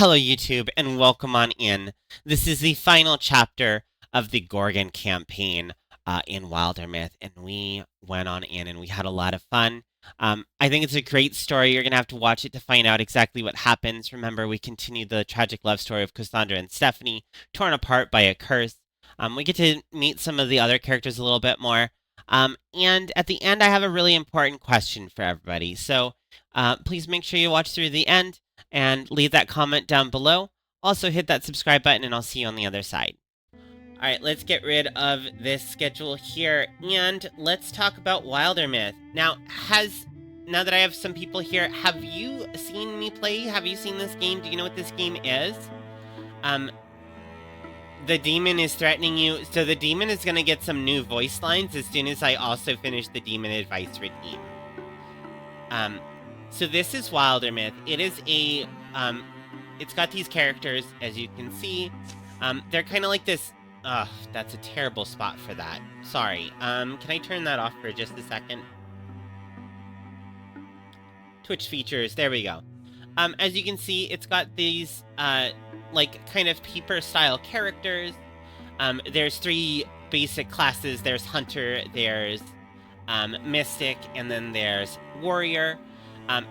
Hello YouTube, and welcome on in. This is the final chapter of the Gorgon campaign in Wildermyth, and we went on in and we had a lot of fun. I think it's a great story. You're going to have to watch it to find out exactly what happens. Remember, we continue the tragic love story of Cassandra and Stephanie, torn apart by a curse. We get to meet some of the other characters a little bit more. And at the end, I have a really important question for everybody. So please make sure you watch through the end and leave that comment down below. Also hit that subscribe button and I'll see you on the other side. Alright, let's get rid of this schedule here and let's talk about Wildermyth. Now that I have some people here, have you seen me play? Have you seen this game? Do you know what this game is? The demon is threatening you. So the demon is going to get some new voice lines as soon as I also finish the demon advice routine. So this is Wildermyth. It is a, it's got these characters, as you can see. They're kind of like this, that's a terrible spot for that. Sorry. Can I turn that off for just a second? Twitch features, there we go. As you can see, it's got these, like, kind of peeper-style characters. There's three basic classes. There's Hunter, there's, Mystic, and then there's Warrior.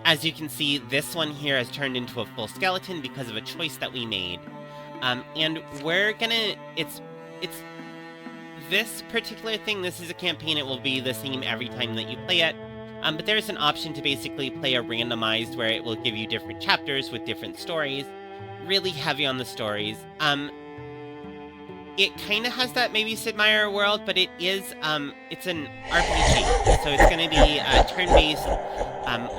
As you can see, this one here has turned into a full skeleton because of a choice that we made. And we're gonna, it's this particular thing, this is a campaign, it will be the same every time that you play it. But there's an option to basically play a randomized where it will give you different chapters with different stories. Really heavy on the stories. It kind of has that maybe Sid Meier world, but it is, it's an RPG. So it's going to be turn-based.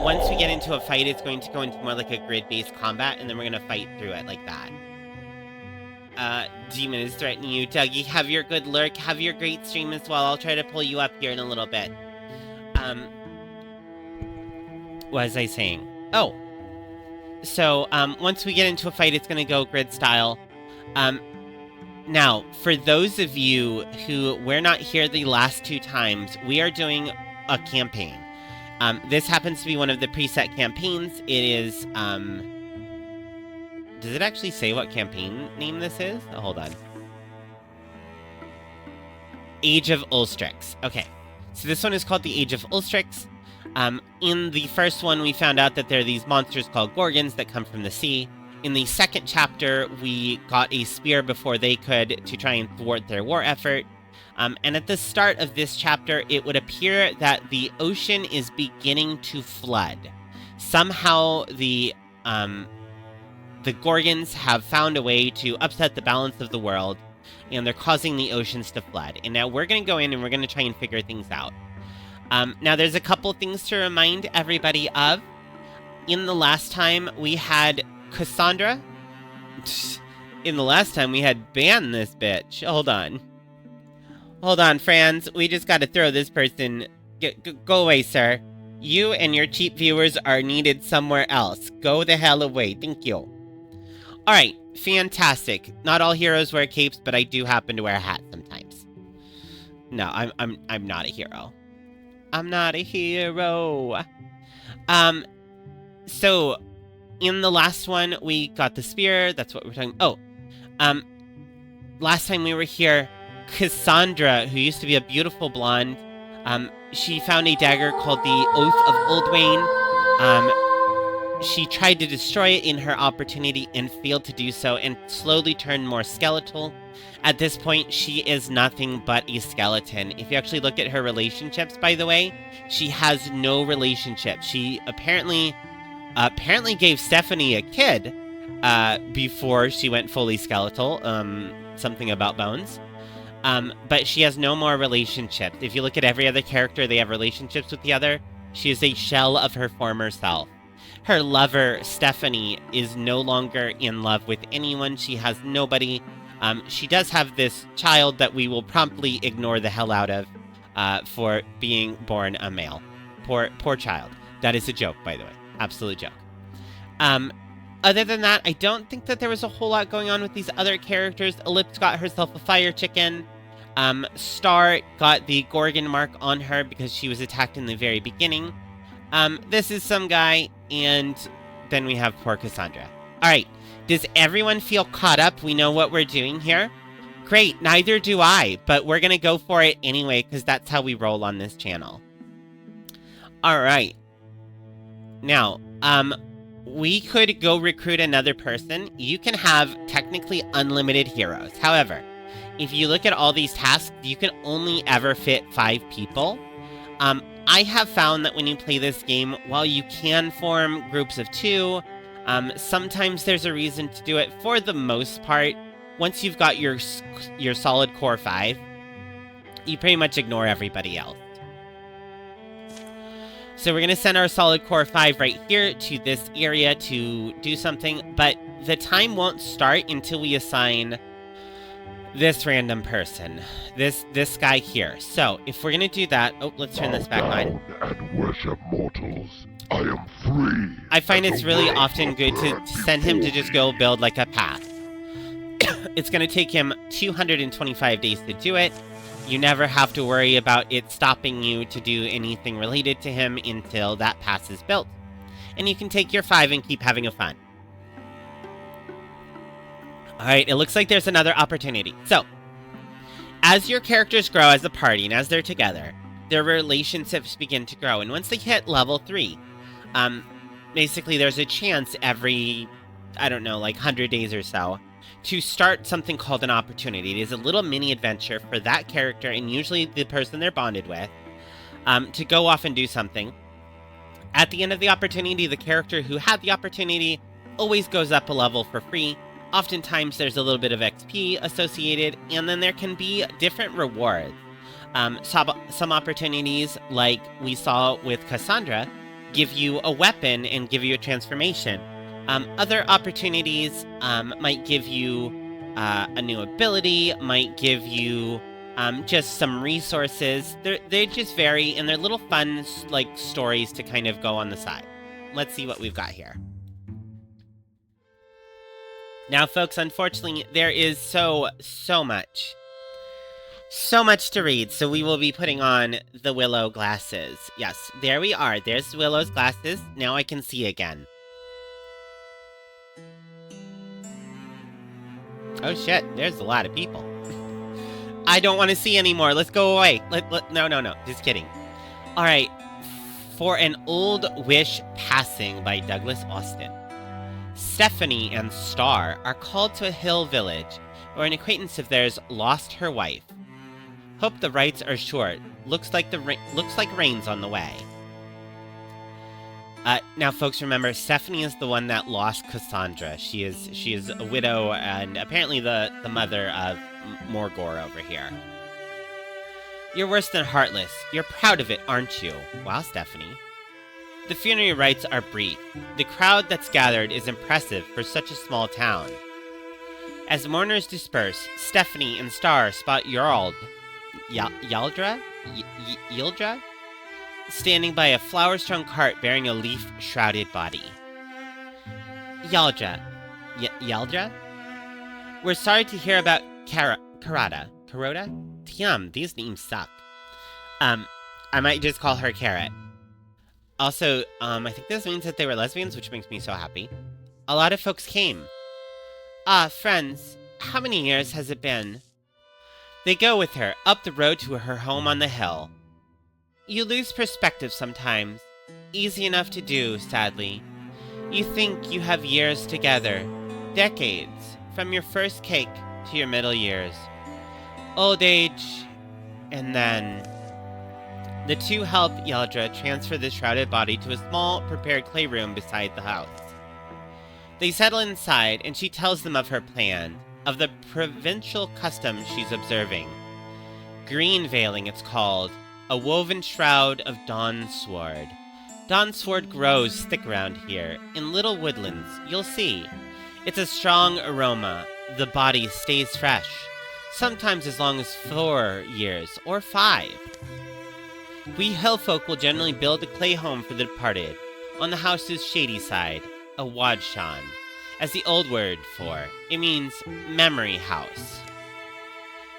Once we get into a fight, it's going to go into more like a grid-based combat, and then we're going to fight through it like that. Demon is threatening you. Dougie, have your good lurk. Have your great stream as well. I'll try to pull you up here in a little bit. What was I saying? Oh. So, once we get into a fight, it's going to go grid style. Now, for those of you who were not here the last two times, we are doing a campaign. This happens to be one of the preset campaigns. It is, does it actually say what campaign name this is? Oh, hold on. Age of Ulstrix. Okay. So this one is called the Age of Ulstrix. In the first one, we found out that there are these monsters called Gorgons that come from the sea. In the second chapter, we got a spear before they could to try and thwart their war effort. And at the start of this chapter, it would appear that the ocean is beginning to flood. Somehow, the Gorgons have found a way to upset the balance of the world, and they're causing the oceans to flood. And now we're going to go in and we're going to try and figure things out. Now, there's a couple things to remind everybody of. In the last time, we had Cassandra. In the last time, we had banned this bitch. Hold on. Hold on, friends. We just gotta throw this person. Go away, sir. You and your cheap viewers are needed somewhere else. Go the hell away. Thank you. Alright, fantastic. Not all heroes wear capes, but I do happen to wear a hat sometimes. No, I'm not a hero. I'm not a hero. So, in the last one, we got the spear. That's what we're talking about. Oh, last time we were here, Cassandra, who used to be a beautiful blonde, she found a dagger called the Oath of Oldwain. She tried to destroy it in her opportunity and failed to do so and slowly turned more skeletal. At this point, she is nothing but a skeleton. If you actually look at her relationships, by the way, she has no relationship. She apparently gave Stephanie a kid before she went fully skeletal, something about bones. But she has no more relationships. If you look at every other character, they have relationships with the other. She is a shell of her former self. Her lover, Stephanie, is no longer in love with anyone. She has nobody. She does have this child that we will promptly ignore the hell out of for being born a male. Poor child. That is a joke, by the way. Absolute joke. Other than that, I don't think that there was a whole lot going on with these other characters. Ellipse got herself a fire chicken. Star got the Gorgon mark on her because she was attacked in the very beginning. This is some guy, and then we have poor Cassandra. Alright, Does everyone feel caught up? We know what we're doing here? Great, neither do I, but we're gonna go for it anyway, because that's how we roll on this channel. Alright. Now, we could go recruit another person. You can have technically unlimited heroes. However, if you look at all these tasks, you can only ever fit 5 people. I have found that when you play this game, while you can form groups of 2, sometimes there's a reason to do it. For the most part, once you've got your solid core 5, you pretty much ignore everybody else. So we're going to send our solid core 5 right here to this area to do something, but the time won't start until we assign this random person, this guy here. So if we're going to do that, oh, let's turn this back on. And worship mortals. I am free. I find it's really often good to send him to just go build like a path. It's going to take him 225 days to do it. You never have to worry about it stopping you to do anything related to him until that pass is built. And you can take your 5 and keep having a fun. Alright, it looks like there's another opportunity. So, as your characters grow as a party and as they're together, their relationships begin to grow. And once they hit level 3, basically there's a chance every, I don't know, like 100 days or so, to start something called an opportunity. It is a little mini adventure for that character, and usually the person they're bonded with, to go off and do something. At the end of the opportunity, the character who had the opportunity always goes up a level for free. Oftentimes there's a little bit of XP associated, and then there can be different rewards. Some opportunities, like we saw with Cassandra, give you a weapon and give you a transformation. Other opportunities might give you a new ability, might give you just some resources. They just vary, and they're little fun like stories to kind of go on the side. Let's see what we've got here. Now, folks, unfortunately, there is so much to read, so we will be putting on the Willow glasses. Yes, there we are. There's Willow's glasses. Now I can see again. Oh shit, there's a lot of people. I don't want to see anymore. Let's go away. No. Just kidding. Alright. For an Old Wish Passing by Douglas Austin. Stephanie and Star are called to a hill village where an acquaintance of theirs lost her wife. Hope the rites are short. Looks like rain's on the way. Now, folks, remember, Stephanie is the one that lost Cassandra. She is a widow and apparently the mother of Morgor over here. You're worse than heartless. You're proud of it, aren't you? Wow, Stephanie. The funerary rites are brief. The crowd that's gathered is impressive for such a small town. As mourners disperse, Stephanie and Star spot Yaldra, standing by a flower-strewn cart bearing a leaf-shrouded body. Yaldra? We're sorry to hear about Carrota? Damn, these names suck. I might just call her Carrot. Also, I think this means that they were lesbians, which makes me so happy. A lot of folks came. Ah, friends, how many years has it been? They go with her, up the road to her home on the hill. You lose perspective sometimes. Easy enough to do, sadly. You think you have years together. Decades. From your first cake to your middle years. Old age. And then... The two help Yaldra transfer the shrouded body to a small, prepared clayroom beside the house. They settle inside, and she tells them of her plan, of the provincial custom she's observing. Green veiling, it's called. A woven shroud of Dawnsword. Dawnsword grows thick around here, in little woodlands, you'll see. It's a strong aroma. The body stays fresh. Sometimes as long as 4 years, or 5. We hillfolk will generally build a clay home for the departed, on the house's shady side, a wadshan, as the old word for. It means memory house.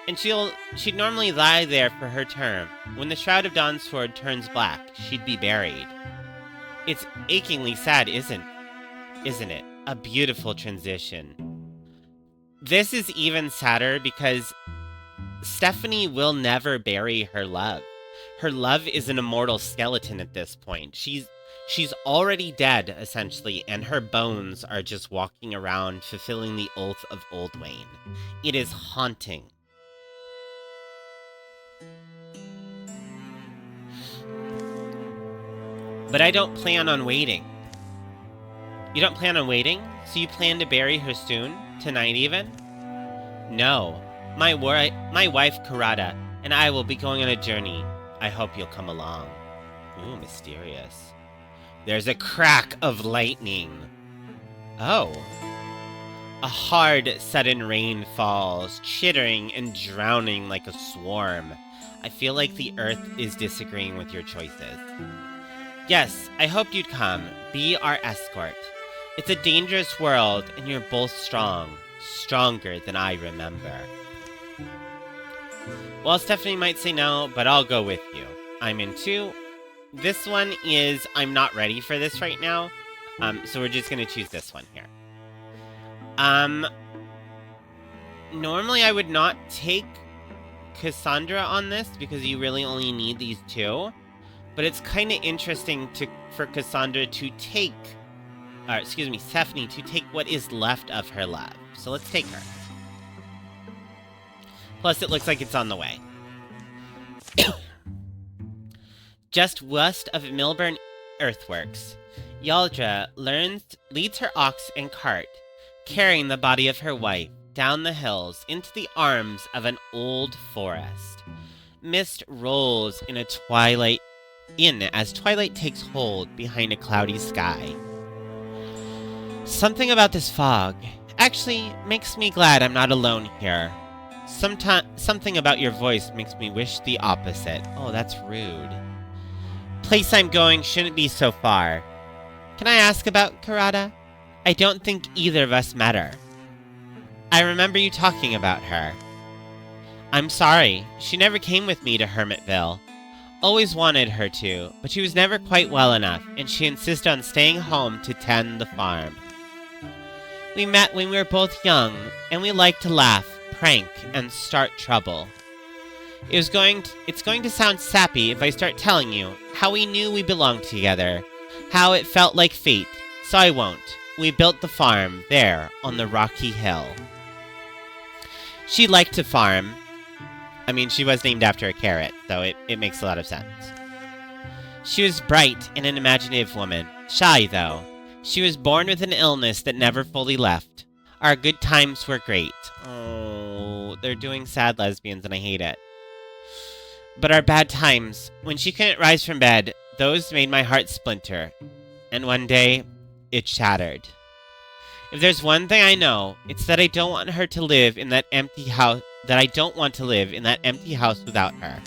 And she'd normally lie there for her term. When the shroud of Dawnsword turns black, she'd be buried. It's achingly sad, isn't it? A beautiful transition. This is even sadder because Stephanie will never bury her love. Her love is an immortal skeleton at this point. She's already dead, essentially, and her bones are just walking around, fulfilling the oath of Old Wayne. It is haunting. But I don't plan on waiting. You don't plan on waiting? So you plan to bury her soon? Tonight even? No. My wife, Kurata, and I will be going on a journey. I hope you'll come along. Ooh, mysterious. There's a crack of lightning. Oh. A hard, sudden rain falls, chittering and drowning like a swarm. I feel like the earth is disagreeing with your choices. Yes, I hoped you'd come. Be our escort. It's a dangerous world, and you're both strong. Stronger than I remember. Well, Stephanie might say no, but I'll go with you. I'm in too. This one is, I'm not ready for this right now. So we're just gonna choose this one here. Normally I would not take Cassandra on this because you really only need these two. But it's kind of interesting for Cassandra to take, Stephanie to take what is left of her love. So let's take her. Plus, it looks like it's on the way. Just west of Milburn Earthworks, Yaldra leads her ox and cart, carrying the body of her wife down the hills into the arms of an old forest. Mist rolls as twilight takes hold behind a cloudy sky. Something about this fog actually makes me glad I'm not alone here. Something about your voice makes me wish the opposite. Oh, that's rude. Place I'm going shouldn't be so far. Can I ask about Kurata? I don't think either of us met her. I remember you talking about her. I'm sorry, she never came with me to Hermitville. Always wanted her to, but she was never quite well enough, and she insisted on staying home to tend the farm. We met when we were both young, and we liked to laugh, prank, and start trouble. It's going to sound sappy if I start telling you how we knew we belonged together, how it felt like fate, so I won't. We built the farm there on the rocky hill. She liked to farm. I mean, she was named after a carrot, so it makes a lot of sense. She was bright and an imaginative woman. Shy, though. She was born with an illness that never fully left. Our good times were great. Oh, they're doing sad lesbians, and I hate it. But our bad times, when she couldn't rise from bed, those made my heart splinter. And one day, it shattered. If there's one thing I know, it's that I don't want her to live in that empty house. That I don't want to live in that empty house without her.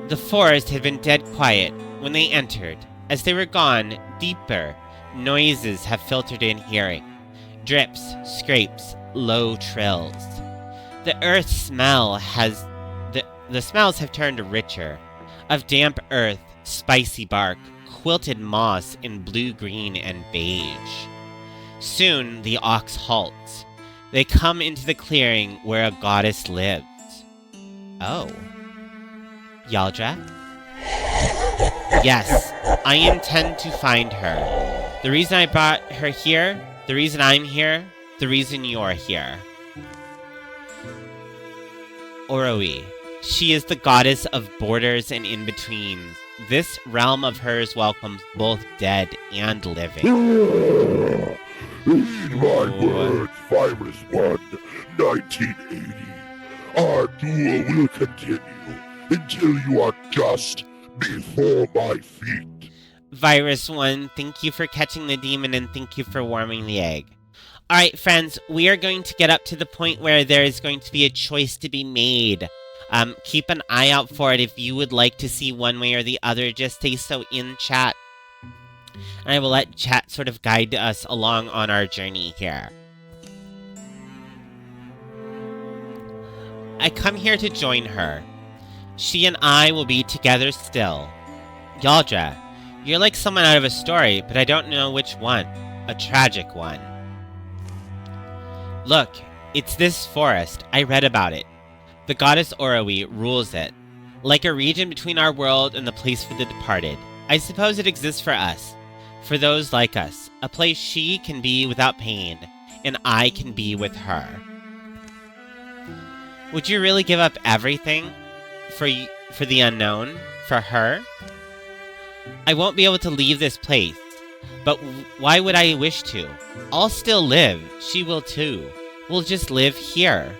The forest had been dead quiet when they entered. As they were gone, deeper noises have filtered in hearing. Drips, scrapes, low trills. The earth smell has... The smells have turned richer. Of damp earth, spicy bark, quilted moss in blue, green, and beige. Soon the ox halts. They come into the clearing where a goddess lives. Oh. Yaldra? Yes, I intend to find her. The reason I brought her here, the reason I'm here, the reason you're here. Oroi. She is the goddess of borders and in-betweens. This realm of hers welcomes both dead and living. Heed my words, Virus 1, 1980. Our duel will continue until you are just before my feet. Virus 1, thank you for catching the demon and thank you for warming the egg. Alright, friends, we are going to get up to the point where there is going to be a choice to be made. Keep an eye out for it if you would like to see one way or the other. Just say so in chat. And I will let chat sort of guide us along on our journey here. I come here to join her. She and I will be together still. Yaldra, you're like someone out of a story, but I don't know which one. a tragic one. Look, it's this forest. I read about it. The goddess Orowi rules it, like a region between our world and the place for the departed. I suppose it exists for us, for those like us, a place she can be without pain, and I can be with her. Would you really give up everything for the unknown, for her? I won't be able to leave this place, but why would I wish to? I'll still live. She will too. We'll just live here.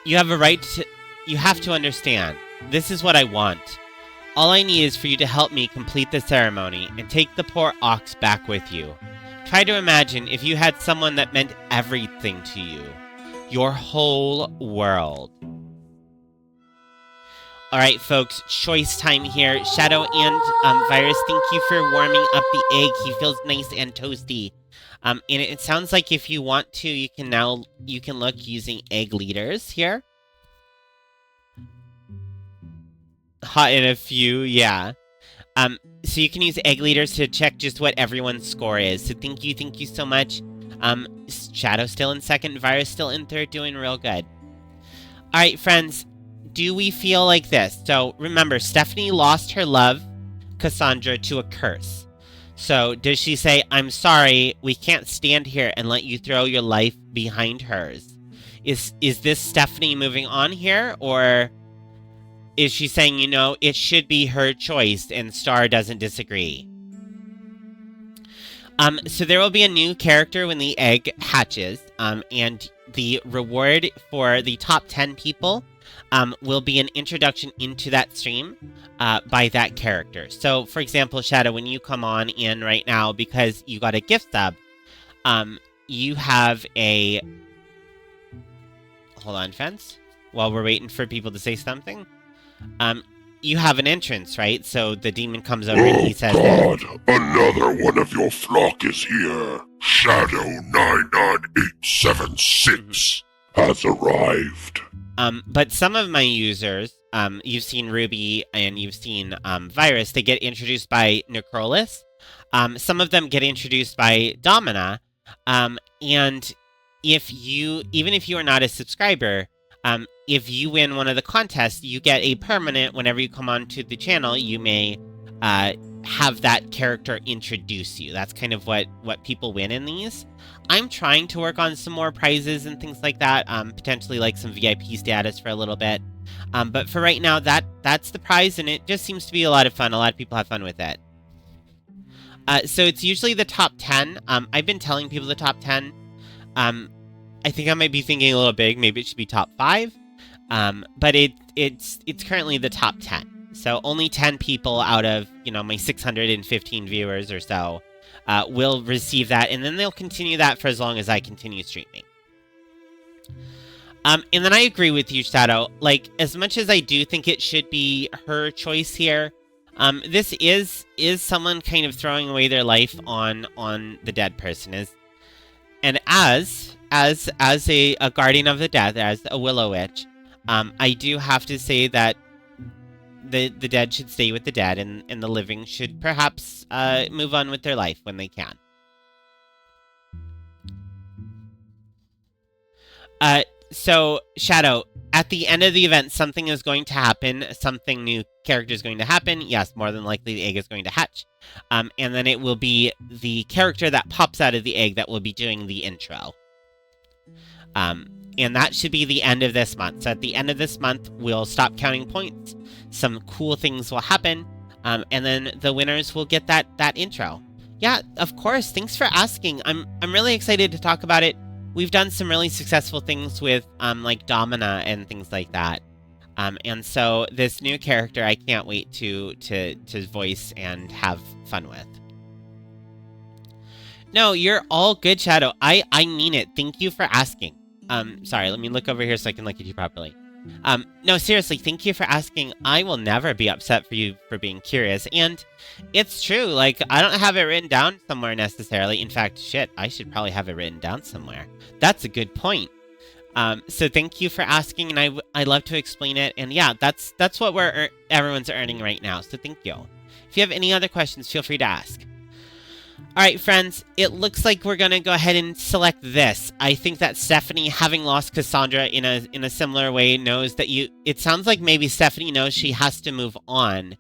You have a right to... You have to understand. This is what I want. All I need is for you to help me complete the ceremony and take the poor ox back with you. Try to imagine if you had someone that meant everything to you. Your whole world. Alright, folks, choice time here. Shadow and Virus, thank you for warming up the egg. He feels nice and toasty. And it sounds like if you want to, you can look using egg leaders here. Hot in a few, yeah. So you can use egg leaders to check just what everyone's score is. So thank you so much. Shadow still in second, Virus still in third, doing real good. Alright, friends, do we feel like this? So remember, Stephanie lost her love, Cassandra, to a curse. So does she say, I'm sorry, we can't stand here and let you throw your life behind hers? Is this Stephanie moving on here, or is she saying, you know, it should be her choice and Star doesn't disagree? So there will be a new character when the egg hatches, and the reward for the top 10 people will be an introduction into that stream by that character. So, for example, Shadow, when you come on in right now, because you got a gift sub, you have a... Hold on, friends. While we're waiting for people to say something. You have an entrance, right? So the demon comes over and he says... God, another one of your flock is here. Shadow 99876 has arrived. But some of my users, you've seen Ruby and you've seen Virus, they get introduced by Necrolis. Some of them get introduced by Domina. And even if you are not a subscriber, if you win one of the contests, you get a permanent. Whenever you come onto the channel, you may have that character introduce you. That's kind of what people win in these. I'm trying to work on some more prizes and things like that, potentially like some VIP status for a little bit. But for right now, that's the prize, and it just seems to be a lot of fun. A lot of people have fun with it. So it's usually the top 10. I've been telling people the top 10. I think I might be thinking a little big. Maybe it should be top 5. But it's currently the top 10. So only 10 people out of, my 615 viewers or so will receive that, and then they'll continue that for as long as I continue streaming. And then I agree with you, Shadow. Like, as much as I do think it should be her choice here, this is someone kind of throwing away their life on the dead person. And as a guardian of the dead, as a Willow Witch, I do have to say that the dead should stay with the dead, and the living should perhaps move on with their life when they can. So, Shadow, at the end of the event, something is going to happen. Something new character is going to happen. Yes, more than likely the egg is going to hatch. And then it will be the character that pops out of the egg that will be doing the intro. And that should be the end of this month. So at the end of this month, we'll stop counting points. Some cool things will happen. And then the winners will get that intro. Yeah, of course. Thanks for asking. I'm really excited to talk about it. We've done some really successful things with like Domina and things like that. And so this new character, I can't wait to voice and have fun with. No, you're all good, Shadow. I mean it. Thank you for asking. Sorry, let me look over here so I can look at you properly. No, seriously, thank you for asking. I will never be upset for you for being curious. And it's true, like, I don't have it written down somewhere necessarily. In fact, shit, I should probably have it written down somewhere. That's a good point. So thank you for asking, and I love to explain it. And yeah, that's what everyone's earning right now, so thank you. If you have any other questions, feel free to ask. Alright, friends, it looks like we're gonna go ahead and select this. I think that Stephanie, having lost Cassandra in a similar way, knows that it sounds like maybe Stephanie knows she has to move on.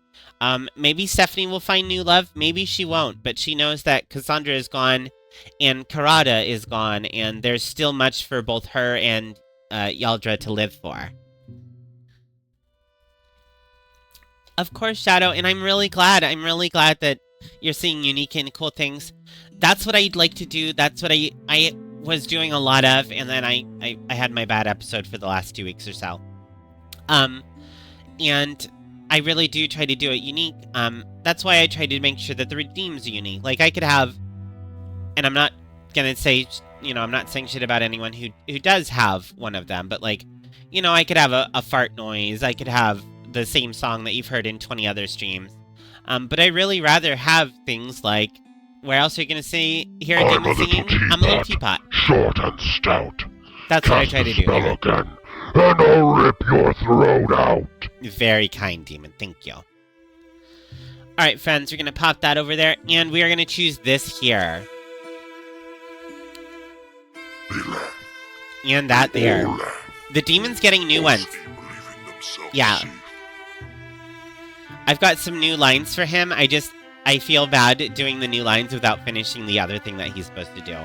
Maybe Stephanie will find new love, maybe she won't, but she knows that Cassandra is gone, and Karada is gone, and there's still much for both her and Yaldra to live for. Of course, Shadow, and I'm really glad that you're seeing unique and cool things. That's what I'd like to do. That's what I was doing a lot of, and then I had my bad episode for the last 2 weeks or so. And I really do try to do it unique. That's why I try to make sure that the redeems are unique. Like, I could have, and I'm not gonna say, I'm not saying shit about anyone who does have one of them, but, like, I could have a fart noise, I could have the same song that you've heard in 20 other streams. But I really rather have things like, where else are you going to hear a demon singing? I'm a little teapot. Short and stout. That's what I try to do. Spell again, and I'll rip your throat out. Very kind, demon. Thank you. Alright, friends, we're going to pop that over there, and we are going to choose this here. And that there. The demon's getting new ones. Yeah. I've got some new lines for him. I feel bad doing the new lines without finishing the other thing that he's supposed to do.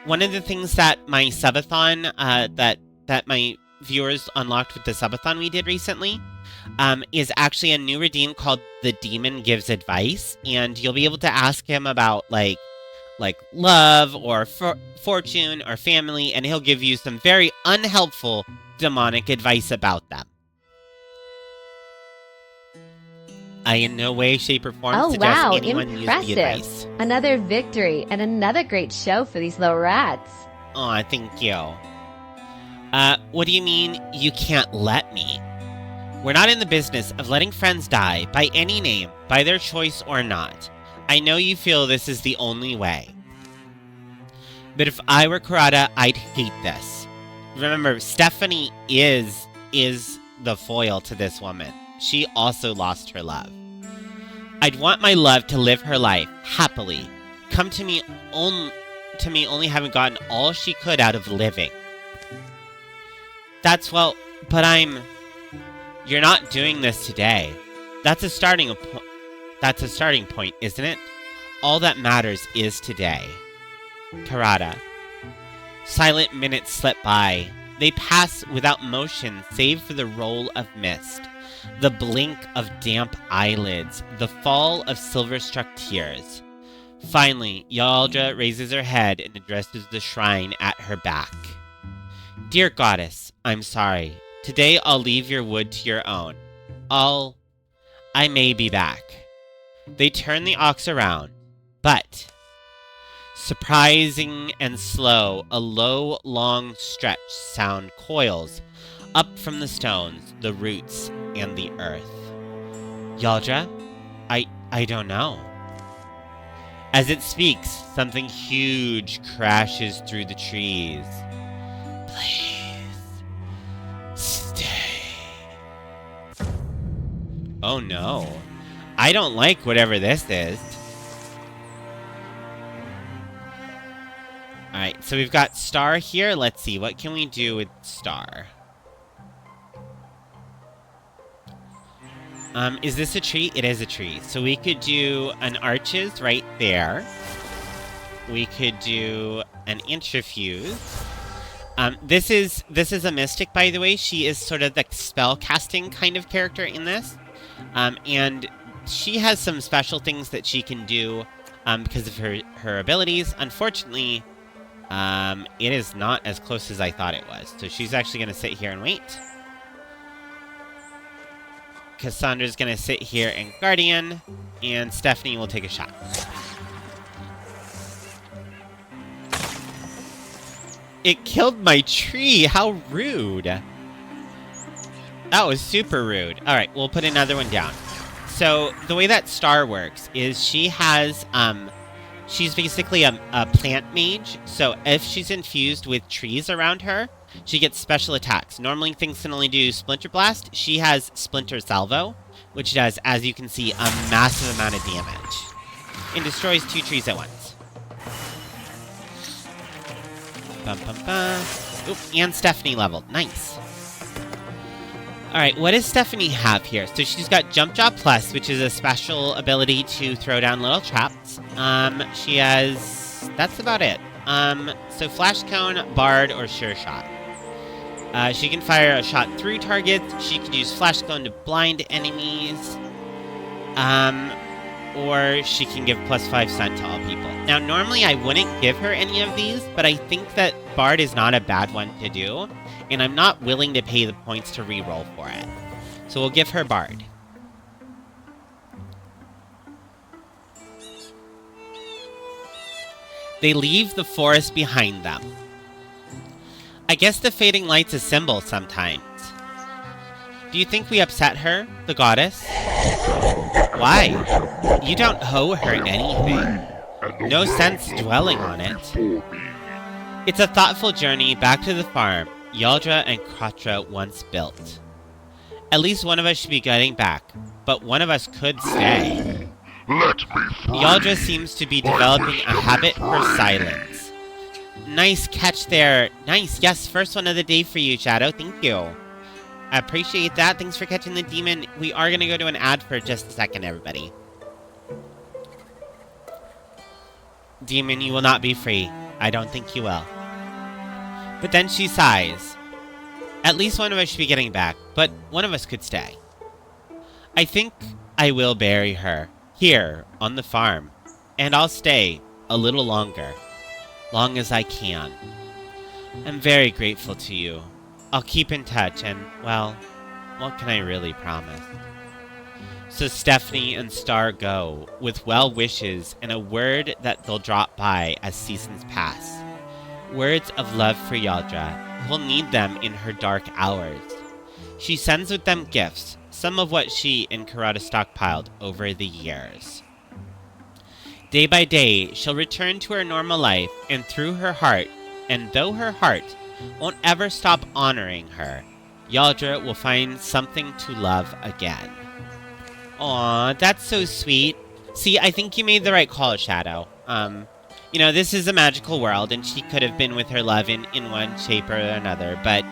One of the things that my subathon, that my viewers unlocked with the subathon we did recently, is actually a new redeem called The Demon Gives Advice, and you'll be able to ask him about, like love, or fortune, or family, and he'll give you some very unhelpful demonic advice about them. I in no way, shape, or form suggest anyone use the advice. Another victory and another great show for these little rats. Aw, thank you. What do you mean, you can't let me? We're not in the business of letting friends die by any name, by their choice or not. I know you feel this is the only way. But if I were Karada, I'd hate this. Remember, Stephanie is the foil to this woman. She also lost her love. I'd want my love to live her life, happily. Come to me only having gotten all she could out of living. But you're not doing this today. That's a starting point, isn't it? All that matters is today. Karada. Silent minutes slip by. They pass without motion, save for the roll of mist. The blink of damp eyelids, the fall of silver-struck tears. Finally, Yaldra raises her head and addresses the shrine at her back. Dear goddess, I'm sorry. Today I'll leave your wood to your own. I may be back. They turn the ox around, but... surprising and slow, a low, long stretch sound coils up from the stones, the roots, and the earth. Yaldra? I don't know. As it speaks, something huge crashes through the trees. Please, stay. Oh no. I don't like whatever this is. Alright, so we've got Star here. Let's see, what can we do with Star? Is this a tree? It is a tree. So we could do an Arches right there. We could do an Intrafuse. This is a Mystic, by the way. She is sort of the spell casting kind of character in this. And she has some special things that she can do because of her abilities. Unfortunately, it is not as close as I thought it was. So she's actually going to sit here and wait. Cassandra's going to sit here and Guardian, and Stephanie will take a shot. It killed my tree! How rude! That was super rude. Alright, we'll put another one down. So, the way that Star works is she has, she's basically a plant mage, so if she's infused with trees around her, she gets special attacks. Normally things can only do Splinter Blast. She has Splinter Salvo, which does, as you can see, a massive amount of damage. and destroys 2 trees at once. Bum, bum, bum. Oop, and Stephanie leveled. Nice. Alright, what does Stephanie have here? So she's got Jump Jaw Plus, which is a special ability to throw down little traps. She has... That's about it. So Flash Cone, Bard, or Sure Shot. She can fire a shot through targets. She can use Flash Cone to blind enemies. Or she can give +5 stun to all people. Now, normally I wouldn't give her any of these, but I think that Bard is not a bad one to do, and I'm not willing to pay the points to reroll for it. So we'll give her Bard. They leave the forest behind them. I guess the fading light's a symbol sometimes. Do you think we upset her, the goddess? Why? You don't owe her anything. No sense dwelling on it. It's a thoughtful journey back to the farm Yaldra and Katra once built. At least one of us should be getting back, but one of us could stay. Let me free. Yaldra seems to be developing a habit for silence. Nice catch there. Nice, yes, first one of the day for you, Shadow. Thank you. I appreciate that. Thanks for catching the demon. We are going to go to an ad for just a second, everybody. Demon, you will not be free. I don't think you will. But then she sighs. At least one of us should be getting back, but one of us could stay. I think I will bury her here on the farm, and I'll stay a little longer, long as I can. I'm very grateful to you. I'll keep in touch, and, well, what can I really promise? So Stephanie and Star go, with well wishes and a word that they'll drop by as seasons pass. Words of love for Yaldra, who'll need them in her dark hours. She sends with them gifts, some of what she and Karada stockpiled over the years. Day by day, she'll return to her normal life, and through her heart, and though her heart won't ever stop honoring her, Yaldra will find something to love again. Aw, that's so sweet. See, I think you made the right call, Shadow. You know, this is a magical world, and she could have been with her love in one shape or another, but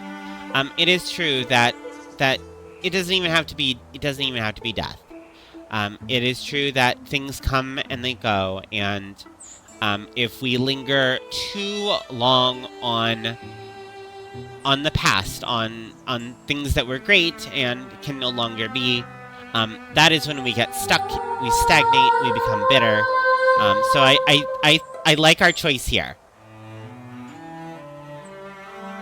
it is true that it doesn't even have to be death. It is true that things come and they go, and if we linger too long on the past, on things that were great and can no longer be, that is when we get stuck, we stagnate, we become bitter. So I like our choice here.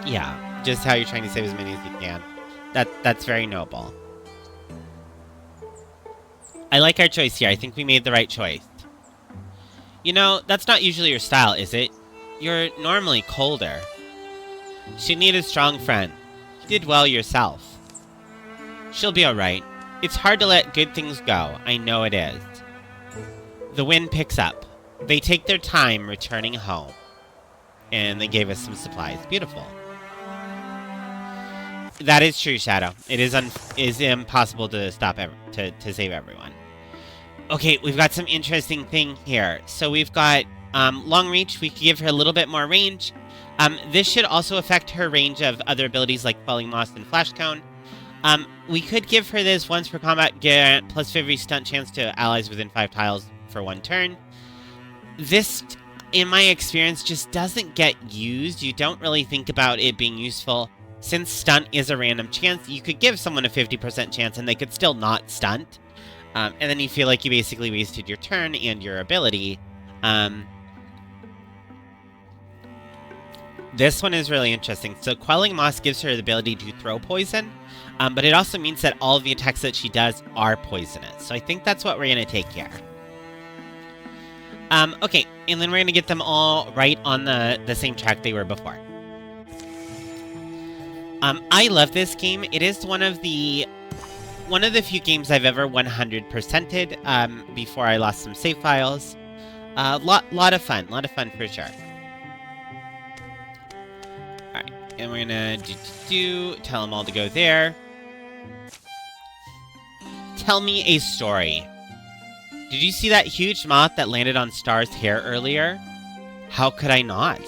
Yeah, just how you're trying to save as many as you can. That's very noble. I like our choice here. I think we made the right choice. You know, that's not usually your style, is it? You're normally colder. She needed a strong friend. You did well yourself. She'll be alright. It's hard to let good things go. I know it is. The wind picks up. They take their time returning home. And they gave us some supplies. Beautiful. That is true, Shadow. It is impossible to stop to save everyone. Okay, we've got some interesting thing here. So we've got long reach. We could give her a little bit more range. This should also affect her range of other abilities like Quelling Moss and Flash Cone. We could give her this once per combat, grant plus 50 stunt chance to allies within 5 tiles for 1 turn. This, in my experience, just doesn't get used. You don't really think about it being useful. Since stunt is a random chance, you could give someone a 50% chance and they could still not stunt. And then you feel like you basically wasted your turn and your ability. This one is really interesting. So Quelling Moss gives her the ability to throw poison, but it also means that all of the attacks that she does are poisonous. So I think that's what we're going to take here. Okay, and then we're going to get them all right on the same track they were before. I love this game. It is one of the few games I've ever 100%ed before I lost some save files. Lot of fun for sure. Alright, and we're gonna tell them all to go there. Tell me a story. Did you see that huge moth that landed on Star's hair earlier? How could I not?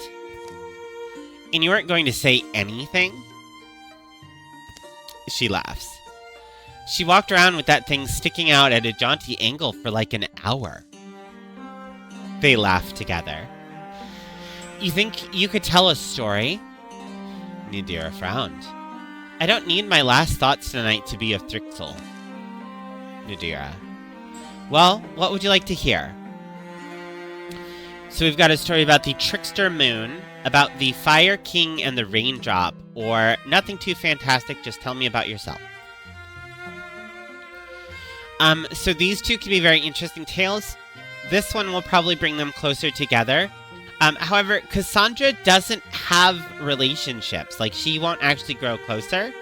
And you weren't going to say anything? She laughs. She walked around with that thing sticking out at a jaunty angle for like an hour. They laugh together. You think you could tell a story? Nadira frowned. I don't need my last thoughts tonight to be of Thrixel. Nadira. Well, what would you like to hear? So we've got a story about the Trickster Moon, about the Fire King and the Raindrop, or nothing too fantastic, just tell me about yourself. So these two can be very interesting tales. This one will probably bring them closer together. However, Cassandra doesn't have relationships. Like, she won't actually grow closer.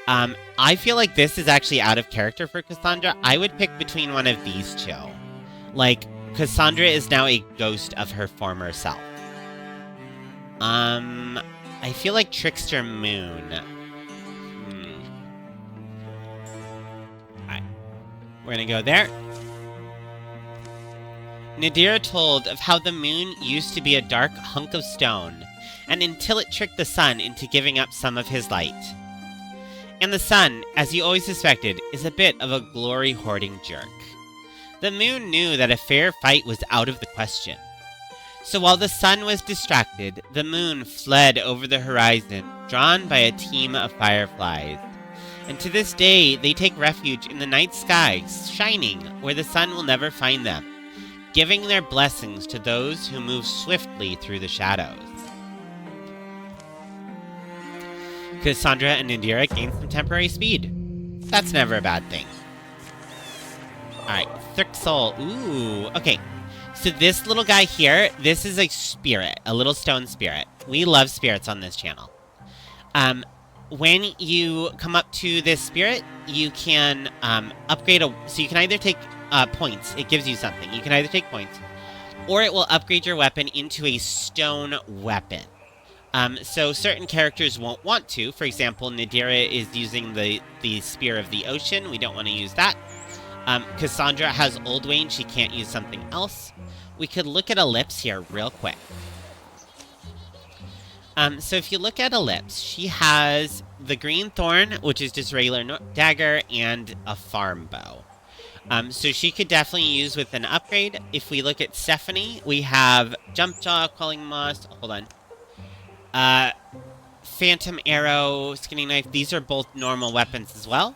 I feel like this is actually out of character for Cassandra. I would pick between one of these two. Like, Cassandra is now a ghost of her former self. I feel like Trickster Moon. Alright. We're gonna go there. Nadira told of how the moon used to be a dark hunk of stone, and until it tricked the sun into giving up some of his light. And the sun, as you always suspected, is a bit of a glory-hoarding jerk. The moon knew that a fair fight was out of the question. So while the sun was distracted, the moon fled over the horizon, drawn by a team of fireflies. And to this day, they take refuge in the night sky, shining where the sun will never find them, giving their blessings to those who move swiftly through the shadows. Cassandra and Nadira gain some temporary speed. That's never a bad thing. Alright, Thrixel. Ooh, okay. So this little guy here, this is a spirit, a little stone spirit. We love spirits on this channel. When you come up to this spirit, you can upgrade so you can either take points. It gives you something. You can either take points, or it will upgrade your weapon into a stone weapon. So certain characters won't want to. For example, Nadira is using the Spear of the Ocean. We don't want to use that. Cassandra has Old Wayne. She can't use something else. We could look at Ellipse here real quick. So if you look at Ellipse, she has the Green Thorn, which is just regular dagger, and a farm bow. So she could definitely use with an upgrade. If we look at Stephanie, we have Jump Jaw, Quelling Moss, hold on. Phantom Arrow, Skinning Knife, these are both normal weapons as well.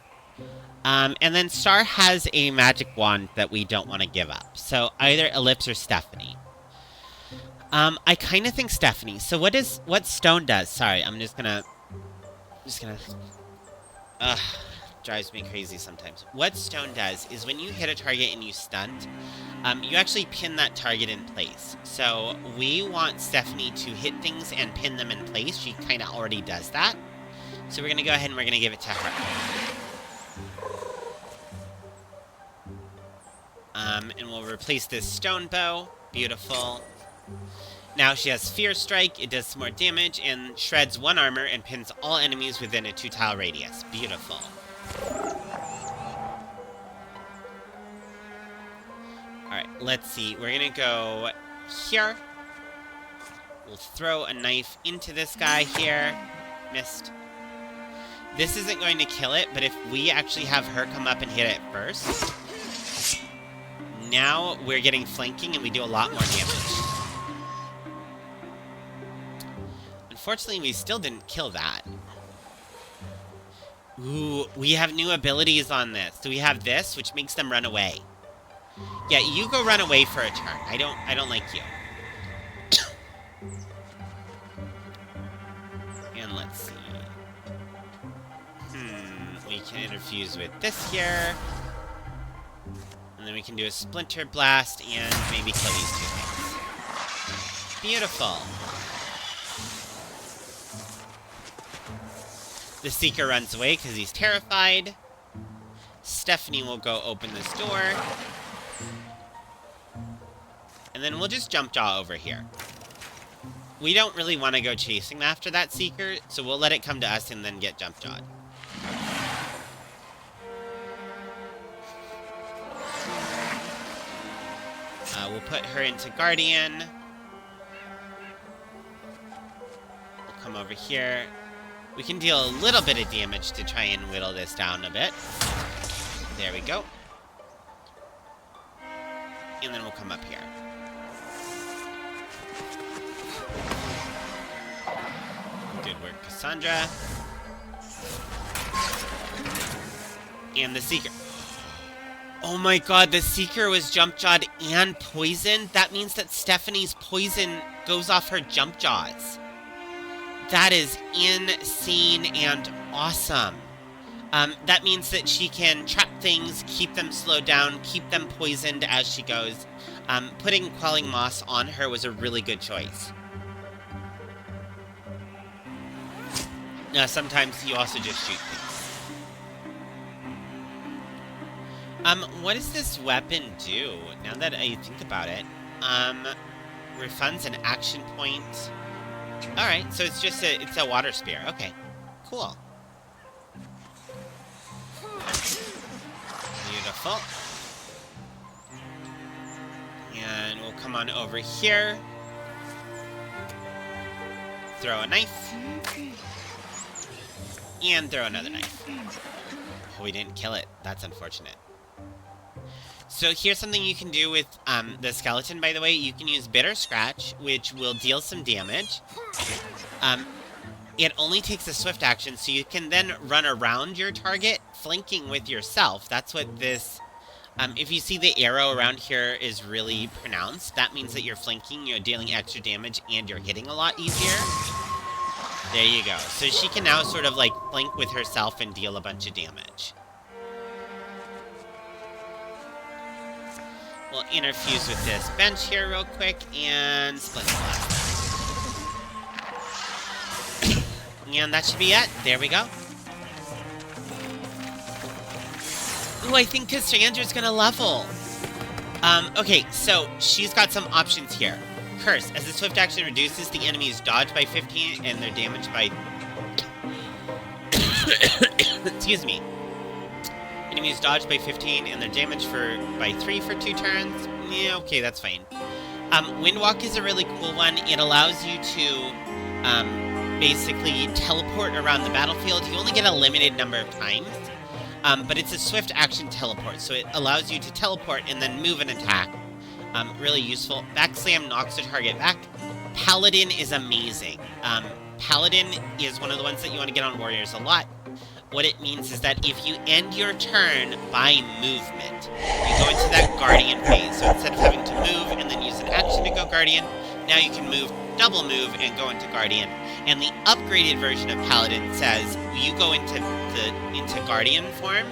And then Star has a magic wand that we don't want to give up. So either Ellipse or Stephanie. I kind of think Stephanie. So what stone does? Sorry, I'm just gonna. Drives me crazy sometimes. What stone does is when you hit a target and you stunned, you actually pin that target in place. So we want Stephanie to hit things and pin them in place. She kind of already does that. So we're gonna go ahead and we're gonna give it to her. And we'll replace this stone bow. Beautiful. Now she has Fear Strike, it does some more damage, and shreds 1 armor and pins all enemies within a 2-tile radius. Beautiful. Alright, let's see. We're gonna go here. We'll throw a knife into this guy here. Missed. This isn't going to kill it, but if we actually have her come up and hit it first, now we're getting flanking and we do a lot more damage. Unfortunately, we still didn't kill that. Ooh, we have new abilities on this. So we have this, which makes them run away. Yeah, you go run away for a turn. I don't like you. And let's see. We can interfuse with this here. And then we can do a Splinter Blast and maybe kill these 2 things. Beautiful. The Seeker runs away because he's terrified. Stephanie will go open this door. And then we'll just Jump Jaw over here. We don't really want to go chasing after that Seeker, so we'll let it come to us and then get Jump Jawed. We'll put her into Guardian. We'll come over here. We can deal a little bit of damage to try and whittle this down a bit. There we go. And then we'll come up here. Good work, Cassandra. And the Seeker. Oh my god, the Seeker was jump jawed and poisoned? That means that Stephanie's poison goes off her jump jaws. That is insane and awesome. That means that she can trap things, keep them slowed down, keep them poisoned as she goes. Putting Quelling Moss on her was a really good choice. Now, sometimes you also just shoot things. What does this weapon do? Now that I think about it, refunds an action point. Alright, so it's just it's a water spear. Okay, cool. Beautiful. And we'll come on over here. Throw a knife. And throw another knife. Oh, we didn't kill it. That's unfortunate. So here's something you can do with the skeleton, by the way. You can use Bitter Scratch, which will deal some damage. It only takes a swift action, so you can then run around your target, flanking with yourself. That's what this... if you see the arrow around here is really pronounced, that means that you're flanking, you're dealing extra damage, and you're hitting a lot easier. There you go. So she can now sort of, like, flank with herself and deal a bunch of damage. We'll interfuse with this bench here real quick, and split the blast. And that should be it. There we go. Ooh, I think Cassandra's gonna level. Okay, so she's got some options here. Curse. As a swift action reduces the enemy's dodge by 15 and their damage by... Excuse me. Enemies dodge by 15 and their damage by 3 for 2 turns. Yeah, okay, that's fine. Windwalk is a really cool one. It allows you to basically teleport around the battlefield. You only get a limited number of times, but it's a swift action teleport, so it allows you to teleport and then move and attack. Really useful. Backslam knocks the target back. Paladin is amazing. Paladin is one of the ones that you want to get on warriors a lot. What it means is that if you end your turn by movement, you go into that Guardian phase. So instead of having to move and then use an action to go Guardian, now you can move, double move, and go into Guardian. And the upgraded version of Paladin says you go into Guardian form.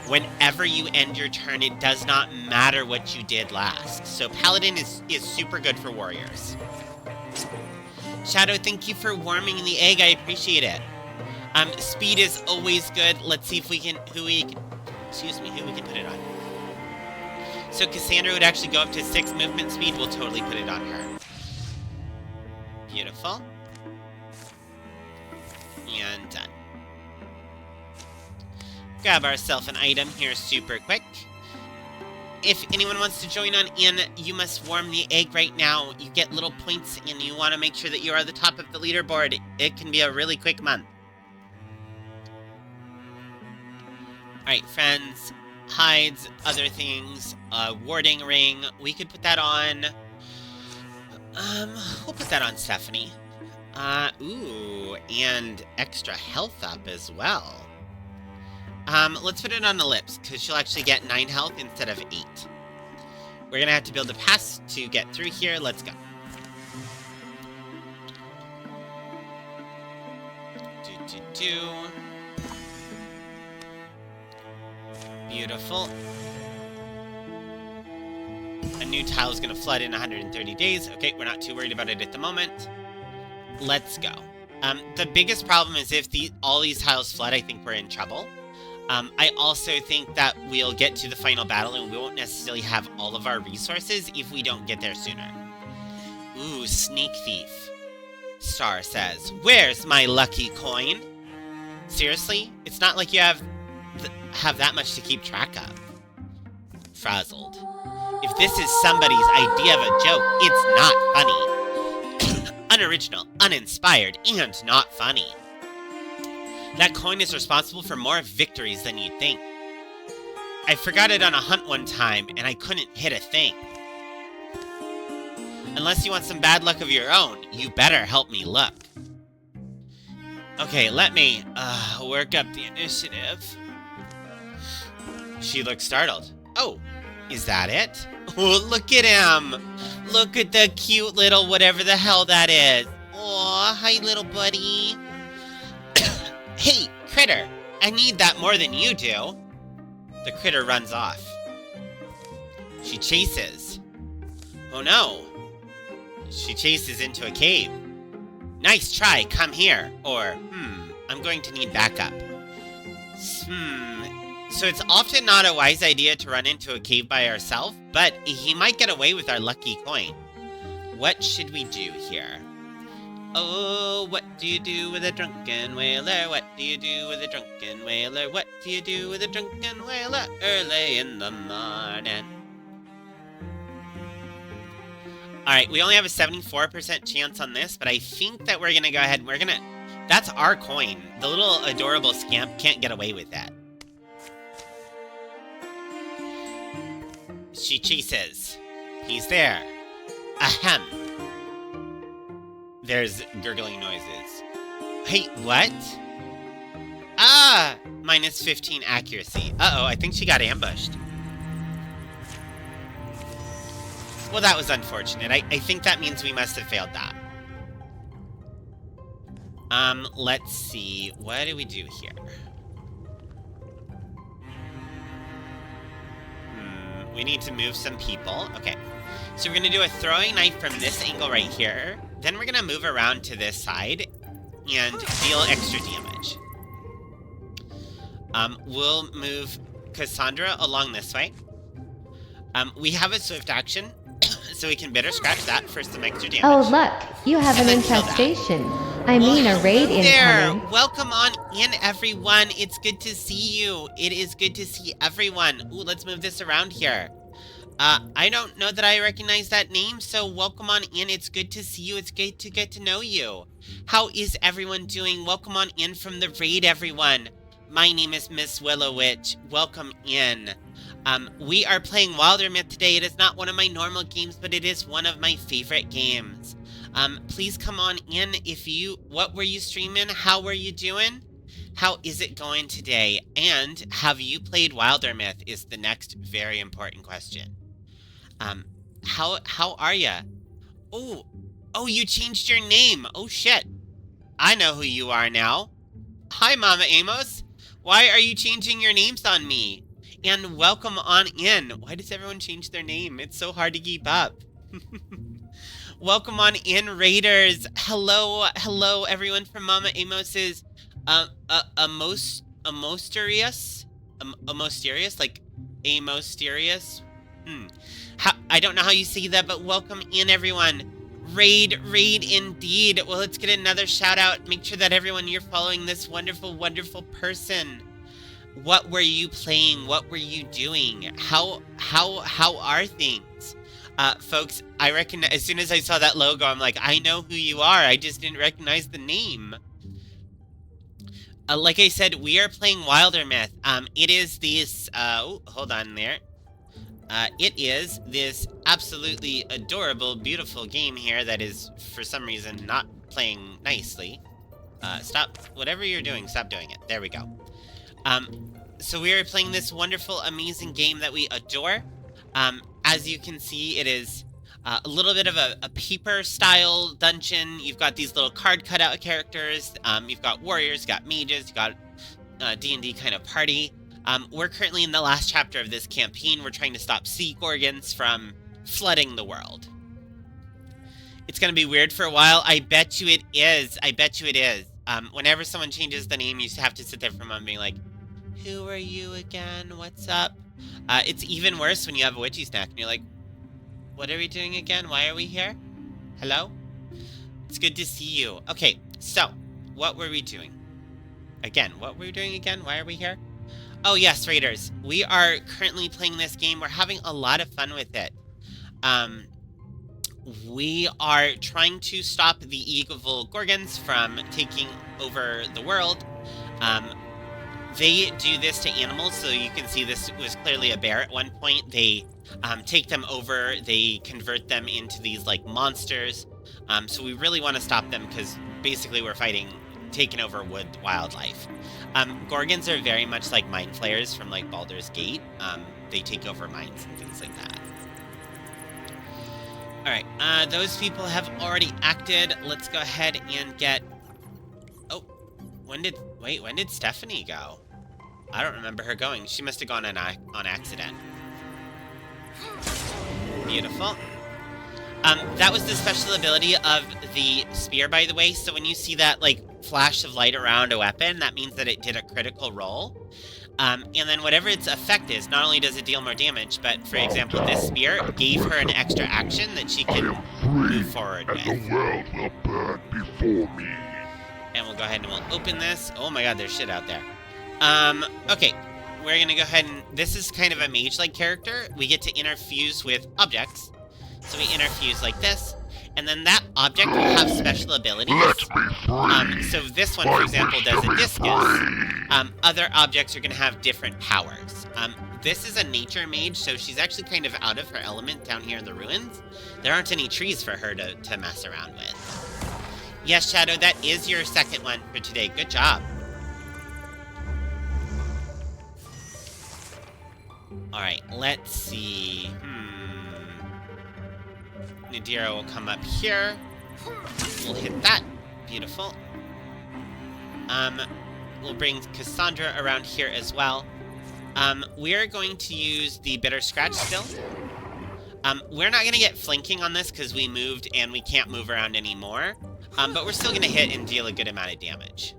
Whenever you end your turn, it does not matter what you did last. So Paladin is super good for warriors. Shadow, thank you for warming the egg. I appreciate it. Speed is always good. Let's see if we can, who we can put it on. So Cassandra would actually go up to 6 movement speed. We'll totally put it on her. Beautiful. And done. Grab ourselves an item here super quick. If anyone wants to join on in, you must warm the egg right now. You get little points and you want to make sure that you are at the top of the leaderboard. It can be a really quick month. Alright, friends, hides, other things, warding ring, we could put that on, we'll put that on Stephanie. Ooh, and extra health up as well. Let's put it on Ellipse, because she'll actually get 9 health instead of 8. We're gonna have to build a pass to get through here, let's go. Beautiful. A new tile is going to flood in 130 days. Okay, we're not too worried about it at the moment. Let's go. The biggest problem is if all these tiles flood, I think we're in trouble. I also think that we'll get to the final battle and we won't necessarily have all of our resources if we don't get there sooner. Ooh, Sneak Thief. Star says, "Where's my lucky coin?" Seriously? It's not like you have that much to keep track of. Frazzled. If this is somebody's idea of a joke, it's not funny. Unoriginal, uninspired, and not funny. That coin is responsible for more victories than you'd think. I forgot it on a hunt one time, and I couldn't hit a thing. Unless you want some bad luck of your own, you better help me look. Okay, let me, work up the initiative. She looks startled. Oh, is that it? Oh, look at him! Look at the cute little whatever the hell that is. Aw, hi little buddy. Hey, critter! I need that more than you do. The critter runs off. She chases. Oh no. She chases into a cave. Nice try, come here. Or, I'm going to need backup. So it's often not a wise idea to run into a cave by ourselves, but he might get away with our lucky coin. What should we do here? Oh, what do you do with a drunken whaler? What do you do with a drunken whaler? What do you do with a drunken whaler early in the morning? Alright, we only have a 74% chance on this, but I think that we're gonna go ahead and that's our coin. The little adorable scamp can't get away with that. She chases. He's there. Ahem. There's gurgling noises. Hey, what? Ah! Minus 15 accuracy. Uh-oh, I think she got ambushed. Well, that was unfortunate. I think that means we must have failed that. Let's see. What do we do here? We need to move some people. Okay. So we're going to do a throwing knife from this angle right here. Then we're going to move around to this side and deal extra damage. We'll move Cassandra along this way. We have a swift action, so we can bitter scratch that for some extra damage. Oh, look, you have an infestation. I mean a raid incoming. Welcome on in, everyone. It's good to see you. It is good to see everyone. Ooh, let's move this around here. I don't know that I recognize that name, so welcome on in. It's good to see you. It's good to get to know you. How is everyone doing? Welcome on in from the raid, everyone. My name is Miss Willow Witch. Welcome in. We are playing Wildermyth today. It is not one of my normal games, but it is one of my favorite games. Please come on in what were you streaming? How were you doing? How is it going today? And have you played Wildermyth is the next very important question. How are ya? Oh, you changed your name. Oh shit. I know who you are now. Hi, Mama Amos. Why are you changing your names on me? And welcome on in. Why does everyone change their name? It's so hard to keep up. Welcome on in, Raiders. Hello, everyone from Mama Amos's Amosterious, like Amosterious. I don't know how you say that, but welcome in, everyone. Raid indeed. Well, let's get another shout out. Make sure that everyone, you're following this wonderful, wonderful person. What were you playing? What were you doing? How are things? Folks, I reckon as soon as I saw that logo, I'm like, I know who you are. I just didn't recognize the name. Like I said, we are playing Wildermyth. It is this, hold on there. It is this absolutely adorable, beautiful game here that is, for some reason, not playing nicely. Stop, whatever you're doing, stop doing it. There we go. So we are playing this wonderful, amazing game that we adore. As you can see, it is a little bit of a paper-style dungeon. You've got these little card cutout characters. You've got warriors, you've got mages, you've got D&D kind of party. We're currently in the last chapter of this campaign. We're trying to stop sea gorgons from flooding the world. It's going to be weird for a while. I bet you it is. I bet you it is. Whenever someone changes the name, you have to sit there for a moment being like, who are you again? What's up? It's even worse when you have a witchy snack and you're like, what are we doing again? Why are we here? Hello? It's good to see you. Okay, so, what were we doing? Again, what were we doing again? Why are we here? Oh yes, Raiders. We are currently playing this game. We're having a lot of fun with it. We are trying to stop the evil Gorgons from taking over the world. They do this to animals, so you can see this was clearly a bear at one point. They take them over, they convert them into these, like, monsters. So we really want to stop them, because basically we're fighting taking over wood wildlife. Gorgons are very much like mind flayers from, like, Baldur's Gate. They take over mines and things like that. Alright, those people have already acted. Let's go ahead and get... Oh, when did Stephanie go? I don't remember her going. She must have gone on accident. Beautiful. That was the special ability of the spear, by the way. So when you see that, like, flash of light around a weapon, that means that it did a critical roll. And then whatever its effect is, not only does it deal more damage, but, for example, this spear gave her an extra action that she can move forward with. And the world will burn before me. And we'll go ahead and we'll open this. Oh my god, there's shit out there. Okay. We're gonna go ahead and... This is kind of a mage-like character. We get to interfuse with objects. So we interfuse like this. And then that object will have special abilities. So this one, for example, does a discus. Other objects are going to have different powers. This is a nature mage, so she's actually kind of out of her element down here in the ruins. There aren't any trees for her to mess around with. Yes, Shadow, that is your second one for today. Good job. Alright, let's see. Nadira will come up here. We'll hit that. Beautiful. We'll bring Cassandra around here as well. We're going to use the Bitter Scratch skill. We're not going to get flanking on this because we moved and we can't move around anymore. But we're still going to hit and deal a good amount of damage.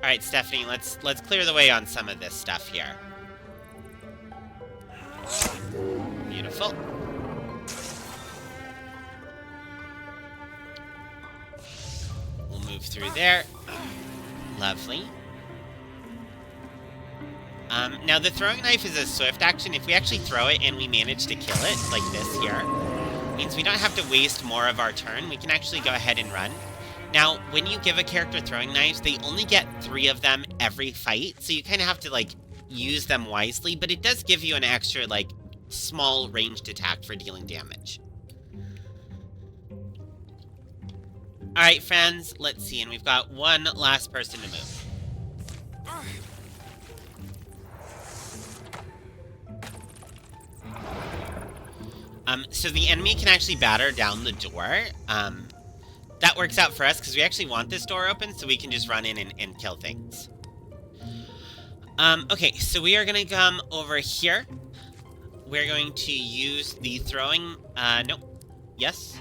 Alright, Stephanie, let's clear the way on some of this stuff here. Beautiful. We'll move through there. Lovely. Now the throwing knife is a swift action. If we actually throw it and we manage to kill it, like this here, means we don't have to waste more of our turn. We can actually go ahead and run. Now, when you give a character throwing knives, they only get 3 of them every fight, so you kind of have to, like, use them wisely, but it does give you an extra, like, small ranged attack for dealing damage. Alright, friends, let's see, and we've got one last person to move. So the enemy can actually batter down the door. That works out for us because we actually want this door open so we can just run in and kill things. Okay, so we are going to come over here. We're going to use the throwing... nope. Yes.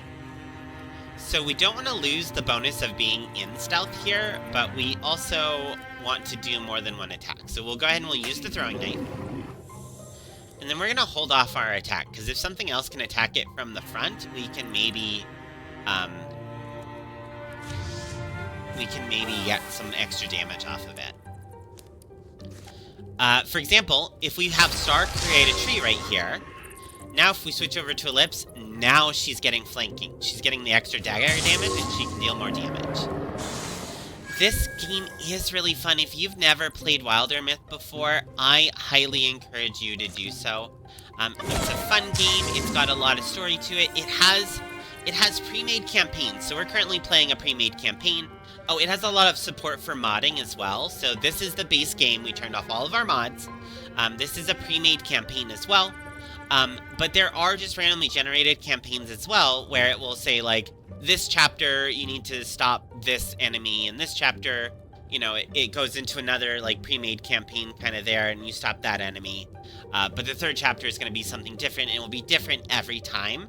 So we don't want to lose the bonus of being in stealth here, but we also want to do more than one attack. So we'll go ahead and we'll use the throwing knife. And then we're going to hold off our attack, because if something else can attack it from the front, we can maybe get some extra damage off of it. For example, if we have Star create a tree right here, now if we switch over to Ellipse, now she's getting flanking. She's getting the extra dagger damage, and she can deal more damage. This game is really fun. If you've never played Wildermyth before, I highly encourage you to do so. It's a fun game. It's got a lot of story to it. It has pre-made campaigns, so we're currently playing a pre-made campaign. Oh, it has a lot of support for modding as well. So this is the base game. We turned off all of our mods. This is a pre-made campaign as well. But there are just randomly generated campaigns as well, where it will say, like, this chapter, you need to stop this enemy, and this chapter, you know, it goes into another, like, pre-made campaign kind of there, and you stop that enemy. But the third chapter is going to be something different, and it will be different every time.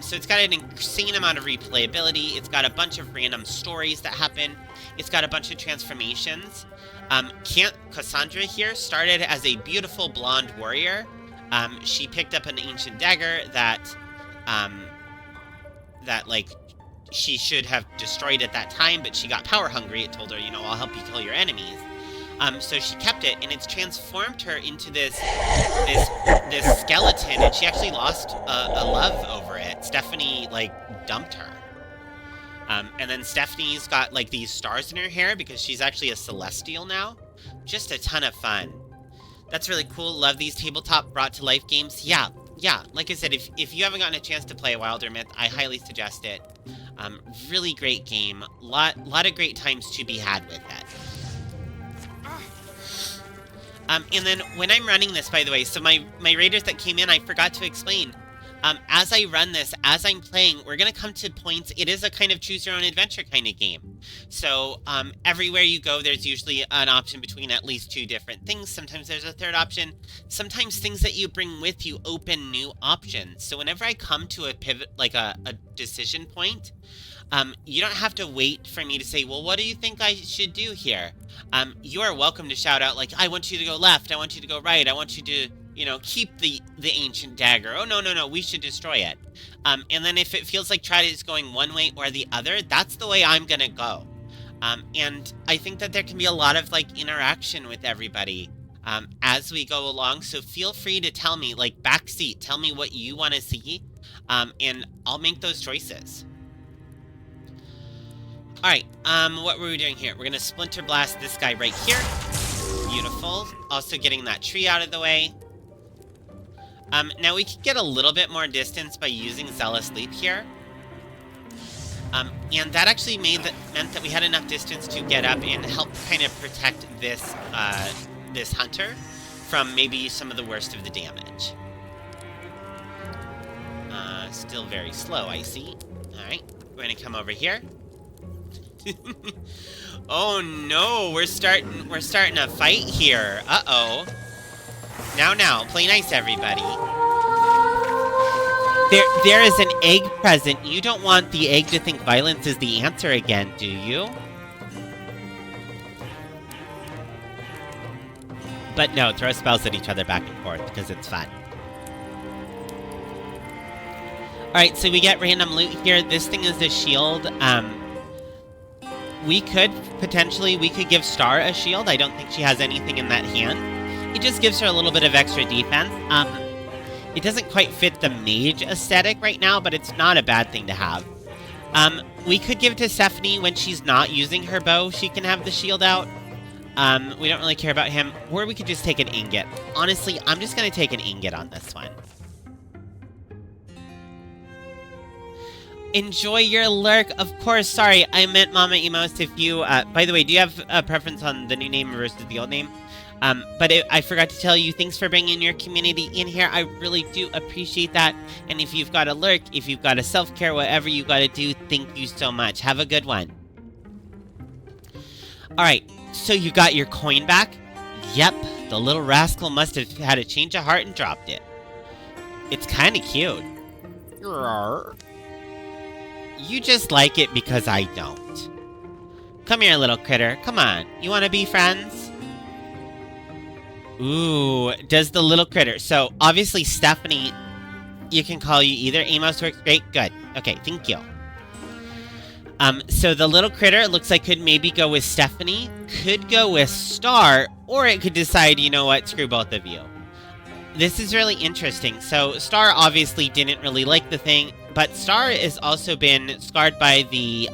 So it's got an insane amount of replayability. It's got a bunch of random stories that happen. It's got a bunch of transformations. Cassandra here started as a beautiful blonde warrior. She picked up an ancient dagger that, like, she should have destroyed at that time, but she got power hungry. It told her, you know, I'll help you kill your enemies. So she kept it, and it's transformed her into this skeleton, and she actually lost a love over it. Stephanie, like, dumped her. And then Stephanie's got, like, these stars in her hair because she's actually a celestial now. Just a ton of fun. That's really cool. Love these tabletop brought to life games. Yeah. Like I said, if you haven't gotten a chance to play Wildermyth, I highly suggest it. Really great game. Lot of great times to be had with it. And then when I'm running this, by the way, so my raiders that came in, I forgot to explain. As I run this, as I'm playing, we're going to come to points. It is a kind of choose-your-own-adventure kind of game. So everywhere you go, there's usually an option between at least 2 different things. Sometimes there's a third option. Sometimes things that you bring with you open new options. So whenever I come to a pivot, like a decision point, you don't have to wait for me to say, well, what do you think I should do here? You are welcome to shout out, like, I want you to go left, I want you to go right, I want you to, you know, keep the ancient dagger. Oh, no, we should destroy it. And then if it feels like Trident is going one way or the other, that's the way I'm gonna go. And I think that there can be a lot of, like, interaction with everybody as we go along, so feel free to tell me, like, backseat, tell me what you want to see, and I'll make those choices. Alright, what were we doing here? We're gonna Splinter Blast this guy right here. Beautiful. Also getting that tree out of the way. Now we could get a little bit more distance by using Zealous Leap here. And that actually meant that we had enough distance to get up and help kind of protect this, this hunter from maybe some of the worst of the damage. Still very slow, I see. Alright, we're gonna come over here. Oh no, we're starting a fight here. Uh-oh. Now, play nice, everybody. There is an egg present. You don't want the egg to think violence is the answer again, do you? But no, throw spells at each other back and forth, because it's fun. Alright, so we get random loot here. This thing is a shield. We could give Star a shield. I don't think she has anything in that hand. It just gives her a little bit of extra defense. It doesn't quite fit the mage aesthetic right now, but it's not a bad thing to have. We could give it to Stephanie when she's not using her bow. She can have the shield out. We don't really care about him. Or we could just take an ingot. Honestly, I'm just going to take an ingot on this one. Enjoy your lurk. Of course, sorry, I meant Mama Emos if you... by the way, do you have a preference on the new name versus the old name? I forgot to tell you, thanks for bringing your community in here. I really do appreciate that. And if you've got a lurk, if you've got a self-care, whatever you got to do, thank you so much. Have a good one. Alright, so you got your coin back? Yep, the little rascal must have had a change of heart and dropped it. It's kind of cute. You just like it because I don't. Come here, little critter. Come on. You want to be friends? Ooh, does the little critter. So, obviously, Stephanie, you can call you either. Amos works great. Good. Okay, thank you. So the little critter, looks like could maybe go with Stephanie, could go with Star, or it could decide, you know what, screw both of you. This is really interesting. So Star obviously didn't really like the thing, but Star has also been scarred by the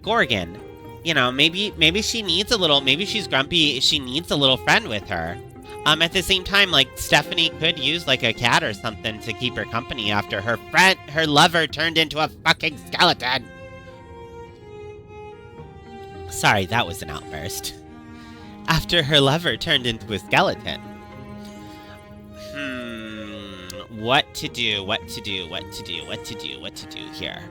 Gorgon. You know, maybe she needs a little, maybe she's grumpy, she needs a little friend with her. At the same time, like, Stephanie could use, like, a cat or something to keep her company after her lover turned into a fucking skeleton. Sorry, that was an outburst. After her lover turned into a skeleton. What to do here?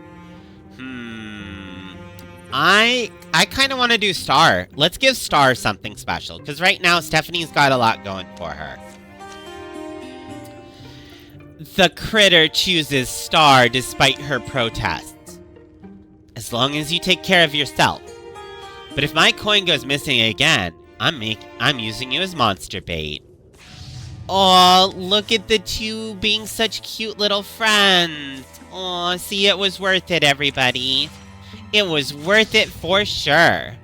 I kind of want to do Star. Let's give Star something special, because right now Stephanie's got a lot going for her. The critter chooses Star despite her protests. As long as you take care of yourself. But if my coin goes missing again, I'm using you as monster bait. Oh, look at the two being such cute little friends. Oh, see, it was worth it, everybody. It was worth it for sure.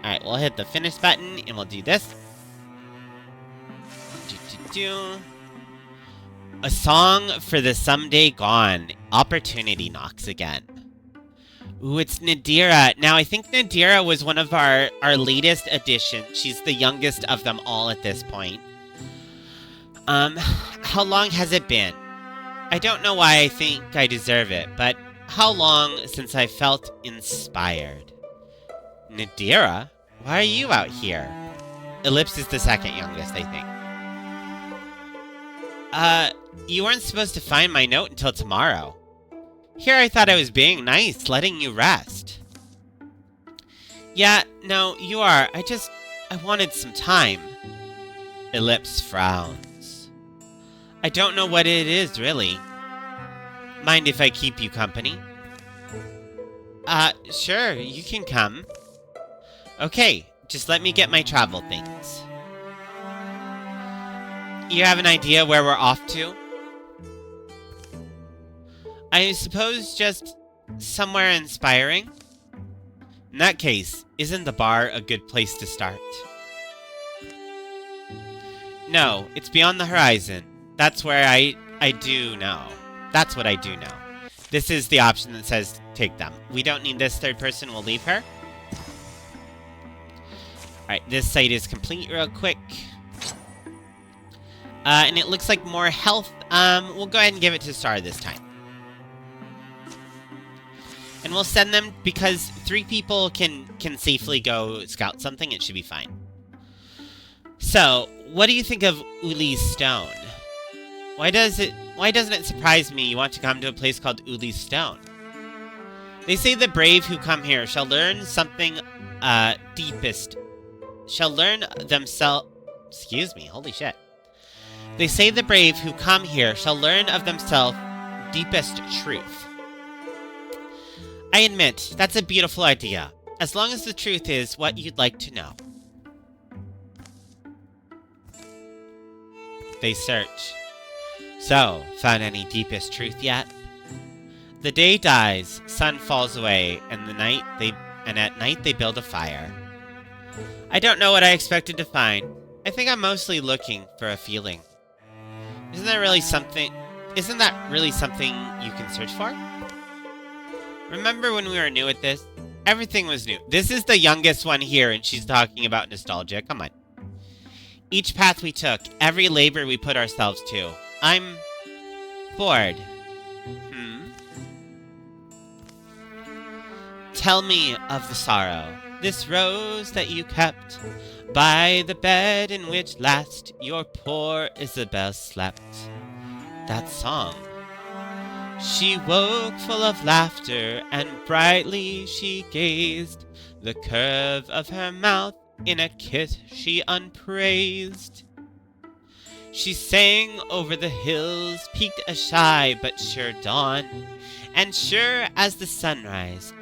Alright, we'll hit the finish button, and we'll do this. A song for the someday gone. Opportunity knocks again. Ooh, it's Nadira. Now, I think Nadira was one of our latest additions. She's the youngest of them all at this point. How long has it been? I don't know why I think I deserve it, but how long since I felt inspired? Nadira? Why are you out here? Ellipse is the second youngest, I think. You weren't supposed to find my note until tomorrow. Here I thought I was being nice, letting you rest. Yeah, no, you are. I wanted some time. Ellipse frowns. I don't know what it is, really. Mind if I keep you company? Sure, you can come. Okay, just let me get my travel things. You have an idea where we're off to? I suppose just somewhere inspiring? In that case, isn't the bar a good place to start? No, it's beyond the horizon. That's where I do know. That's what I do know. This is the option that says take them. We don't need this third person, we'll leave her. Alright, this site is complete real quick. And it looks like more health. We'll go ahead and give it to Star this time. And we'll send them, because 3 people can safely go scout something, it should be fine. So, what do you think of Uli's Stone? Why doesn't it surprise me you want to come to a place called Uli's Stone? They say the brave who come here shall learn something deepest. Shall learn themselves. Excuse me, holy shit. They say the brave who come here shall learn of themselves deepest truth. I admit, that's a beautiful idea, as long as the truth is what you'd like to know. They search. So, found any deepest truth yet? The day dies, sun falls away, and at night they build a fire. I don't know what I expected to find. I think I'm mostly looking for a feeling. Isn't that really something you can search for? Remember when we were new at this? Everything was new. This is the youngest one here, and she's talking about nostalgia. Come on. Each path we took, every labor we put ourselves to. I'm bored. Tell me of the sorrow. This rose that you kept by the bed in which last your poor Isabel slept. That song. She woke full of laughter, and brightly she gazed. The curve of her mouth in a kiss she unpraised. She sang over the hills, peaked a shy but sure dawn, and sure as the sunrise,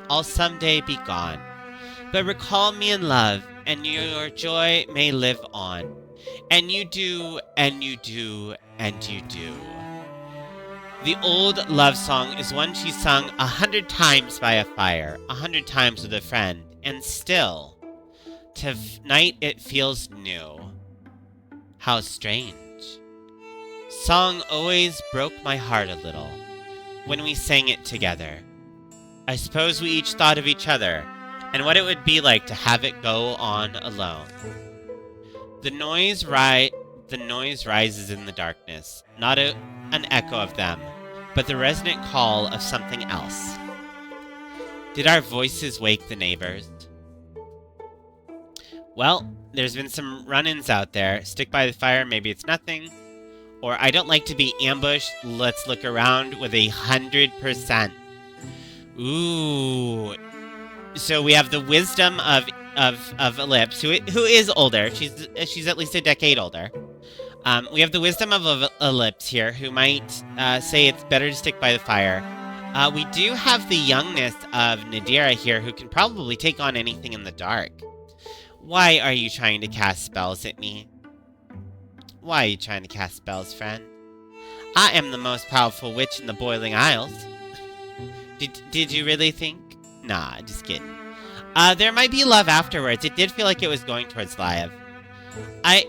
I'll someday be gone. But recall me in love, and your joy may live on. And you do, and you do, and you do. The old love song is one she sung 100 times by a fire, 100 times with a friend, and still, tonight it feels new. How strange. Song always broke my heart a little when we sang it together. I suppose we each thought of each other, and what it would be like to have it go on alone. The noise rises in the darkness, not an echo of them, but the resonant call of something else. Did our voices wake the neighbors? Well, there's been some run-ins out there. Stick by the fire, maybe it's nothing. Or I don't like to be ambushed, let's look around with 100%. Ooh. So we have the wisdom of Ellipse, who is older. She's at least a decade older. We have the wisdom of Ellipse here, who might say it's better to stick by the fire. We do have the youngness of Nadira here, who can probably take on anything in the dark. Why are you trying to cast spells at me? Why are you trying to cast spells, friend? I am the most powerful witch in the Boiling Isles. Did you really think? Nah, just kidding. There might be love afterwards. It did feel like it was going towards live. I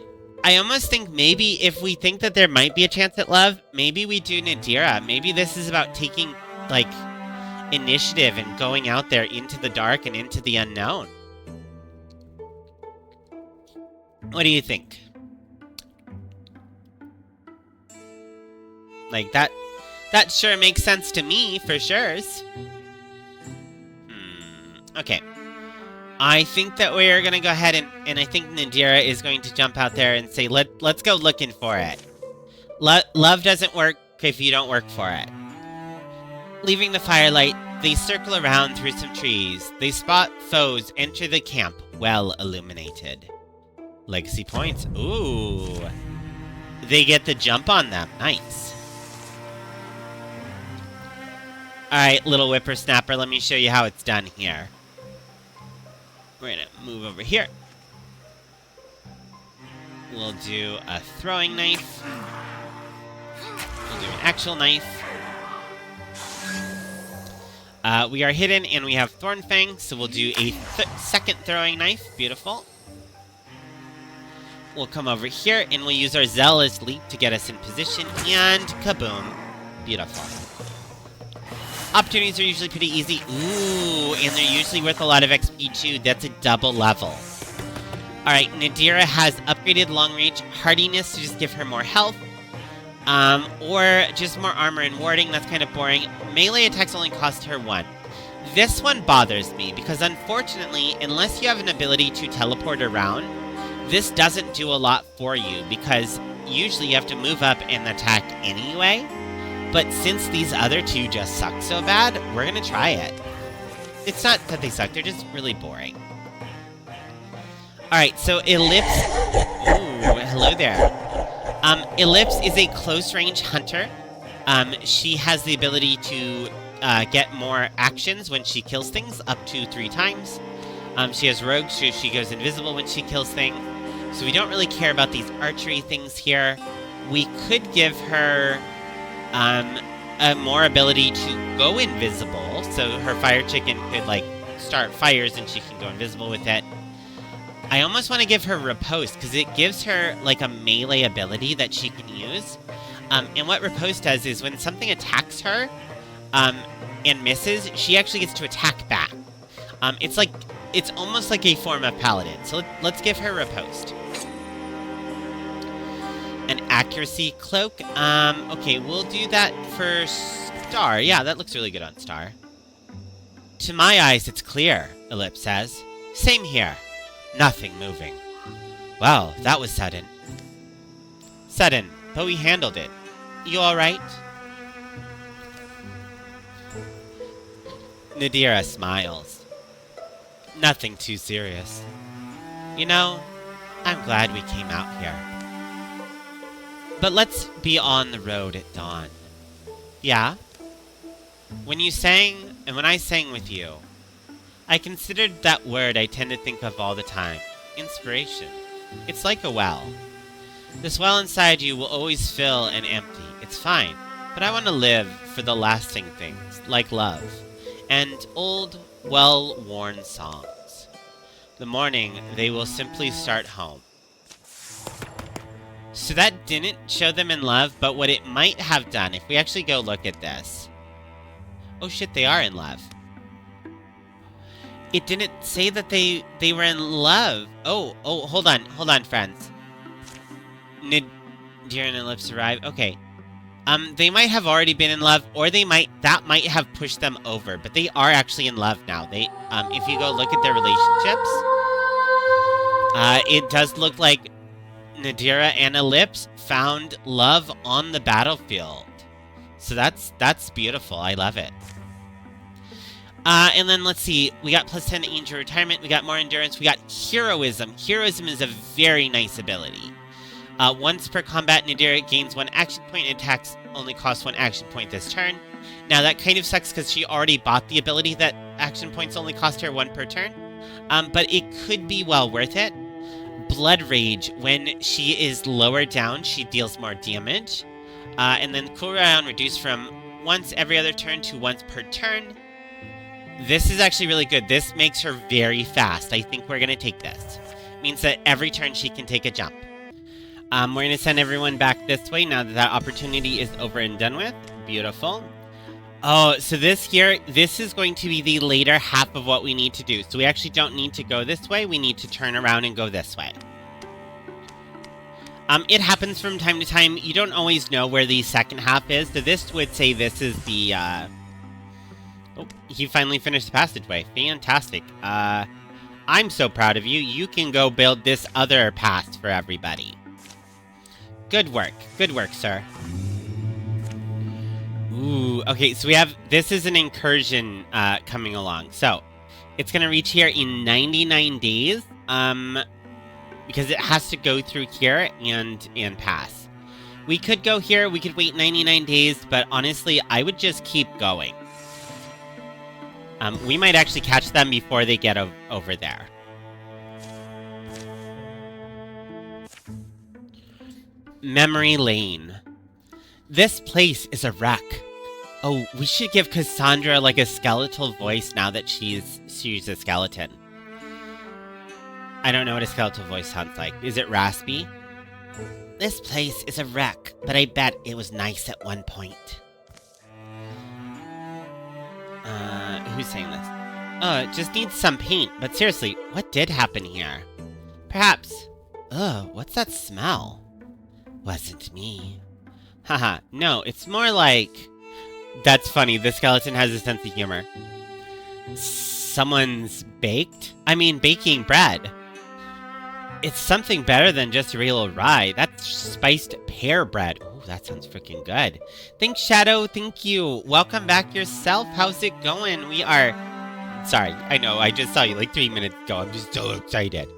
almost think maybe if we think that there might be a chance at love, maybe we do Nadira. Maybe this is about taking, like, initiative and going out there into the dark and into the unknown. What do you think? Like, that sure makes sense to me, for sure. Okay. I think that we're gonna go ahead and I think Nadira is going to jump out there and say, let's go looking for it. Love doesn't work if you don't work for it. Leaving the firelight, they circle around through some trees. They spot foes enter the camp, well illuminated. Legacy points. Ooh. They get the jump on them. Nice. Alright, little whippersnapper, let me show you how it's done here. We're gonna move over here. We'll do a throwing knife. We'll do an actual knife. We are hidden and we have Thorn Fang, so we'll do a second throwing knife. Beautiful. We'll come over here and we'll use our Zealous Leap to get us in position, and kaboom. Beautiful. Opportunities are usually pretty easy. Ooh, and they're usually worth a lot of XP too. That's a double level. Alright, Nadira has upgraded long range hardiness to just give her more health. Or just more armor and warding. That's kind of boring. Melee attacks only cost her 1. This one bothers me because unfortunately, unless you have an ability to teleport around, this doesn't do a lot for you because usually you have to move up and attack anyway. But since these other two just suck so bad, we're gonna try it. It's not that they suck, they're just really boring. Alright, so Ellipse... Ooh, hello there. Ellipse is a close-range hunter. She has the ability to get more actions when she kills things, up to 3 times. She has Rogue, so she goes invisible when she kills things. So we don't really care about these archery things here. We could give her... a more ability to go invisible, so her fire chicken could, like, start fires and she can go invisible with it. I almost want to give her Riposte, because it gives her, like, a melee ability that she can use. And what Riposte does is when something attacks her, and misses, she actually gets to attack back. It's almost like a form of Paladin, so let's give her Riposte. An accuracy cloak. Okay, we'll do that for Star. Yeah, that looks really good on Star. To my eyes, it's clear, Ellipse says. Same here. Nothing moving. Wow, that was sudden. Sudden, but we handled it. You alright? Nadira smiles. Nothing too serious. You know, I'm glad we came out here. But let's be on the road at dawn. Yeah? When you sang, and when I sang with you, I considered that word I tend to think of all the time. Inspiration. It's like a well. This well inside you will always fill and empty. It's fine. But I want to live for the lasting things, like love. And old, well-worn songs. The morning, they will simply start home. So that didn't show them in love, but what it might have done, if we actually go look at this... Oh shit, they are in love. It didn't say that they were in love. Oh, hold on, friends. Nadira and Ellipse arrive. Okay. They might have already been in love, or that might have pushed them over, but they are actually in love now. If you go look at their relationships, it does look like Nadira and Ellipse found love on the battlefield. So that's beautiful. I love it. And then let's see. We got plus 10 Angel Retirement. We got more Endurance. We got Heroism. Heroism is a very nice ability. Once per combat, Nadira gains 1 action point and attacks only costs 1 action point this turn. Now that kind of sucks because she already bought the ability that action points only cost her 1 per turn. But it could be well worth it. Blood Rage, when she is lower down, she deals more damage. And then cooldown reduced from once every other turn to once per turn. This is actually really good. This makes her very fast. I think we're going to take this. It means that every turn she can take a jump. We're going to send everyone back this way now that that opportunity is over and done with. Beautiful. Oh, so this is going to be the later half of what we need to do. So we actually don't need to go this way. We need to turn around and go this way. It happens from time to time. You don't always know where the second half is. So this would say this is the, Oh, he finally finished the passageway. Fantastic. I'm so proud of you. You can go build this other path for everybody. Good work. Good work, sir. Ooh, okay, so we have, this is an incursion coming along. So, it's going to reach here in 99 days, because it has to go through here and pass. We could go here, we could wait 99 days, but honestly, I would just keep going. We might actually catch them before they get over there. Memory Lane. This place is a wreck. Oh, we should give Cassandra like a skeletal voice now that she's a skeleton. I don't know what a skeletal voice sounds like. Is it raspy? This place is a wreck, but I bet it was nice at one point. Who's saying this? Oh, it just needs some paint, but seriously, what did happen here? Perhaps... Ugh, what's that smell? Wasn't me. Haha, no, it's more like... That's funny, the skeleton has a sense of humor. Someone's baking bread. It's something better than just real rye. That's spiced pear bread. Oh, that sounds freaking good. Thanks, Shadow. Thank you. Welcome back yourself. How's it going? We are... Sorry, I know. I just saw you like 3 minutes ago. I'm just so excited.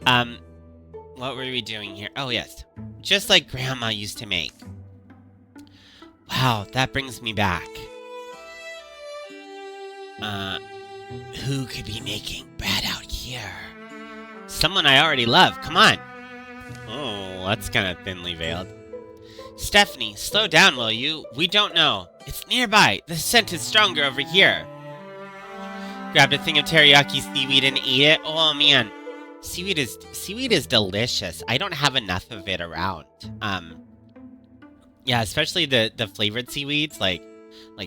What were we doing here? Oh, yes. Just like Grandma used to make. Wow, that brings me back. Who could be making bread out here? Someone I already love. Come on. Oh, that's kind of thinly veiled. Stephanie, slow down, will you? We don't know. It's nearby. The scent is stronger over here. Grabbed a thing of teriyaki seaweed and ate it. Oh, man. Seaweed is delicious. I don't have enough of it around. Yeah, especially the flavored seaweeds, like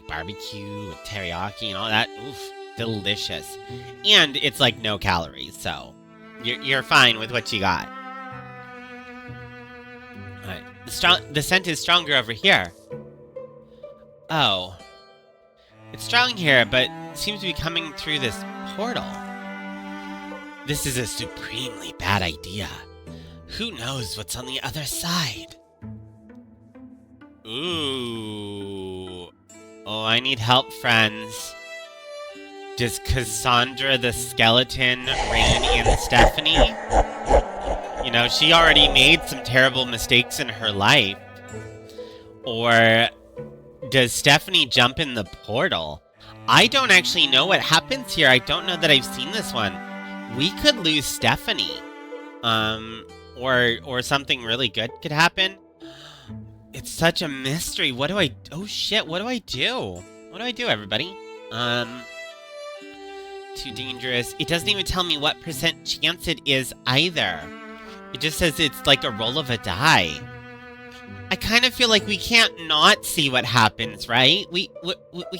barbecue and teriyaki and all that. Oof, delicious. And it's like no calories, so you're fine with what you got. Alright. The scent is stronger over here. Oh. It's strong here, but seems to be coming through this portal. This is a supremely bad idea. Who knows what's on the other side? Ooh. Oh, I need help, friends. Does Cassandra the skeleton rein in Stephanie? You know, she already made some terrible mistakes in her life. Or does Stephanie jump in the portal? I don't actually know what happens here. I don't know that I've seen this one. We could lose Stephanie. Or something really good could happen. It's such a mystery. What do I... Oh, shit. What do I do? What do I do, everybody? Too dangerous. It doesn't even tell me what % chance it is either. It just says it's like a roll of a die. I kind of feel like we can't not see what happens, right? We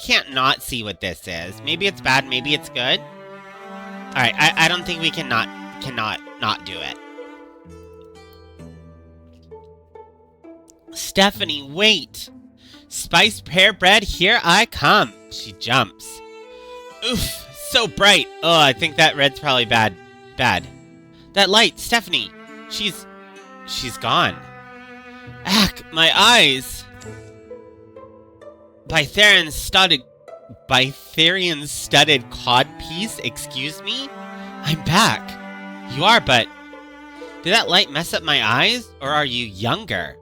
can't not see what this is. Maybe it's bad, maybe it's good. Alright, I don't think we cannot not do it. Stephanie, wait! Spiced pear bread, here I come! She jumps. Oof, so bright! Oh, I think that red's probably bad. Bad. That light, Stephanie! She's gone. Ack, my eyes! Bytherian studded codpiece, excuse me? I'm back. You are, but... Did that light mess up my eyes? Or are you younger?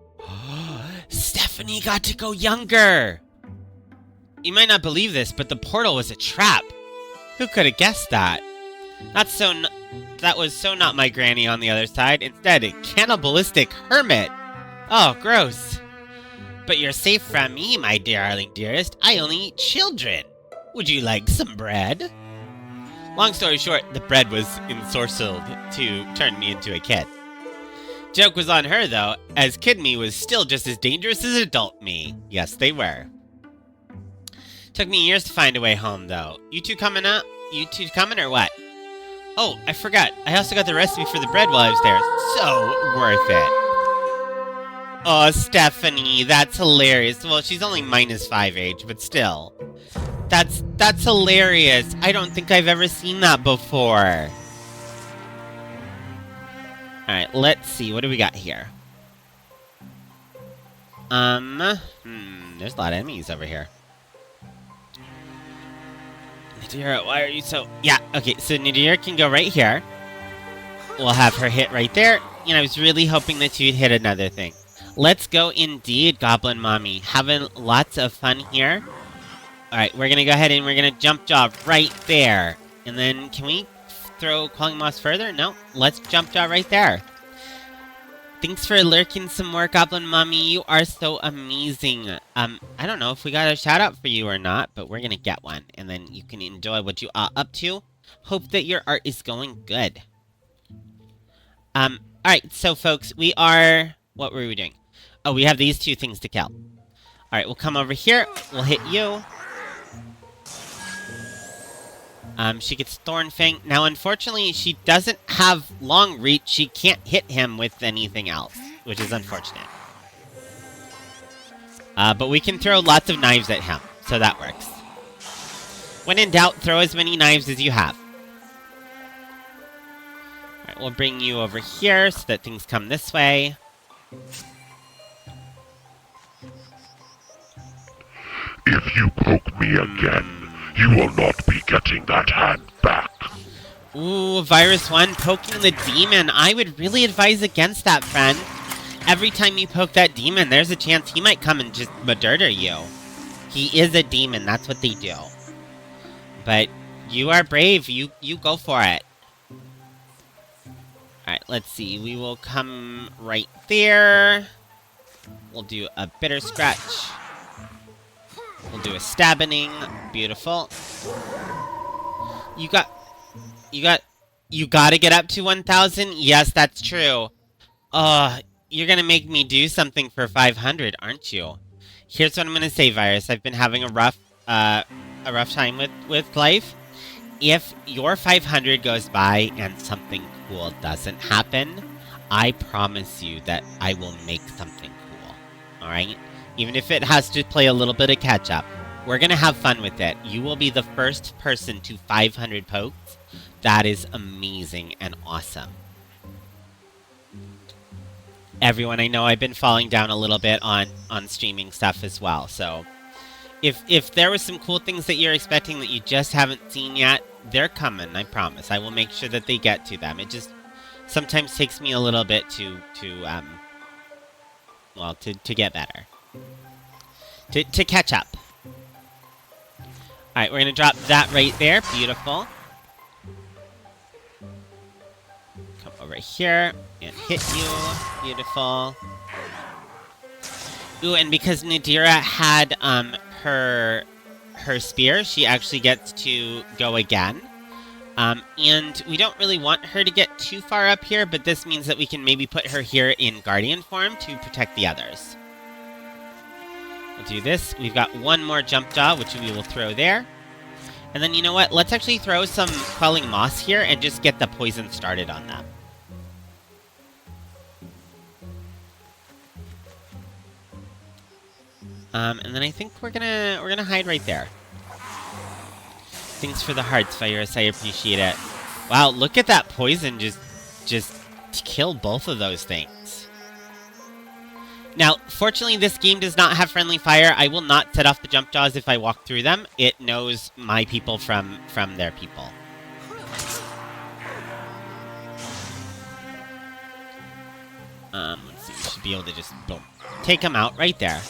Stephanie got to go younger! You might not believe this, but the portal was a trap. Who could have guessed that? That was so not my granny on the other side. Instead, a cannibalistic hermit. Oh, gross. But you're safe from me, my darling dearest. I only eat children. Would you like some bread? Long story short, the bread was ensorcelled to turn me into a kid. Joke was on her, though, as kid me was still just as dangerous as adult me. Yes, they were. Took me years to find a way home, though. You two coming up? You two coming or what? Oh, I forgot. I also got the recipe for the bread while I was there. So worth it. Oh, Stephanie, that's hilarious. Well, she's only -5 age, but still. That's hilarious. I don't think I've ever seen that before. Alright, let's see. What do we got here? There's a lot of enemies over here. Nadira, why are you so... Yeah, okay, so Nadira can go right here. We'll have her hit right there. You know, I was really hoping that you'd hit another thing. Let's go indeed, Goblin Mommy. Having lots of fun here. Alright, we're gonna go ahead and we're gonna jump jaw right there. And then, can we throw Quelling Moss further? No, let's jump jaw right there. Thanks for lurking some more, Goblin Mommy. You are so amazing. I don't know if we got a shout out for you or not, but we're gonna get one. And then you can enjoy what you are up to. Hope that your art is going good. Alright, so folks, we are... What were we doing? Oh, we have these two things to kill. Alright, we'll come over here. We'll hit you. She gets Thornfang. Now, unfortunately, she doesn't have long reach. She can't hit him with anything else, which is unfortunate. But we can throw lots of knives at him, so that works. When in doubt, throw as many knives as you have. Alright, we'll bring you over here so that things come this way. If you poke me again, you will not be getting that hand back. Ooh, Virus 1, poking the demon. I would really advise against that, friend. Every time you poke that demon, there's a chance he might come and just murder you. He is a demon, that's what they do. But you are brave, you go for it. Alright, let's see. We will come right there. We'll do a bitter scratch. We'll do a stabbing. Beautiful. You gotta get up to 1,000? Yes, that's true. You're gonna make me do something for 500, aren't you? Here's what I'm gonna say, Virus. I've been having a rough time with life. If your 500 goes by and something cool doesn't happen, I promise you that I will make something cool. Alright? Even if it has to play a little bit of catch-up. We're gonna have fun with it. You will be the first person to 500 pokes. That is amazing and awesome. Everyone, I know I've been falling down a little bit on streaming stuff as well, so... If there was some cool things that you're expecting that you just haven't seen yet, they're coming, I promise. I will make sure that they get to them. It just sometimes takes me a little bit to get better. To catch up. Alright, we're gonna drop that right there. Beautiful. Come over here and hit you. Beautiful. Ooh, and because Nadira had her spear, she actually gets to go again. And we don't really want her to get too far up here, but this means that we can maybe put her here in Guardian form to protect the others. We'll do this. We've got one more jump jaw, which we will throw there. And then, you know what? Let's actually throw some Quelling Moss here and just get the poison started on them. And then I think we're gonna hide right there. Thanks for the hearts, Virus. I appreciate it. Wow, look at that poison just kill both of those things. Now, fortunately, this game does not have friendly fire. I will not set off the jump jaws if I walk through them. It knows my people from their people. Let's see. We should be able to just, boom, take them out right there.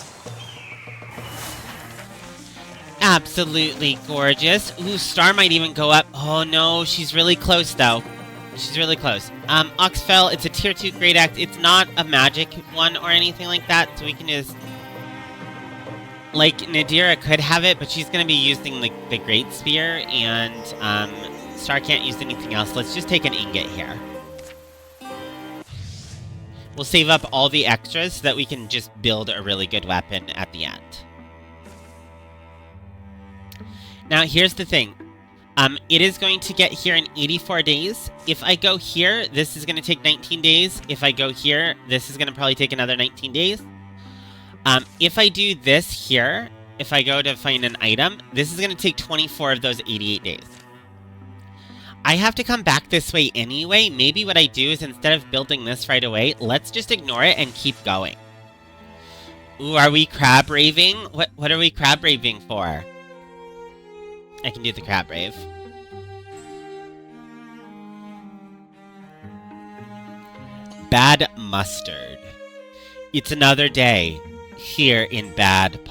Absolutely gorgeous. Ooh, Star might even go up. Oh no, she's really close though. She's really close. Oxfell, it's a tier 2 great act. It's not a magic one or anything like that, so we can just Like, Nadira could have it, but she's going to be using the Great Spear, and Star can't use anything else. Let's just take an ingot here. We'll save up all the extras so that we can just build a really good weapon at the end. Now, here's the thing. It is going to get here in 84 days. If I go here, this is going to take 19 days. If I go here, this is going to probably take another 19 days. If I do this here, if I go to find an item, this is going to take 24 of those 88 days. I have to come back this way anyway. Maybe what I do is instead of building this right away, let's just ignore it and keep going. Ooh, are we crab raving? What are we crab raving for? I can do the crab rave. Bad mustard. It's another day here in Bad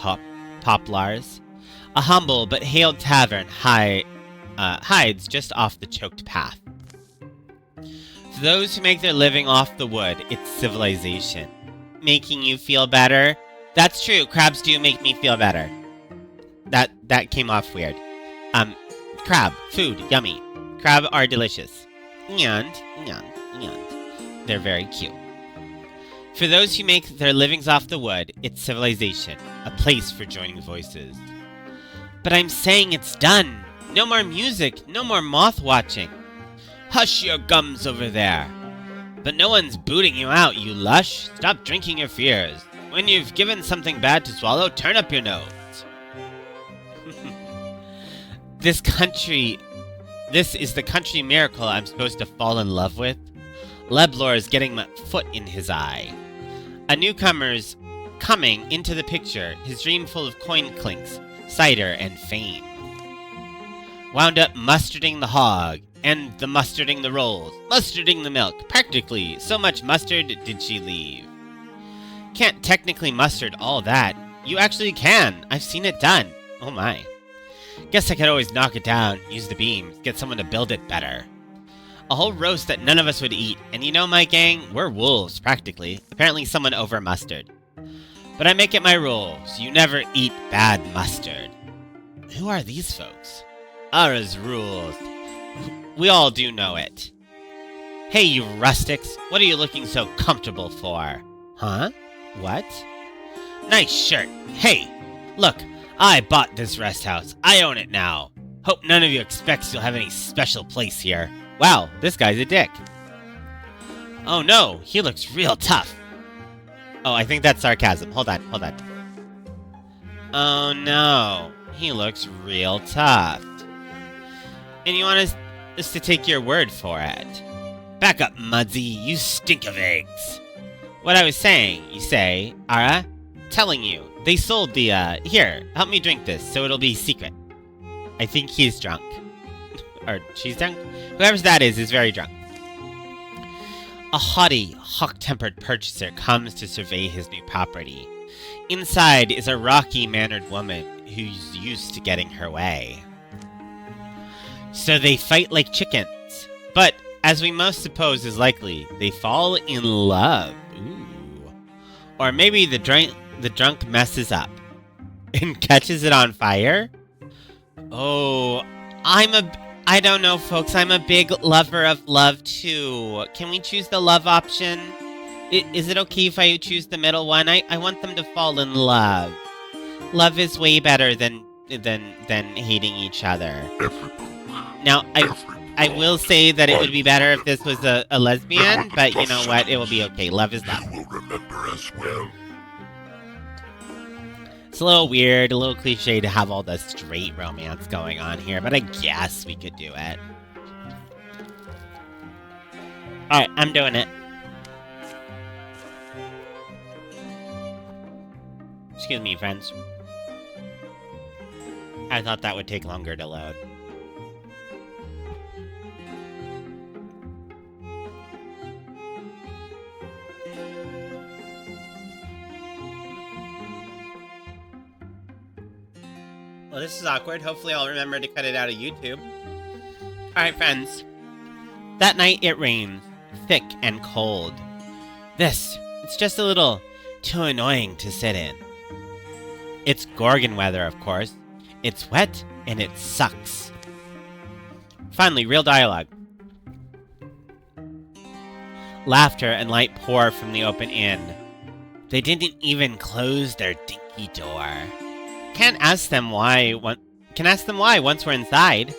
Poplars. A humble but hailed tavern hides just off the choked path. For those who make their living off the wood, it's civilization. Making you feel better? That's true, crabs do make me feel better. That came off weird. Crab, food, yummy. Crab are delicious. And they're very cute. For those who make their livings off the wood, it's civilization, a place for joining voices. But I'm saying it's done. No more music, no more moth watching. Hush your gums over there. But no one's booting you out, you lush. Stop drinking your fears. When you've given something bad to swallow, turn up your nose. This is the country miracle I'm supposed to fall in love with. Leblor is getting my foot in his eye. A newcomer's coming into the picture, his dream full of coin clinks, cider, and fame. Wound up mustarding the hog, and the mustarding the rolls, mustarding the milk, practically, so much mustard did she leave. Can't technically mustard all that. You actually can, I've seen it done. Oh my. Guess I could always knock it down, use the beams, get someone to build it better. A whole roast that none of us would eat, and you know my gang, we're wolves, practically. Apparently someone over mustard. But I make it my rules, you never eat bad mustard. Who are these folks? Ours rules. We all do know it. Hey, you rustics, what are you looking so comfortable for? Huh? What? Nice shirt. Hey, look, I bought this rest house. I own it now. Hope none of you expects you'll have any special place here. Wow, this guy's a dick. Oh no, he looks real tough. Oh, I think that's sarcasm. Hold on. Oh no, he looks real tough. And you want us to take your word for it. Back up, Mudsy, you stink of eggs. What I was saying, you say, Ara? Telling you, they sold the, here, help me drink this, so it'll be secret. I think he's drunk. Or she's drunk? Whoever that is very drunk. A haughty, hawk-tempered purchaser comes to survey his new property. Inside is a rocky-mannered woman who's used to getting her way. So they fight like chickens. But, as we most suppose is likely, they fall in love. Ooh. Or maybe the drunk messes up and catches it on fire? Oh, I don't know, folks. I'm a big lover of love, too. Can we choose the love option? Is it okay if I choose the middle one? I want them to fall in love. Love is way better than hating each other. Now, I will say that it would be better if this was a lesbian, but you know what? It will be okay. Love is love. You will remember as well. It's a little weird, a little cliche to have all the straight romance going on here, but I guess we could do it. Alright, I'm doing it. Excuse me, friends. I thought that would take longer to load. Well, this is awkward. Hopefully I'll remember to cut it out of YouTube. Alright, friends. That night it rained, thick and cold. It's just a little too annoying to sit in. It's Gorgon weather, of course. It's wet and it sucks. Finally, real dialogue. Laughter and light pour from the open inn. They didn't even close their dinky door. Can ask them why once we're inside.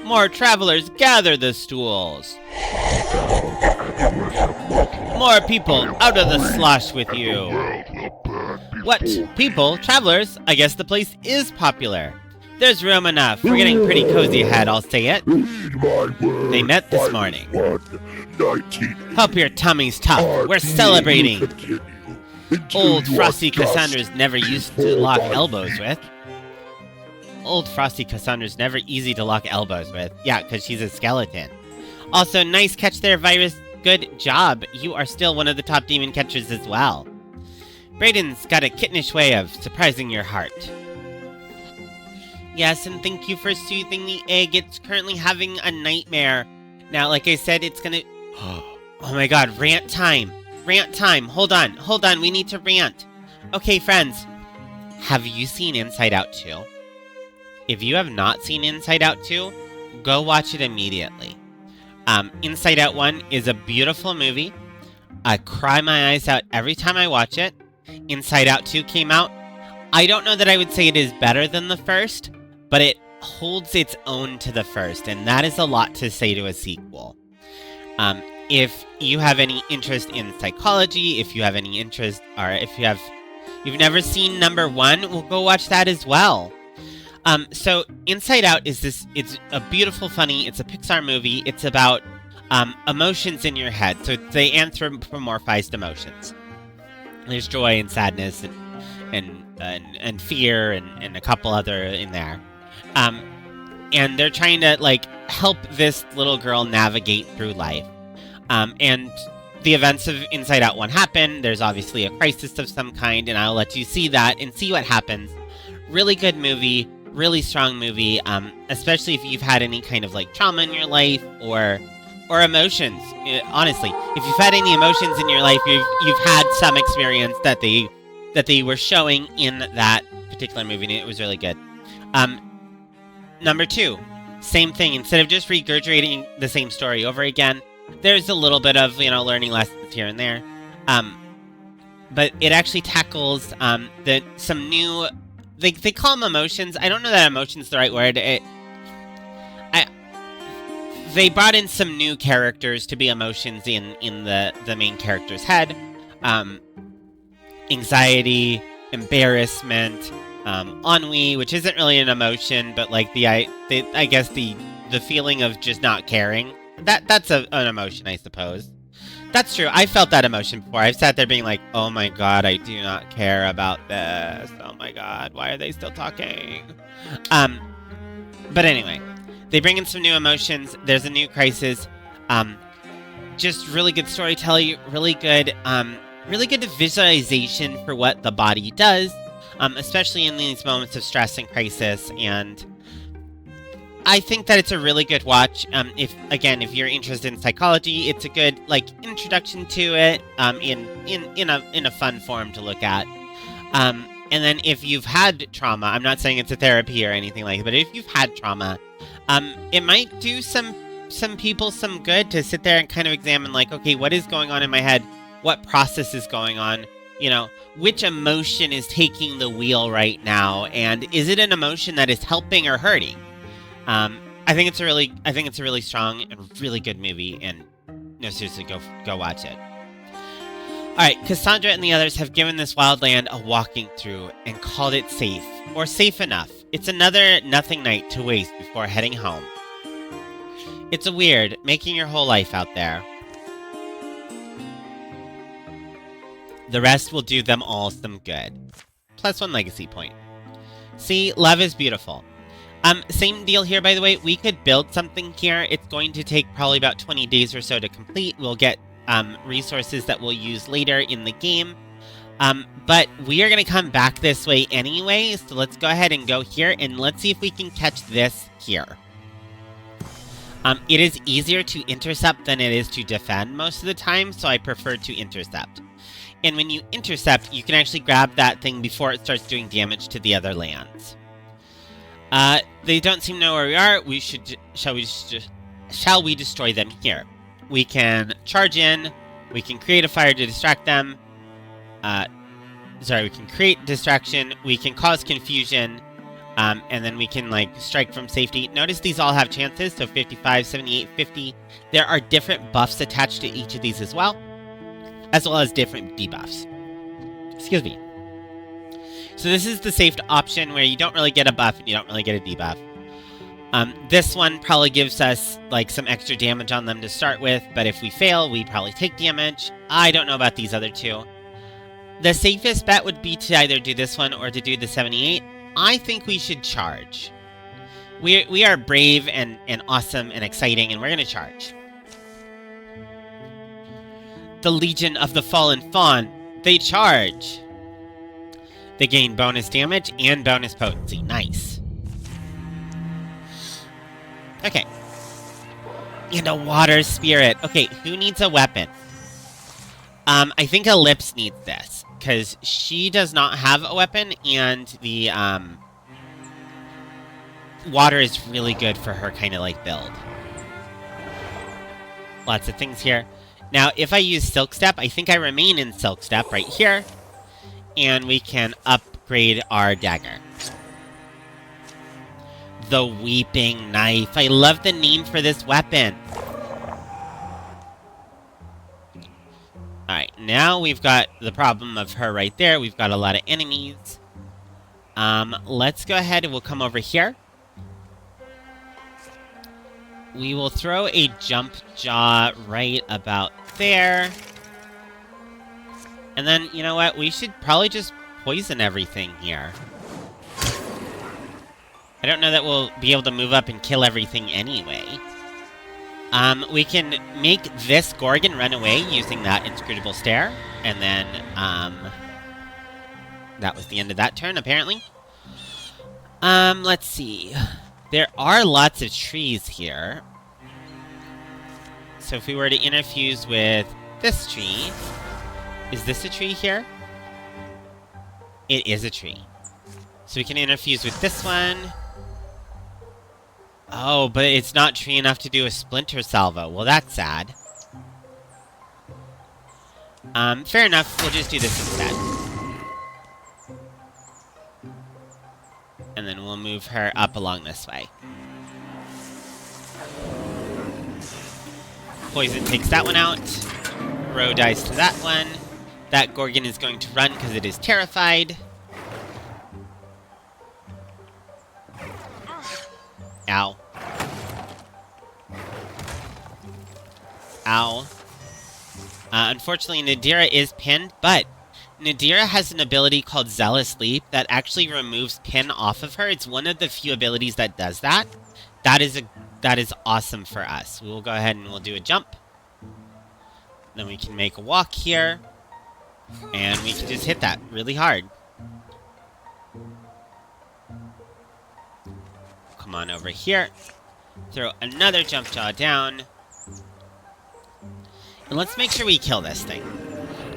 More travelers gather the stools. More people out of the slosh with you. What? People? Travelers? I guess the place is popular. There's room enough. We're getting pretty cozy ahead, I'll say it. They met this morning. Hope your tummy's tough. We're celebrating. Old Frosty Cassandra's never used to lock elbows with. Old Frosty Cassandra's never easy to lock elbows with. Yeah, because she's a skeleton. Also, nice catch there, Virus. Good job. You are still one of the top demon catchers as well. Brayden's got a kittenish way of surprising your heart. Yes, and thank you for soothing the egg. It's currently having a nightmare. Now, like I said, it's gonna... Oh my god, rant time. Rant time. Hold on. We need to rant. Okay, friends. Have you seen Inside Out 2? If you have not seen Inside Out 2, go watch it immediately. Inside Out 1 is a beautiful movie. I cry my eyes out every time I watch it. Inside Out 2 came out. I don't know that I would say it is better than the first, but it holds its own to the first, and that is a lot to say to a sequel. If you have any interest in psychology, if you have any interest, or if you've never seen number 1, well, go watch that as well. So Inside Out it's a beautiful, funny, it's a Pixar movie. It's about emotions in your head. So they anthropomorphized emotions. There's joy and sadness and fear and a couple other in there. And they're trying to like help this little girl navigate through life. And the events of Inside Out 1 happen. There's obviously a crisis of some kind, and I'll let you see that and see what happens. Really good movie. Really strong movie, especially if you've had any kind of like trauma in your life or emotions. Honestly, if you've had any emotions in your life, you've had some experience that they were showing in that particular movie, and it was really good. Number 2, same thing. Instead of just regurgitating the same story over again, there's a little bit of learning lessons here and there, but it actually tackles some new. They call them emotions. I don't know that emotion's the right word. They brought in some new characters to be emotions in the main character's head. Anxiety, embarrassment, ennui, which isn't really an emotion, but like I guess the feeling of just not caring. That's an emotion, I suppose. That's true. I felt that emotion before. I've sat there being like, oh my god, I do not care about this. Oh my god, why are they still talking? But anyway, they bring in some new emotions. There's a new crisis. Just really good storytelling, really good visualization for what the body does, especially in these moments of stress and crisis. And I think that it's a really good watch. If you're interested in psychology, it's a good introduction to it in a fun form to look at. And then if you've had trauma, I'm not saying it's a therapy or anything like that, but if you've had trauma, it might do some people some good to sit there and kind of examine okay, what is going on in my head? What process is going on? Which emotion is taking the wheel right now? And is it an emotion that is helping or hurting? I think it's a really strong and really good movie, and no, seriously, go watch it. Alright, Cassandra and the others have given this wild land a walking through and called it safe, or safe enough. It's another nothing night to waste before heading home. It's a weird, making your whole life out there. The rest will do them all some good. +1 legacy point. See, love is beautiful. Same deal here, by the way. We could build something here. It's going to take probably about 20 days or so to complete. We'll get resources that we'll use later in the game. But we are going to come back this way anyway, so let's go ahead and go here, and let's see if we can catch this here. It is easier to intercept than it is to defend most of the time, so I prefer to intercept. And when you intercept, you can actually grab that thing before it starts doing damage to the other lands. They don't seem to know where we are. Shall we destroy them here? We can charge in. We can create a fire to distract them. We can create distraction. We can cause confusion. And then we can, like, strike from safety. Notice these all have chances, so 55, 78, 50. There are different buffs attached to each of these as well as different debuffs. Excuse me. So this is the safe option where you don't really get a buff and you don't really get a debuff. This one probably gives us, like, some extra damage on them to start with, but if we fail, we probably take damage. I don't know about these other two. The safest bet would be to either do this one or to do the 78. I think we should charge. We are brave and awesome and exciting, and we're going to charge. The Legion of the Fallen Fawn. They charge. They gain bonus damage and bonus potency. Nice. Okay. And a water spirit. Okay, who needs a weapon? I think Ellipse needs this, because she does not have a weapon, and the water is really good for her kind of, like, build. Lots of things here. Now, if I use Silk Step, I think I remain in Silk Step right here, and we can upgrade our dagger. The Weeping Knife. I love the name for this weapon. Alright, now we've got the problem of her right there. We've got a lot of enemies. Let's go ahead and we'll come over here. We will throw a jump jaw right about there. And then, you know what? We should probably just poison everything here. I don't know that we'll be able to move up and kill everything anyway. We can make this Gorgon run away using that inscrutable stare. And then, that was the end of that turn, apparently. Let's see. There are lots of trees here. So if we were to interfuse with this tree... Is this a tree here? It is a tree. So we can interfuse with this one. Oh, but it's not tree enough to do a splinter salvo. Well, that's sad. Fair enough. We'll just do this instead. And then we'll move her up along this way. Poison takes that one out. Row dies to that one. That Gorgon is going to run because it is terrified. Ow. Ow. Unfortunately, Nadira is pinned, but Nadira has an ability called Zealous Leap that actually removes pin off of her. It's one of the few abilities that does that. That is awesome for us. We will go ahead and we'll do a jump. Then we can make a walk here. And we can just hit that really hard. Come on over here. Throw another jump jaw down. And let's make sure we kill this thing.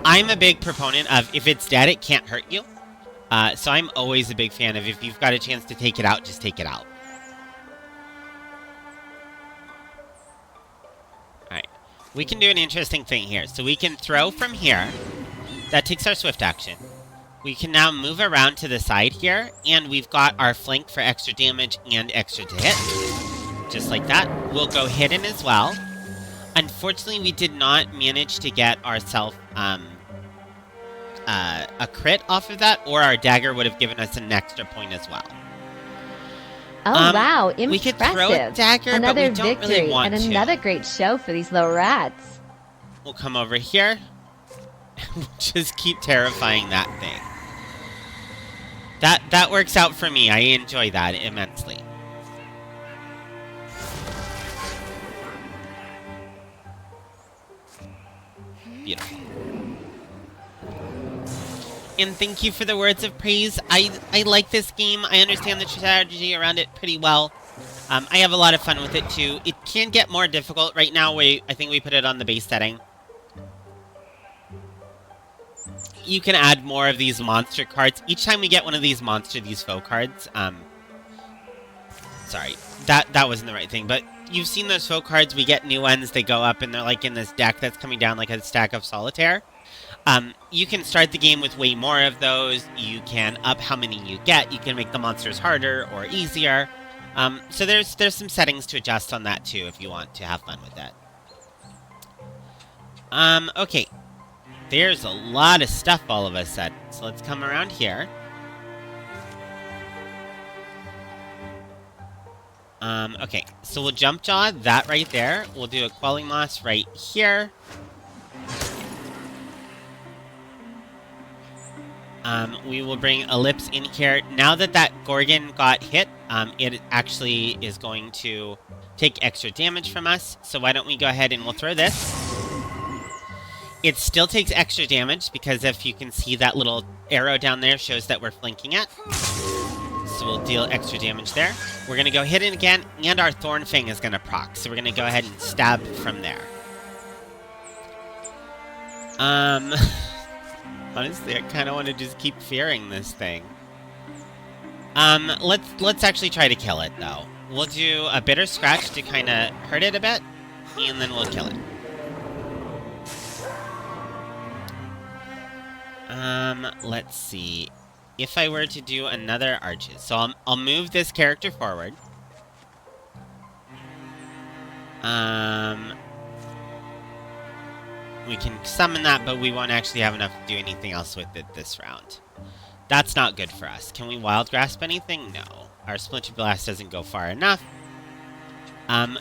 I'm a big proponent of if it's dead, it can't hurt you. So I'm always a big fan of if you've got a chance to take it out, just take it out. Alright. We can do an interesting thing here. So we can throw from here. That takes our swift action. We can now move around to the side here, and we've got our flank for extra damage and extra to hit. Just like that. We'll go hidden as well. Unfortunately, we did not manage to get ourselves a crit off of that, or our dagger would have given us an extra point as well. Oh wow, impressive. We could throw a dagger, another but we don't victory really want and another great show for these little rats. We'll come over here. Just keep terrifying that thing. That works out for me. I enjoy that immensely. Beautiful. And thank you for the words of praise. I like this game. I understand the strategy around it pretty well. I have a lot of fun with it too. It can get more difficult right now. I think we put it on the base setting. you can add more of these monster cards. Each time we get one of these these foe cards, sorry, that wasn't the right thing, but you've seen those foe cards, we get new ones, they go up and they're like in this deck that's coming down like a stack of solitaire. You can start the game with way more of those, you can up how many you get, you can make the monsters harder or easier. So there's some settings to adjust on that too if you want to have fun with that. Okay. There's a lot of stuff all of a sudden, so let's come around here. Okay, so we'll jump jaw that right there. We'll do a quelling moss right here. We will bring Ellipse in here. Now that that Gorgon got hit, it actually is going to take extra damage from us. So why don't we go ahead and we'll throw this. It still takes extra damage because if you can see that little arrow down there shows that we're flanking it. So we'll deal extra damage there. We're going to go hit it again, and our Thorn Fang is going to proc. So we're going to go ahead and stab from there. Honestly, I kind of want to just keep fearing this thing. Let's actually try to kill it, though. We'll do a Bitter Scratch to kind of hurt it a bit, and then we'll kill it. Let's see. If I were to do another Arches, so I'll move this character forward. We can summon that, but we won't actually have enough to do anything else with it this round. That's not good for us. Can we Wild Grasp anything? No. Our Splinter Blast doesn't go far enough.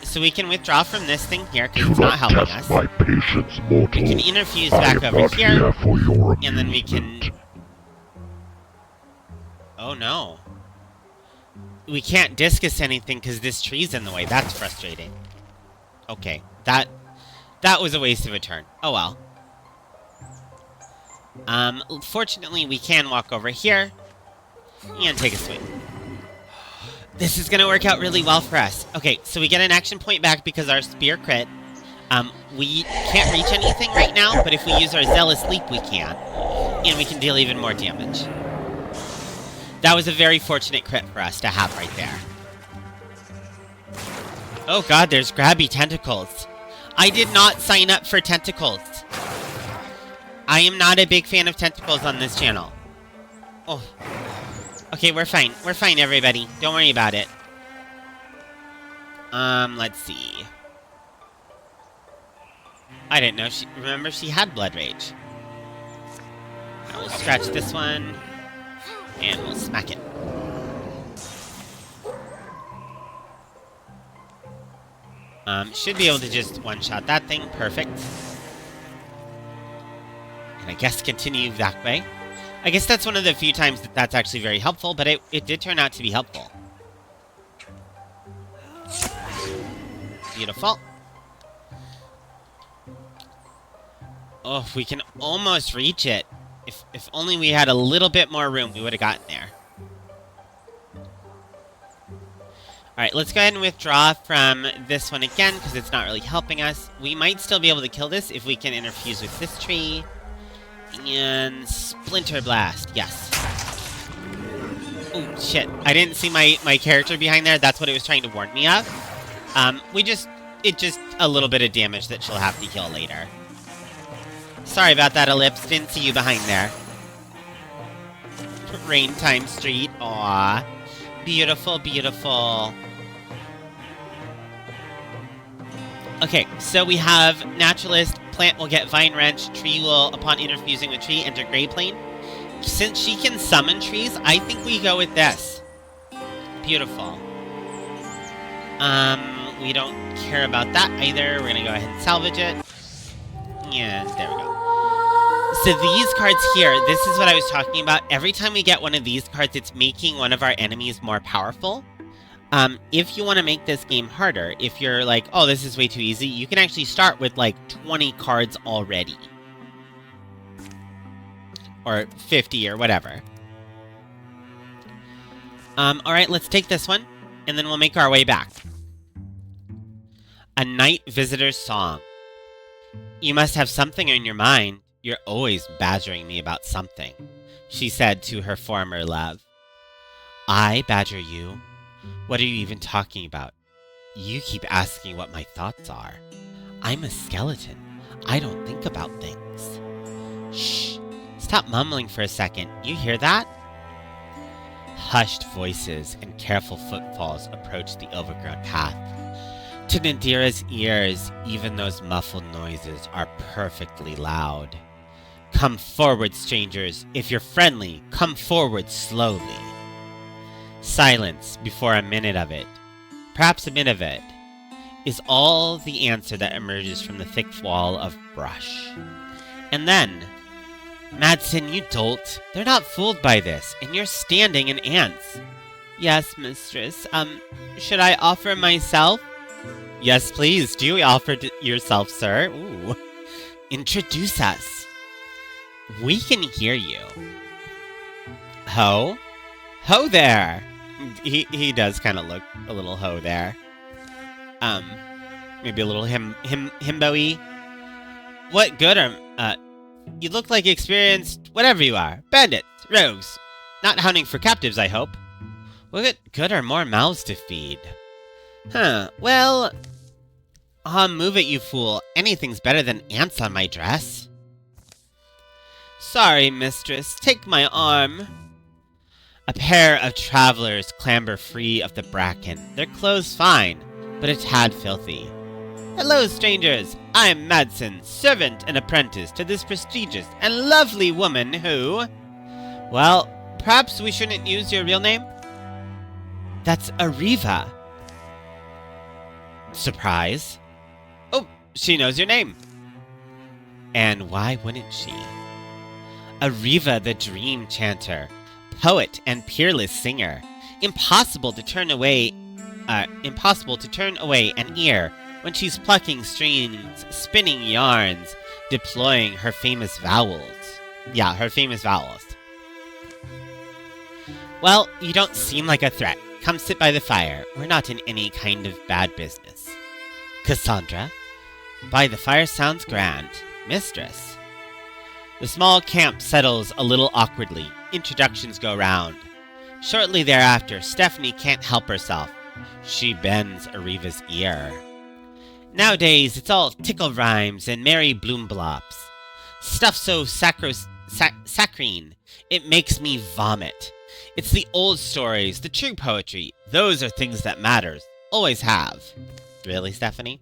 So we can withdraw from this thing here, because it's not helping us. My patience, mortal. We can interfuse back over here, and then we can... Oh no. We can't discus anything because this tree's in the way. That's frustrating. Okay, that was a waste of a turn. Oh well. Fortunately, we can walk over here and take a swing. This is going to work out really well for us. Okay, so we get an action point back because our spear crit. We can't reach anything right now, but if we use our Zealous Leap, we can. And we can deal even more damage. That was a very fortunate crit for us to have right there. Oh god, there's grabby tentacles. I did not sign up for tentacles. I am not a big fan of tentacles on this channel. Oh. Okay, we're fine. We're fine, everybody. Don't worry about it. Let's see. I didn't know remember she had Blood Rage. I will scratch this one. And we'll smack it. Should be able to just one-shot that thing. Perfect. And I guess continue that way. I guess that's one of the few times that that's actually very helpful, but it did turn out to be helpful. Beautiful. Oh, we can almost reach it. If only we had a little bit more room, we would have gotten there. Alright, let's go ahead and withdraw from this one again, because it's not really helping us. We might still be able to kill this if we can interfuse with this tree. And Splinter Blast, yes. Oh, shit. I didn't see my character behind there. That's what it was trying to warn me of. It's just a little bit of damage that she'll have to kill later. Sorry about that, Ellipse. Didn't see you behind there. Rain Time Street. Aww. Beautiful, beautiful. Okay, so we have Naturalist. Plant will get Vine Wrench. Tree will, upon interfusing with tree, enter Gray Plane. Since she can summon trees, I think we go with this. Beautiful. We don't care about that either. We're gonna go ahead and salvage it. And there we go. So these cards here, this is what I was talking about. Every time we get one of these cards, it's making one of our enemies more powerful. If you want to make this game harder, if you're like, oh, this is way too easy, you can actually start with like 20 cards already. Or 50 or whatever. Alright, let's take this one, and then we'll make our way back. A Night Visitor's Song. You must have something in your mind. You're always badgering me about something, she said to her former love. I badger you? What are you even talking about? You keep asking what my thoughts are. I'm a skeleton. I don't think about things. Shh. Stop mumbling for a second. You hear that? Hushed voices and careful footfalls approached the overgrown path. To Nadira's ears, even those muffled noises are perfectly loud. Come forward, strangers. If you're friendly, come forward slowly. Silence before a minute of it, perhaps a minute of it, is all the answer that emerges from the thick wall of brush. And then, Madsen, you dolt, they're not fooled by this, and you're standing in ants. Yes, mistress. Should I offer myself? Yes, please, do offer yourself, sir. Ooh. Introduce us. We can hear you. Ho? Ho there! He does kind of look a little ho there. Maybe a little himbo-y. What good are, you look like experienced whatever you are. Bandits, rogues. Not hunting for captives, I hope. What good are more mouths to feed? Huh, well... move it, you fool. Anything's better than ants on my dress. Sorry, mistress. Take my arm. A pair of travelers clamber free of the bracken. Their clothes fine, but a tad filthy. Hello, strangers. I'm Madsen, servant and apprentice to this prestigious and lovely woman who... Well, perhaps we shouldn't use your real name? That's Ariva. Surprise. Oh, she knows your name. And why wouldn't she? Ariva the Dream Chanter, poet and peerless singer. Impossible to turn away an ear when she's plucking strings, spinning yarns, deploying her famous vowels. Yeah, her famous vowels. Well, you don't seem like a threat. Come sit by the fire. We're not in any kind of bad business. Cassandra? By the fire sounds grand. Mistress. The small camp settles a little awkwardly. Introductions go round. Shortly thereafter, Stephanie can't help herself. She bends Ariva's ear. Nowadays, it's all tickle rhymes and merry bloomblops. Stuff so saccharine, it makes me vomit. It's the old stories, the true poetry. Those are things that matters. Always have. Really, Stephanie?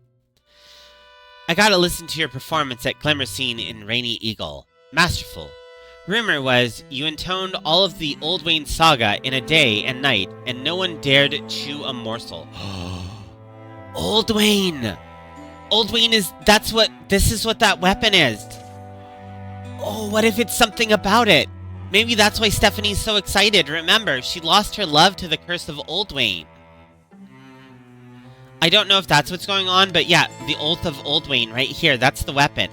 I gotta listen to your performance at Glimmerscene in Rainy Eagle. Masterful. Rumor was you intoned all of the Old Wayne saga in a day and night, and no one dared chew a morsel. Old Wayne! Old Wayne this is what that weapon is. Oh, what if it's something about it? Maybe that's why Stephanie's so excited. Remember, she lost her love to the curse of Old Wayne. I don't know if that's what's going on, but yeah, the Oath of Old Wayne right here, that's the weapon.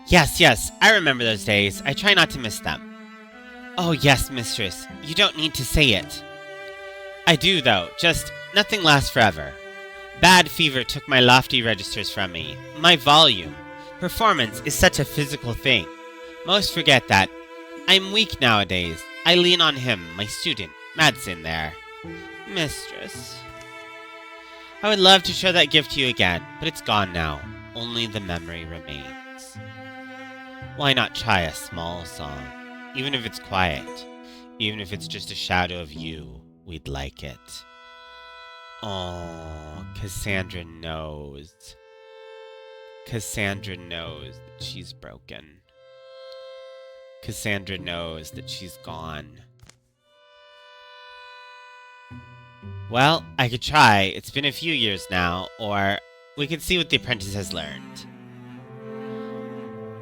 Yes, I remember those days. I try not to miss them. Oh yes, mistress, you don't need to say it. I do, though, just nothing lasts forever. Bad fever took my lofty registers from me. My volume. Performance is such a physical thing. Most forget that. I'm weak nowadays. I lean on him, my student, Madsen there. Mistress. I would love to show that gift to you again, but it's gone now. Only the memory remains. Why not try a small song? Even if it's quiet. Even if it's just a shadow of you, we'd like it. Oh, Cassandra knows. Cassandra knows that she's broken. Cassandra knows that she's gone. Well, I could try. It's been a few years now, or we could see what the apprentice has learned.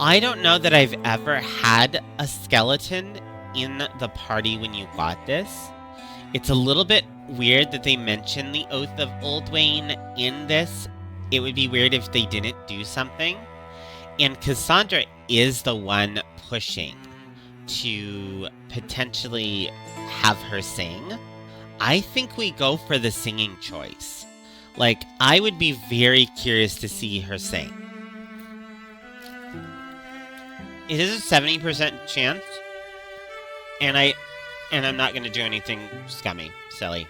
I don't know that I've ever had a skeleton in the party when you got this. It's a little bit weird that they mention the Oath of Old Wayne in this. It would be weird if they didn't do something. And Cassandra is the one pushing to potentially have her sing. I think we go for the singing choice. Like, I would be very curious to see her sing. It is a 70% chance. And I'm not going to do anything scummy, silly.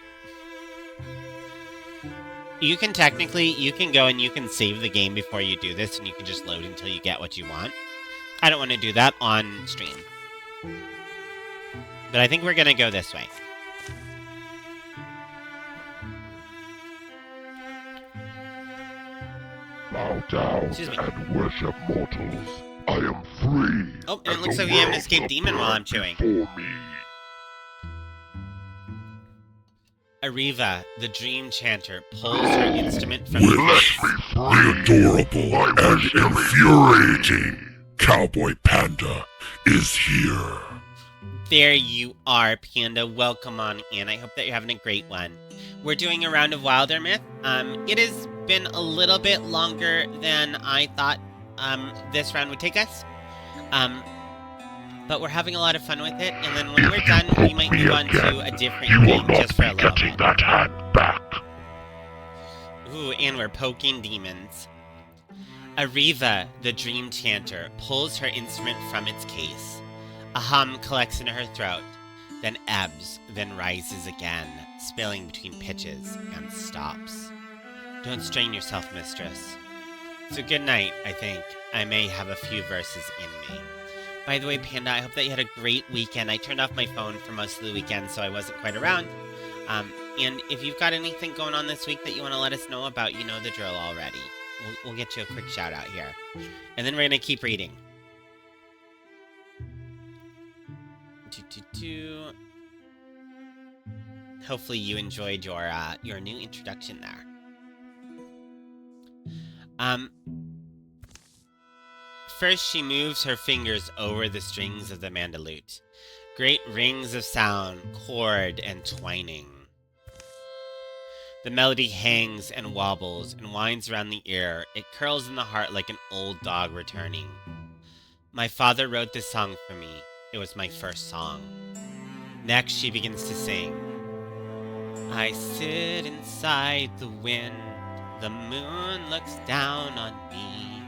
You can go and you can save the game before you do this, and you can just load until you get what you want. I don't want to do that on stream. But I think we're going to go this way. Bow down and worship mortals. I am free. Oh, and it looks like we have an escaped demon while I'm chewing. Ariva, the dream chanter, pulls her instrument from the face. The adorable and infuriating Cowboy Panda is here. There you are, Panda. Welcome on in. I hope that you're having a great one. We're doing a round of Wildermyth. It has been a little bit longer than I thought this round would take us. But we're having a lot of fun with it, and then when we're done, we might move on to a different game just for a little bit. That hand back. Ooh, and we're poking demons. Ariva, the dream chanter, pulls her instrument from its case. A hum collects in her throat, then ebbs, then rises again, spilling between pitches, and stops. Don't strain yourself, mistress. So good night, I think. I may have a few verses in me. By the way, Panda, I hope that you had a great weekend. I turned off my phone for most of the weekend, so I wasn't quite around. And if you've got anything going on this week that you want to let us know about, you know the drill already. We'll get you a quick shout out here. And then we're going to keep reading. Hopefully you enjoyed your new introduction there. First, she moves her fingers over the strings of the mandolute. Great rings of sound, chord and twining. The melody hangs and wobbles and winds around the ear. It curls in the heart like an old dog returning. My father wrote this song for me. It was my first song. Next, she begins to sing. I sit inside the wind. The moon looks down on me.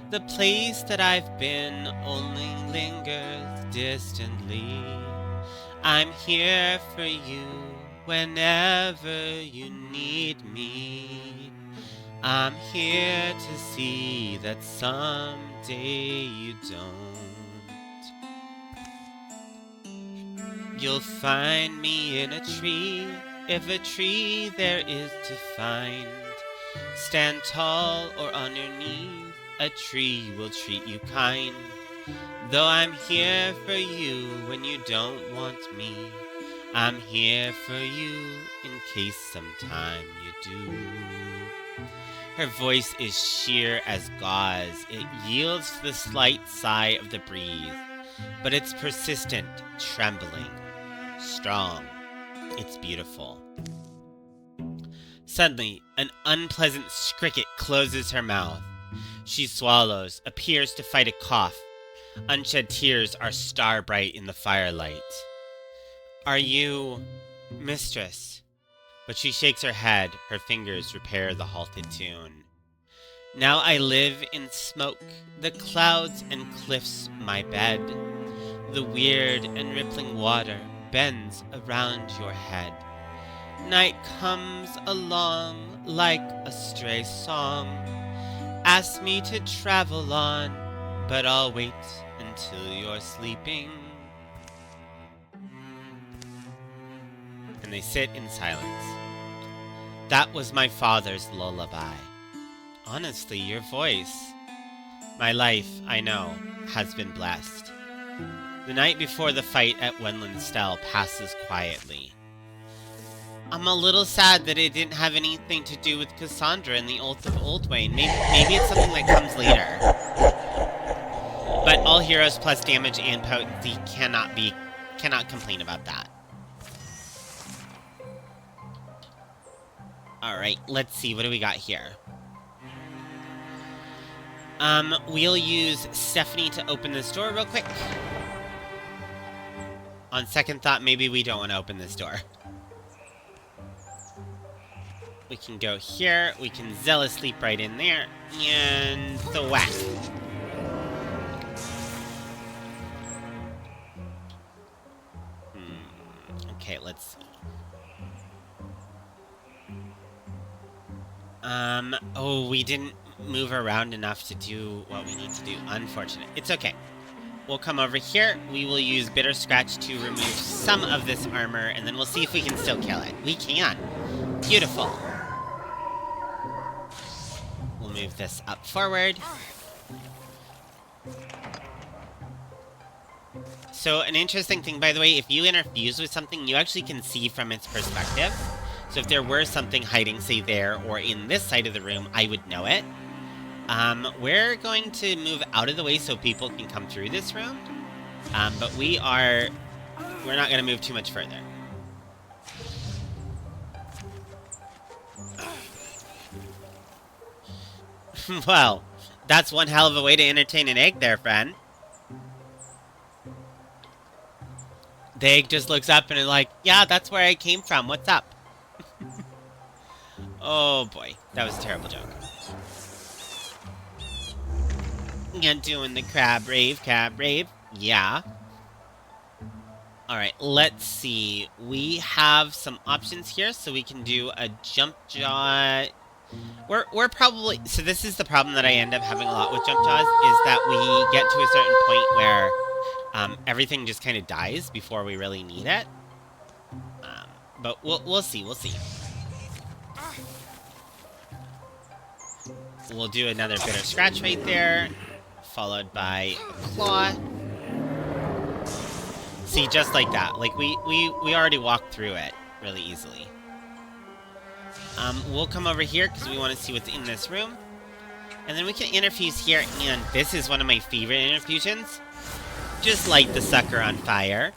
The place that I've been only lingers distantly. I'm here for you whenever you need me. I'm here to see that someday you don't. You'll find me in a tree, if a tree there is to find. Stand tall or on your knees. A tree will treat you kind. Though I'm here for you when you don't want me, I'm here for you in case sometime you do. Her voice is sheer as gauze. It yields to the slight sigh of the breeze, but it's persistent, trembling, strong. It's beautiful. Suddenly, an unpleasant cricket closes her mouth. She swallows, appears to fight a cough. Unshed tears are star-bright in the firelight. Are you... mistress? But she shakes her head, her fingers repair the halted tune. Now I live in smoke, the clouds and cliffs my bed. The weird and rippling water bends around your head. Night comes along like a stray song. Ask me to travel on, but I'll wait until you're sleeping. And they sit in silence. That was my father's lullaby. Honestly, your voice. My life, I know, has been blessed. The night before the fight at Wenlandstell passes quietly. I'm a little sad that it didn't have anything to do with Cassandra and the Oath of Oldwain. Maybe it's something that comes later. But all heroes plus damage and potency cannot complain about that. Alright, let's see, what do we got here? We'll use Stephanie to open this door real quick. On second thought, maybe we don't want to open this door. We can go here, we can Zealous leap right in there, and the whack. let's see. Oh, we didn't move around enough to do what we need to do. Unfortunate. It's okay. We'll come over here. We will use Bitter Scratch to remove some of this armor, and then we'll see if we can still kill it. We can. Beautiful. We'll move this up forward. So an interesting thing, by the way, if you interfuse with something, you actually can see from its perspective. So if there were something hiding, say there, or in this side of the room, I would know it. We're going to move out of the way so people can come through this room. But we're not going to move too much further. Well, that's one hell of a way to entertain an egg there, friend. The egg just looks up and is like, yeah, that's where I came from. What's up? Oh boy, that was a terrible joke. You're doing the crab rave. Yeah. Alright, let's see. We have some options here, so we can do a jump jaw. We're probably... So this is the problem that I end up having a lot with jump jaws, is that we get to a certain point where everything just kind of dies before we really need it. But we'll see. We'll do another Bitter Scratch right there, followed by a claw. See, just like that. Like, we already walked through it really easily. We'll come over here because we want to see what's in this room. And then we can interfuse here, and this is one of my favorite interfusions. Just light the sucker on fire.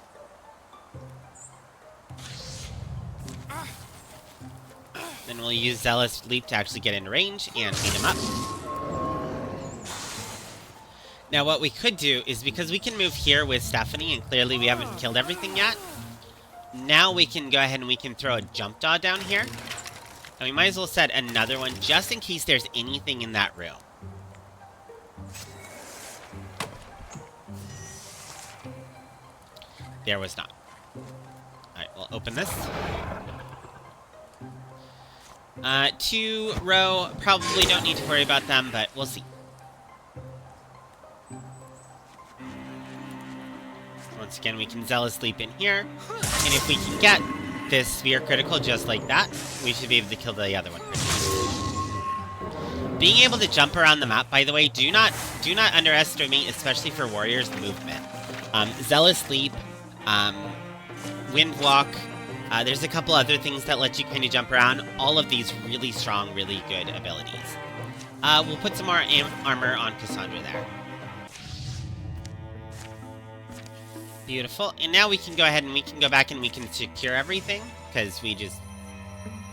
Then we'll use Zealous Leap to actually get in range and beat him up. Now what we could do is, because we can move here with Stephanie, and clearly we haven't killed everything yet, now we can go ahead and we can throw a jump jaw down here. And we might as well set another one, just in case there's anything in that room. There was not. Alright, we'll open this. 2 row, probably don't need to worry about them, but we'll see. Once again, we can Zealous Leap in here, and if we can get this sphere critical just like that, we should be able to kill the other one. Being able to jump around the map, by the way, do not underestimate, especially for warriors, the movement. Zealous Leap, Wind Walk, there's a couple other things that let you kind of jump around. All of these really strong, really good abilities. We'll put some more armor on Cassandra there. Beautiful. And now we can go ahead and we can go back and we can secure everything, because we do.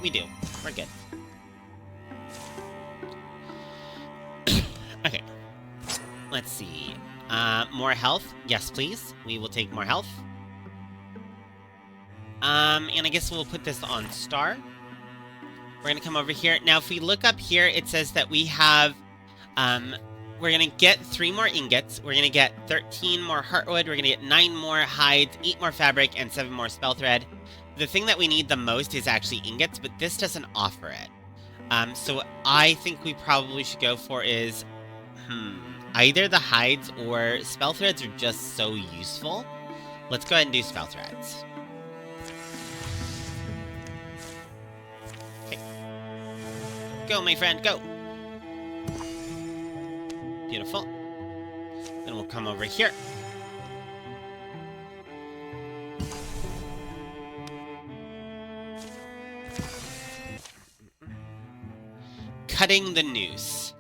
We're good. Okay. Let's see. More health. Yes, please. We will take more health. And I guess we'll put this on star. We're gonna come over here. Now, if we look up here, it says that we have, we're gonna get 3 more ingots. We're gonna get 13 more heartwood. We're gonna get 9 more hides, 8 more fabric, and 7 more spell thread. The thing that we need the most is actually ingots, but this doesn't offer it. So I think we probably should go for is, either the hides or spell threads are just so useful. Let's go ahead and do spell threads. Okay. Go, my friend, go! Beautiful. Then we'll come over here. Cutting the noose.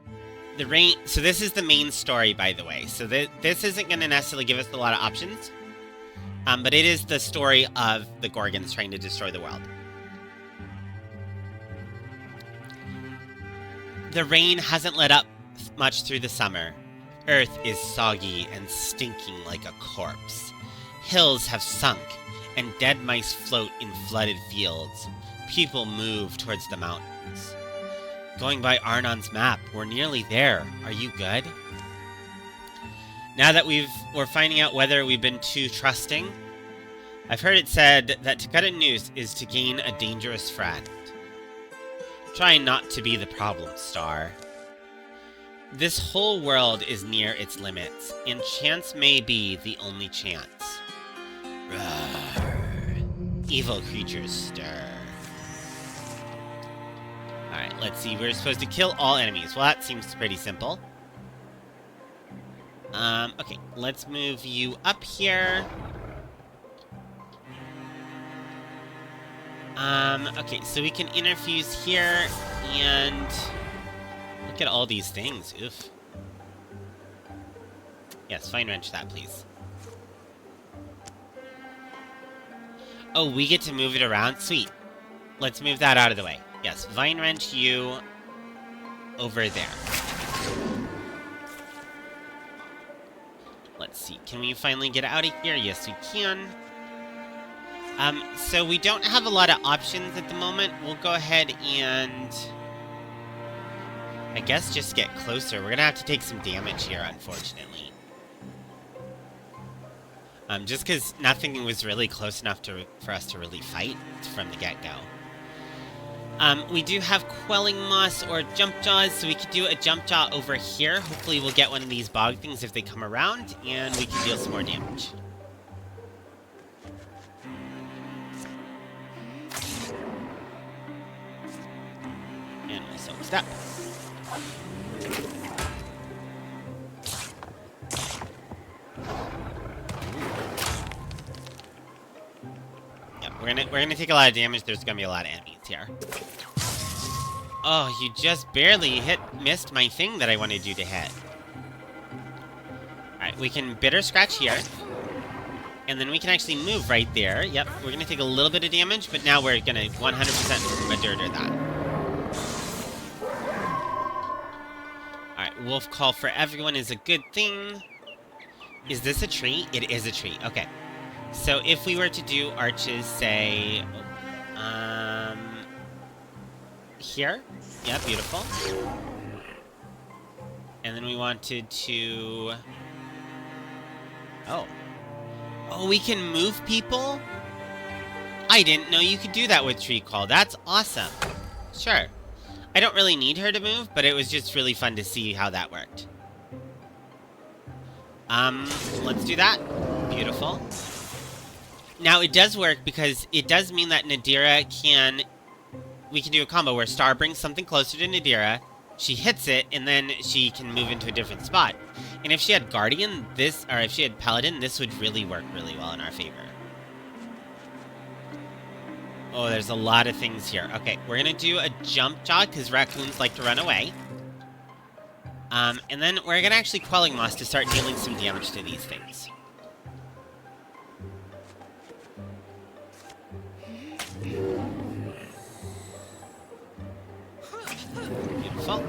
So this is the main story, by the way. So this isn't going to necessarily give us a lot of options. But it is the story of the Gorgons trying to destroy the world. The rain hasn't let up much through the summer. Earth is soggy and stinking like a corpse. Hills have sunk, and dead mice float in flooded fields. People move towards the mountains. Going by Arnon's map, we're nearly there. Are you good? Now that we're finding out whether we've been too trusting, I've heard it said that to cut a noose is to gain a dangerous friend. Try not to be the problem, Star. This whole world is near its limits, and chance may be the only chance. Roar. Evil creatures stir. Alright, let's see. We're supposed to kill all enemies. Well, that seems pretty simple. Okay, let's move you up here. Okay, so we can interfuse here, and look at all these things. Oof. Yes, fine wrench that, please. Oh, we get to move it around? Sweet. Let's move that out of the way. Yes, vine wrench you over there. Let's see, can we finally get out of here? Yes, we can. So we don't have a lot of options at the moment. We'll go ahead and I guess just get closer. We're gonna have to take some damage here, unfortunately. Just because nothing was really close enough for us to really fight from the get-go. We do have Quelling Moss or Jump Jaws, so we could do a Jump Jaw over here. Hopefully we'll get one of these bog things if they come around, and we can deal some more damage. And we'll soak step. We're gonna take a lot of damage. There's gonna be a lot of enemies here. Oh, you just barely missed my thing that I wanted you to hit. Alright, we can bitter scratch here. And then we can actually move right there. Yep, we're gonna take a little bit of damage, but now we're gonna 100% murder that. Alright, Wolf Call for everyone is a good thing. Is this a tree? It is a tree. Okay. So if we were to do arches, say, here. Yeah, beautiful. And then we wanted to... Oh, we can move people? I didn't know you could do that with Tree Call. That's awesome. Sure. I don't really need her to move, but it was just really fun to see how that worked. Let's do that. Beautiful. Now, it does work because it does mean that Nadira we can do a combo where Star brings something closer to Nadira, she hits it, and then she can move into a different spot. And if she had Guardian, or if she had Paladin, this would really work really well in our favor. Oh, there's a lot of things here. Okay, we're gonna do a Jump Jaw, because raccoons like to run away. And then we're gonna actually Quelling Moss to start dealing some damage to these things. Beautiful.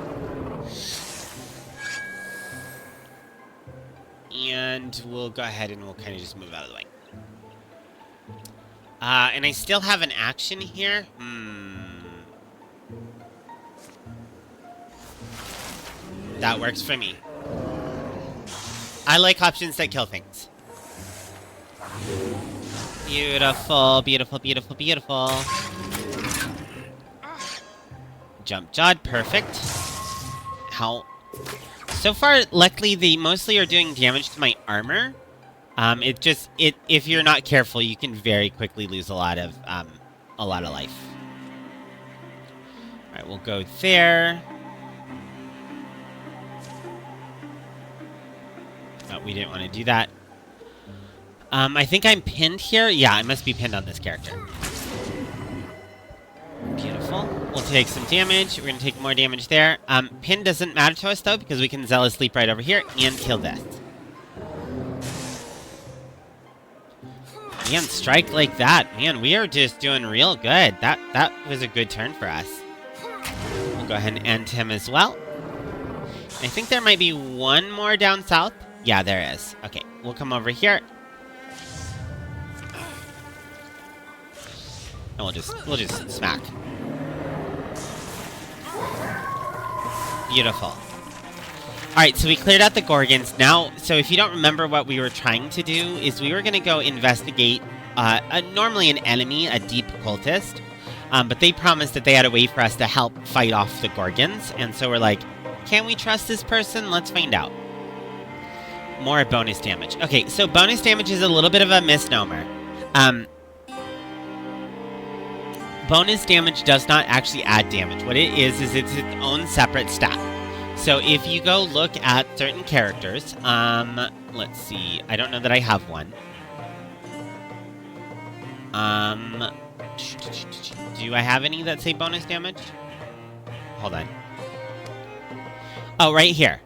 And we'll go ahead and we'll kind of just move out of the way. And I still have an action here. That works for me. I like options that kill things. Beautiful, beautiful, beautiful, beautiful. Jump Jawed, perfect. How? So far, luckily, they mostly are doing damage to my armor. If you're not careful, you can very quickly lose a lot of life. All right, we'll go there. Oh, we didn't want to do that. I think I'm pinned here. Yeah, I must be pinned on this character. Beautiful. We'll take some damage. We're going to take more damage there. Pin doesn't matter to us, though, because we can Zealous Leap right over here and kill this. Man, strike like that. Man, we are just doing real good. That was a good turn for us. We'll go ahead and end him as well. I think there might be one more down south. Yeah, there is. Okay, we'll come over here. And we'll just smack. Beautiful. Alright, so we cleared out the Gorgons. Now, so if you don't remember what we were trying to do, is we were going to go investigate normally an enemy, a deep cultist. But they promised that they had a way for us to help fight off the Gorgons. And so we're like, can we trust this person? Let's find out. More bonus damage. Okay, so bonus damage is a little bit of a misnomer. Bonus damage does not actually add damage. What it is it's its own separate stat. So if you go look at certain characters, let's see. I don't know that I have one. Do I have any that say bonus damage? Hold on. Oh, right here.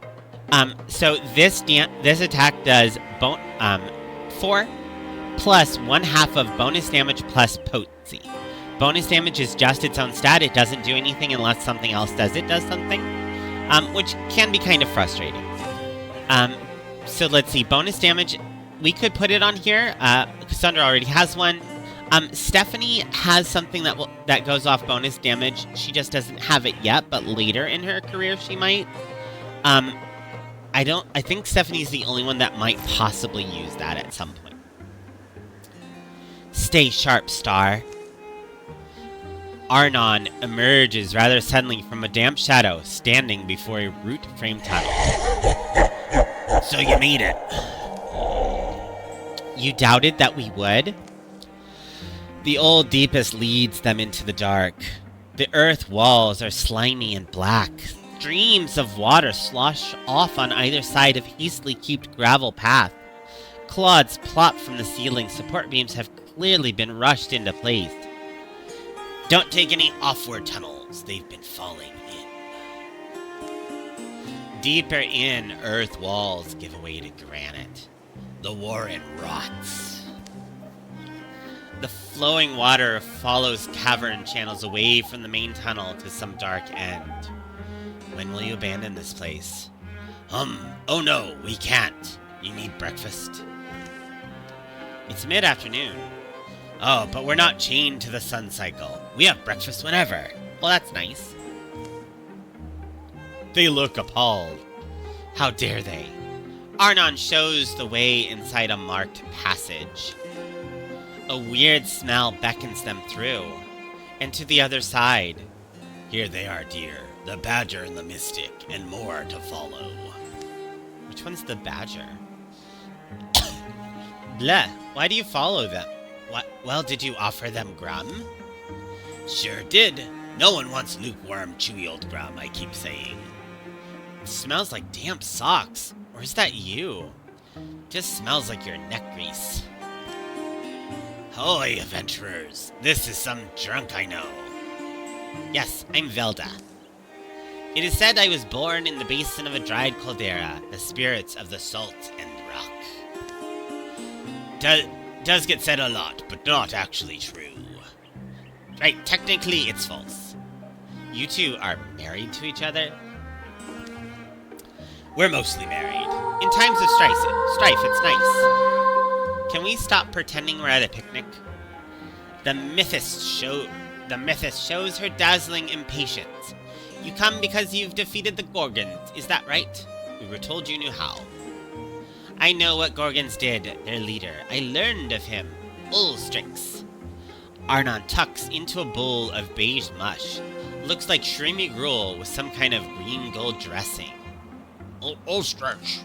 So this attack does 4 plus 1/2 of bonus damage plus potency. Bonus damage is just its own stat. It doesn't do anything unless something else does something, which can be kind of frustrating. So let's see. Bonus damage, we could put it on here. Cassandra already has one. Stephanie has something that goes off bonus damage. She just doesn't have it yet, but later in her career she might. I think Stephanie's the only one that might possibly use that at some point. Stay sharp, Star. Arnon emerges rather suddenly from a damp shadow, standing before a root-framed tunnel. So you made it. You doubted that we would? The old deepest leads them into the dark. The earth walls are slimy and black. Streams of water slosh off on either side of hastily heaped gravel path. Clods plop from the ceiling. Support beams have clearly been rushed into place. Don't take any offward tunnels. They've been falling in. Deeper in, earth walls give way to granite. The warren rots. The flowing water follows cavern channels away from the main tunnel to some dark end. When will you abandon this place? Oh no, we can't. You need breakfast. It's mid-afternoon. Oh, but we're not chained to the sun cycle. We have breakfast whenever. Well, that's nice. They look appalled. How dare they? Arnon shows the way inside a marked passage. A weird smell beckons them through, and to the other side. Here they are, dear. The Badger and the Mystic, and more to follow. Which one's the Badger? Bleh, why do you follow them? What? Well, did you offer them grum? Sure did. No one wants lukewarm, chewy old grum, I keep saying. It smells like damp socks. Or is that you? Just smells like your neck grease. Hoy, adventurers. This is some drunk I know. Yes, I'm Velda. It is said I was born in the basin of a dried caldera, the spirits of the salt and rock. Does get said a lot, but not actually true. Right, technically it's false. You two are married to each other? We're mostly married. In times of strife, it's nice. Can we stop pretending we're at a picnic? The mythist shows her dazzling impatience. You come because you've defeated the Gorgons, is that right? We were told you knew how. I know what Gorgons did, their leader. I learned of him. Ulstrix. Arnon tucks into a bowl of beige mush. Looks like shrimy gruel with some kind of green gold dressing. Ulstrix.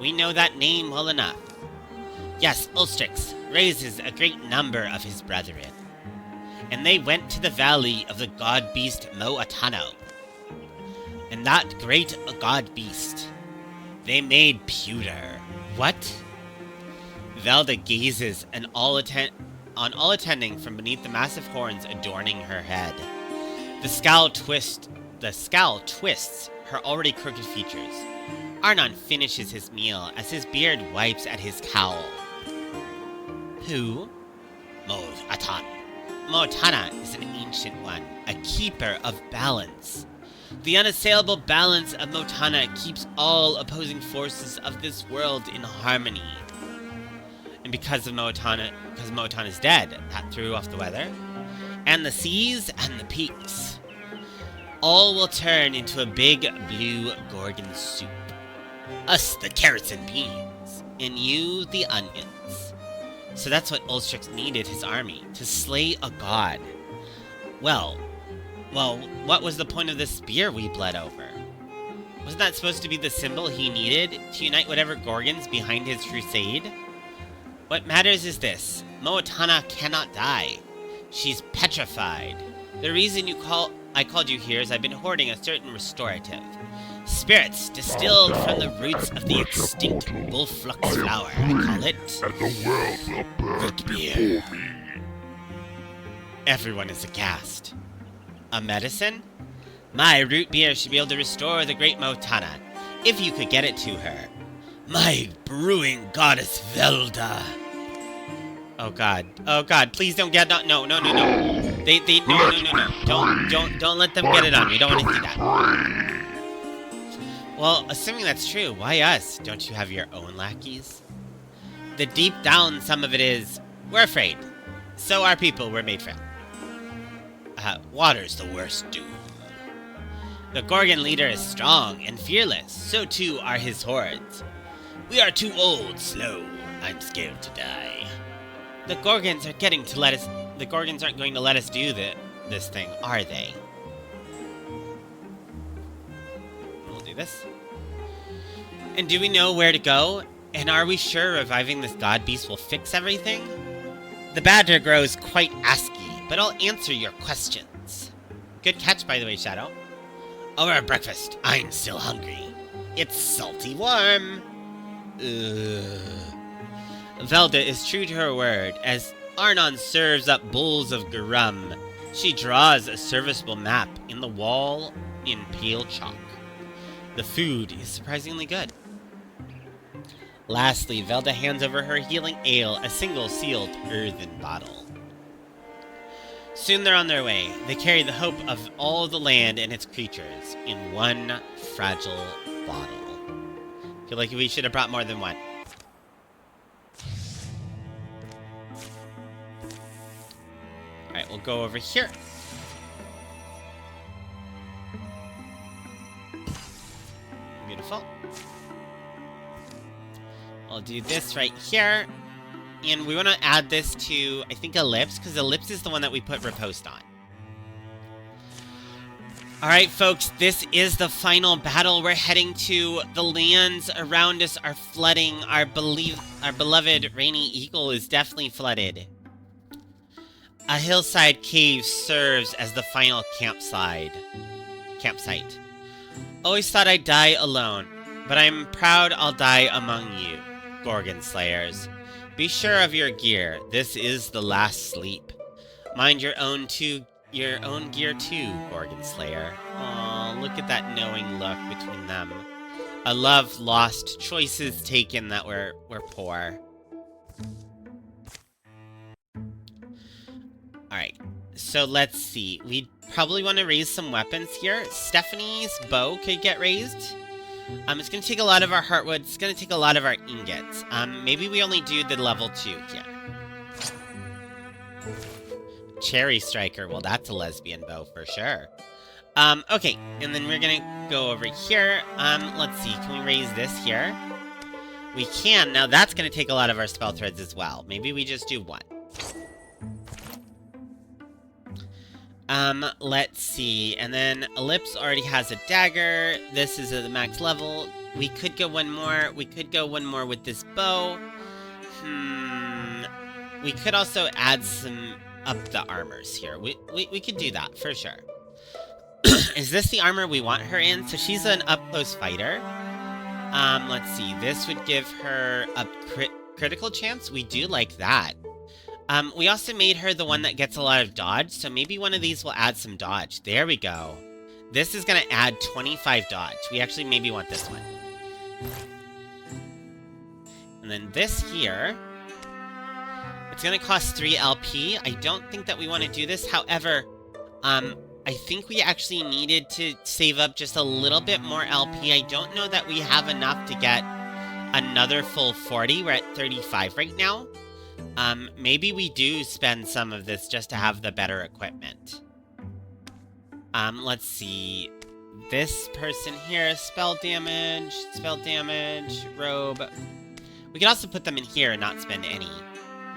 We know that name well enough. Yes, Ulstrix raises a great number of his brethren. And they went to the valley of the god-beast Moatano. And that great god-beast, they made pewter. What? Velda gazes on all attending from beneath the massive horns adorning her head. The scowl twists her already crooked features. Arnon finishes his meal as his beard wipes at his cowl. Who? Moatana is an ancient one, a keeper of balance. The unassailable balance of Moatana keeps all opposing forces of this world in harmony. And because Moatana's dead, that threw off the weather, and the seas and the peaks, all will turn into a big blue Gorgon soup. Us the carrots and beans, and you the onions. So that's what Ulstrix needed his army, to slay a god. Well, what was the point of the spear we bled over? Wasn't that supposed to be the symbol he needed to unite whatever Gorgons behind his crusade? What matters is this. Moatana cannot die. She's petrified. The reason I called you here is I've been hoarding a certain restorative. Spirits distilled from the roots of the extinct Bullflux flower, I call it. And the world will burn Root beer. before me. Everyone is aghast. A medicine? My root beer should be able to restore the great Moatana, if you could get it to her. My brewing goddess Velda. Oh god, please don't get on. No. No. Don't let them get it on. We don't want to see that. Well, assuming that's true, why us? Don't you have your own lackeys? The deep down, some of it is, we're afraid. So are people we're made from. Water's the worst doom. The Gorgon leader is strong and fearless, so too are his hordes. We are too old, slow. I'm scared to die. The Gorgons aren't going to let us do this thing, are they? We'll do this. And do we know where to go? And are we sure reviving this god beast will fix everything? The badger grows quite asky, but I'll answer your questions. Good catch, by the way, Shadow. Over our breakfast, I'm still hungry. It's salty warm. Velda is true to her word. As Arnon serves up bowls of garum, she draws a serviceable map in the wall in pale chalk. The food is surprisingly good. Lastly, Velda hands over her healing ale, a single sealed earthen bottle. Soon they're on their way. They carry the hope of all the land and its creatures in one fragile bottle. Feel like we should have brought more than one. Alright, we'll go over here. Beautiful. I'll do this right here. And we want to add this to, I think, Ellipse, because Ellipse is the one that we put Riposte on. Alright, folks, this is the final battle we're heading to. The lands around us are flooding. Our beloved Rainy Eagle is definitely flooded. A hillside cave serves as the final campsite. Always thought I'd die alone, but I'm proud I'll die among you, Gorgon Slayers. Be sure of your gear. This is the last sleep. Mind your own gear too, Gorgon Slayer. Aw, look at that knowing look between them. A love lost, choices taken that were poor. Alright, so let's see. We probably want to raise some weapons here. Stephanie's bow could get raised. It's going to take a lot of our heartwood. It's going to take a lot of our ingots. Maybe we only do the level 2 here. Cherry Striker. Well, that's a lesbian bow for sure. Okay. And then we're going to go over here. Let's see. Can we raise this here? We can. Now, that's going to take a lot of our spell threads as well. Maybe we just do one. Let's see, and then Ellipse already has a dagger. This is at the max level. We could go one more. We could go one more with this bow. We could also add some up the armors here. We could do that for sure. Is this the armor we want her in? So she's an up-close fighter. Let's see. This would give her a critical chance. We do like that. We also made her the one that gets a lot of dodge, so maybe one of these will add some dodge. There we go. This is going to add 25 dodge. We actually maybe want this one. And then this here, it's going to cost 3 LP. I don't think that we want to do this. However, I think we actually needed to save up just a little bit more LP. I don't know that we have enough to get another full 40. We're at 35 right now. Maybe we do spend some of this just to have the better equipment. Let's see. This person here, spell damage, robe. We could also put them in here and not spend any.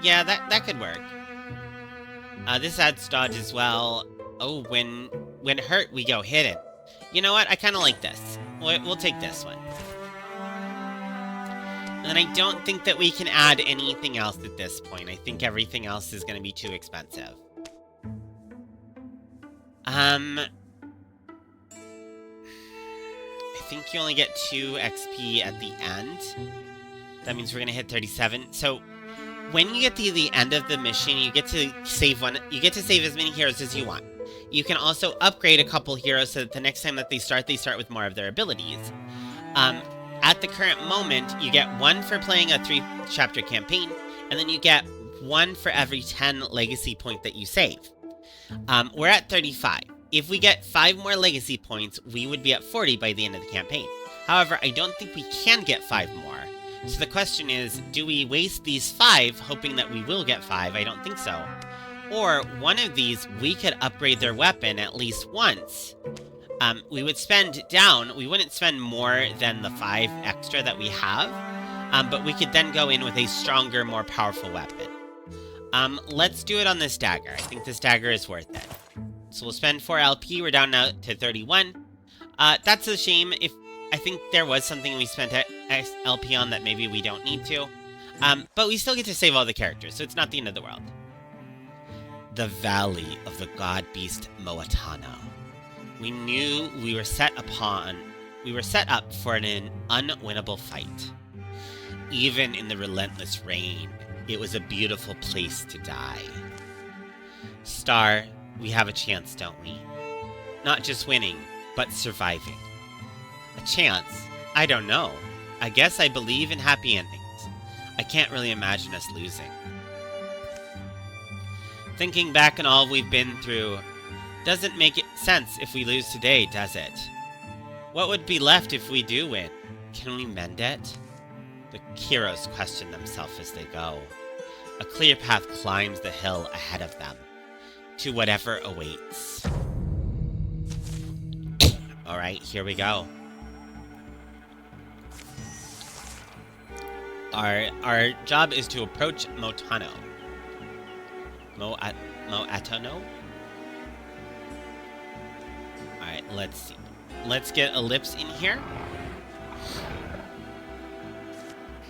Yeah, that could work. This adds dodge as well. Oh, when hurt, we go hidden. You know what? I kind of like this. We'll take this one. And I don't think that we can add anything else at this point. I think everything else is going to be too expensive. I think you only get 2 XP at the end. That means we're going to hit 37. So when you get to the end of the mission, you get to save as many heroes as you want. You can also upgrade a couple heroes so that the next time that they start with more of their abilities. At the current moment, you get 1 for playing a 3-chapter campaign, and then you get 1 for every 10 legacy point that you save. We're at 35. If we get 5 more legacy points, we would be at 40 by the end of the campaign. However, I don't think we can get 5 more. So the question is, do we waste these 5 hoping that we will get 5? I don't think so. Or one of these, we could upgrade their weapon at least once. We wouldn't spend more than the 5 extra that we have, but we could then go in with a stronger, more powerful weapon. Let's do it on this dagger. I think this dagger is worth it. So we'll spend 4 LP. We're down now to 31. That's a shame. I think there was something we spent LP on that maybe we don't need to. But we still get to save all the characters, so it's not the end of the world. The Valley of the God-Beast Moatano. We knew we were set up for an unwinnable fight. Even in the relentless rain, it was a beautiful place to die. Star, we have a chance, don't we? Not just winning, but surviving. A chance? I don't know. I guess I believe in happy endings. I can't really imagine us losing. Thinking back on all we've been through, doesn't make sense if we lose today, does it? What would be left if we do win? Can we mend it? The heroes question themselves as they go. A clear path climbs the hill ahead of them, to whatever awaits. Alright, here we go. Our job is to approach Moatano. Moatano? Alright, let's see. Let's get Ellipse in here.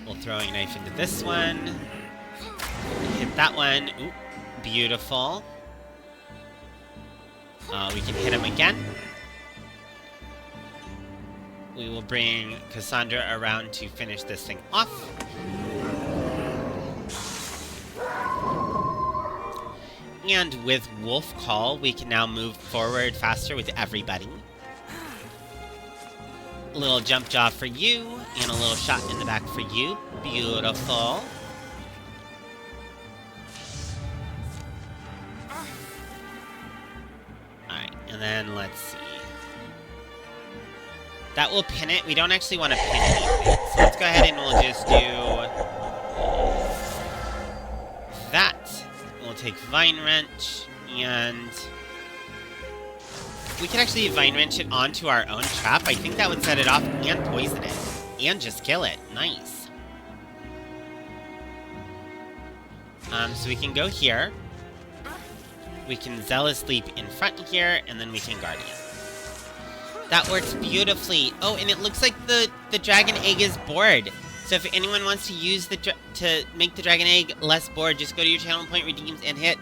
We'll throw a knife into this one. Hit that one. Ooh, beautiful. We can hit him again. We will bring Cassandra around to finish this thing off. And with Wolf Call, we can now move forward faster with everybody. A little jump jaw for you, and a little shot in the back for you. Beautiful. Alright, and then let's see. That will pin it. We don't actually want to pin anything. So let's go ahead and we'll just do that. We'll take Vine Wrench, and we could actually Vine Wrench it onto our own trap. I think that would set it off and poison it. And just kill it. Nice. So we can go here. We can Zealous Leap in front here, and then we can Guardian. That works beautifully. Oh, and it looks like the dragon egg is bored. So if anyone wants to use to make the dragon egg less bored, just go to your channel point redeems and hit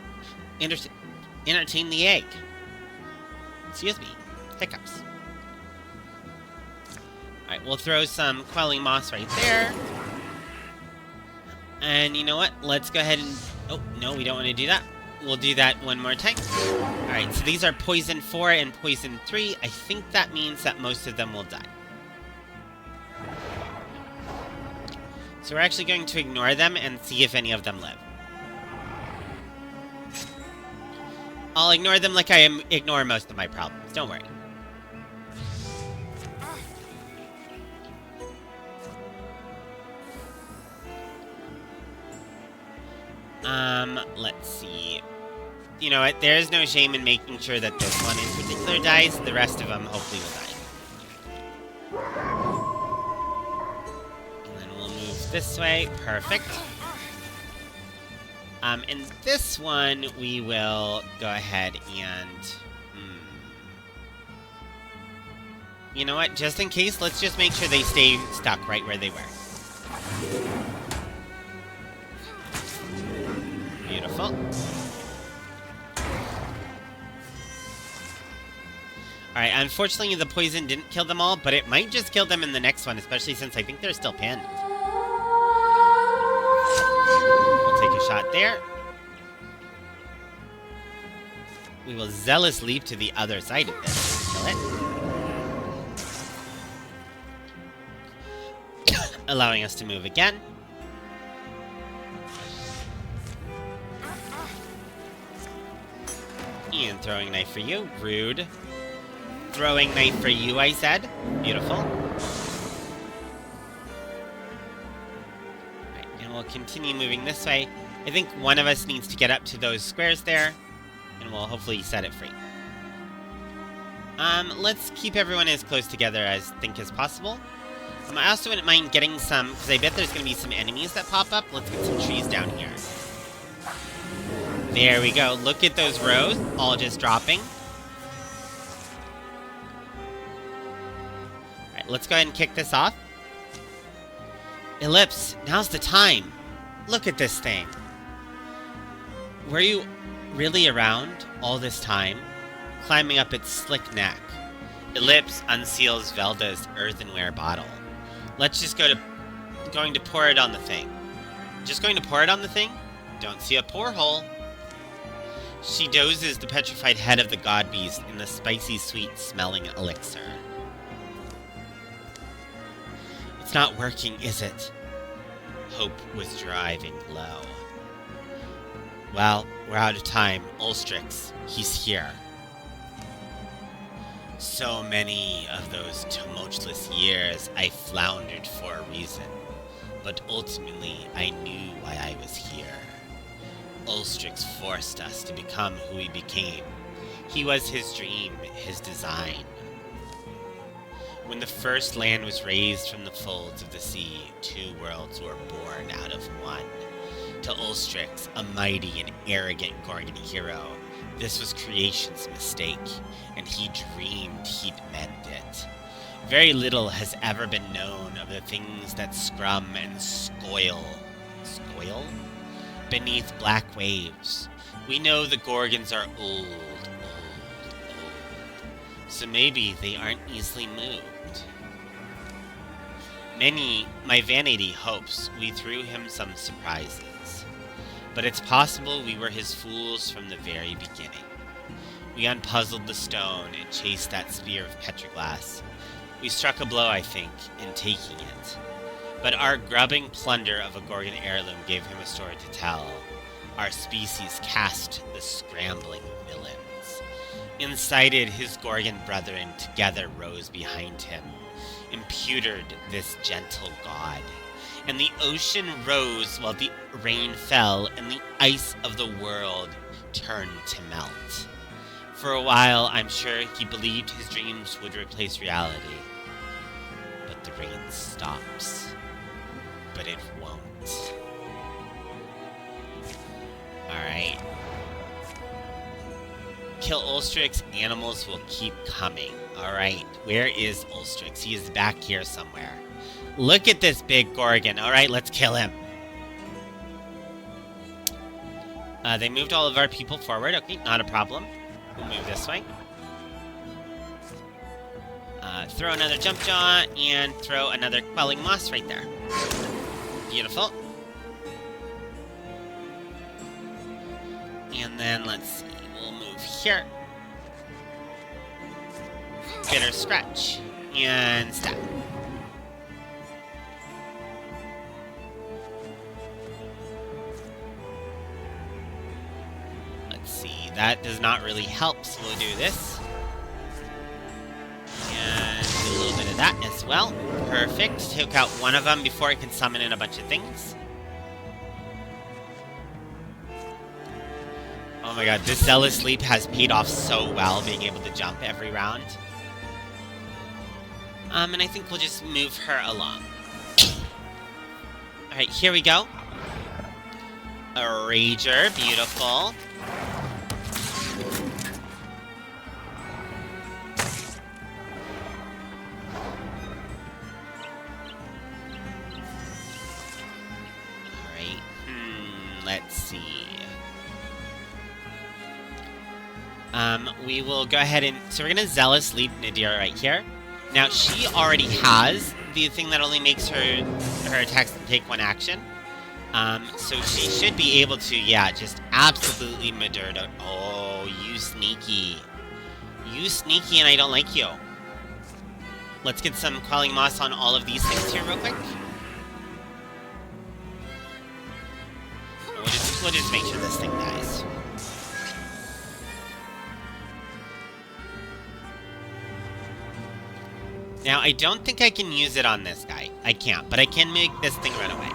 entertain the egg. Excuse me. Hiccups. Alright, we'll throw some Quelling Moss right there. And you know what? Let's go ahead and... Oh, no, we don't want to do that. We'll do that one more time. Alright, so these are Poison 4 and Poison 3. I think that means that most of them will die. So we're actually going to ignore them and see if any of them live. I'll ignore them like I ignore most of my problems. Don't worry. Let's see. You know what? There is no shame in making sure that this one in particular dies. The rest of them hopefully will die. And then we'll move this way. Perfect. In this one, we will go ahead and... You know what? Just in case, let's just make sure they stay stuck right where they were. Beautiful. Alright, unfortunately the poison didn't kill them all, but it might just kill them in the next one, especially since I think they're still pinned. We'll take a shot there. We will Zealous Leap to the other side of this. Kill it. Allowing us to move again. And throwing knife for you. Rude. Throwing knife for you, I said. Beautiful. Alright, and we'll continue moving this way. I think one of us needs to get up to those squares there, and we'll hopefully set it free. Let's keep everyone as close together as possible. I also wouldn't mind getting some, because I bet there's going to be some enemies that pop up. Let's get some trees down here. There we go. Look at those rows, all just dropping. Alright, let's go ahead and kick this off. Ellipse, now's the time. Look at this thing. Were you really around all this time? Climbing up its slick neck. Ellipse unseals Velda's earthenware bottle. Let's just going to pour it on the thing. Just going to pour it on the thing? Don't see a pour hole. She doses the petrified head of the god beast in the spicy, sweet-smelling elixir. It's not working, is it? Hope was driving low. Well, we're out of time. Ulstrix, he's here. So many of those tumultuous years I floundered for a reason, but ultimately I knew why I was here. Ulstrix forced us to become who we became. He was his dream, his design. When the first land was raised from the folds of the sea, two worlds were born out of one. To Ulstrix, a mighty and arrogant Gorgon hero, this was creation's mistake, and he dreamed he'd mend it. Very little has ever been known of the things that scrum and scoil beneath black waves. We know the Gorgons are old. So maybe they aren't easily moved. My vanity hopes we threw him some surprises. But it's possible we were his fools from the very beginning. We unpuzzled the stone and chased that spear of petroglass. We struck a blow, I think, in taking it. But our grubbing plunder of a Gorgon heirloom gave him a story to tell. Our species cast the scrambling villains. Incited his Gorgon brethren together rose behind him, imputed this gentle god. And the ocean rose while the rain fell, and the ice of the world turned to melt. For a while, I'm sure he believed his dreams would replace reality. But the rain stops. But it won't. Alright. Kill Ulstrix, animals will keep coming. Alright, where is Ulstrix? He is back here somewhere. Look at this big Gorgon. Alright, let's kill him. They moved all of our people forward. Okay, not a problem. We'll move this way. Throw another jump jaw and throw another quelling moss right there. Beautiful. And then let's see. We'll move here. Bitter scratch. And stab. Let's see. That does not really help, so we'll do this. And do a little bit of that as well. Perfect. Took out one of them before I could summon in a bunch of things. Oh my god, this Zealous Leap has paid off so well, being able to jump every round. And I think we'll just move her along. Alright, here we go. A rager, beautiful. Alright, let's see. We will go ahead and... So we're gonna Zealous lead Nadir right here. Now, she already has the thing that only makes her attacks take one action. So she should be able to, yeah, just absolutely murder. Oh, you sneaky. You sneaky, and I don't like you. Let's get some Quelling Moss on all of these things here real quick. We'll just make sure this thing dies. Now, I don't think I can use it on this guy. I can't, but I can make this thing run away.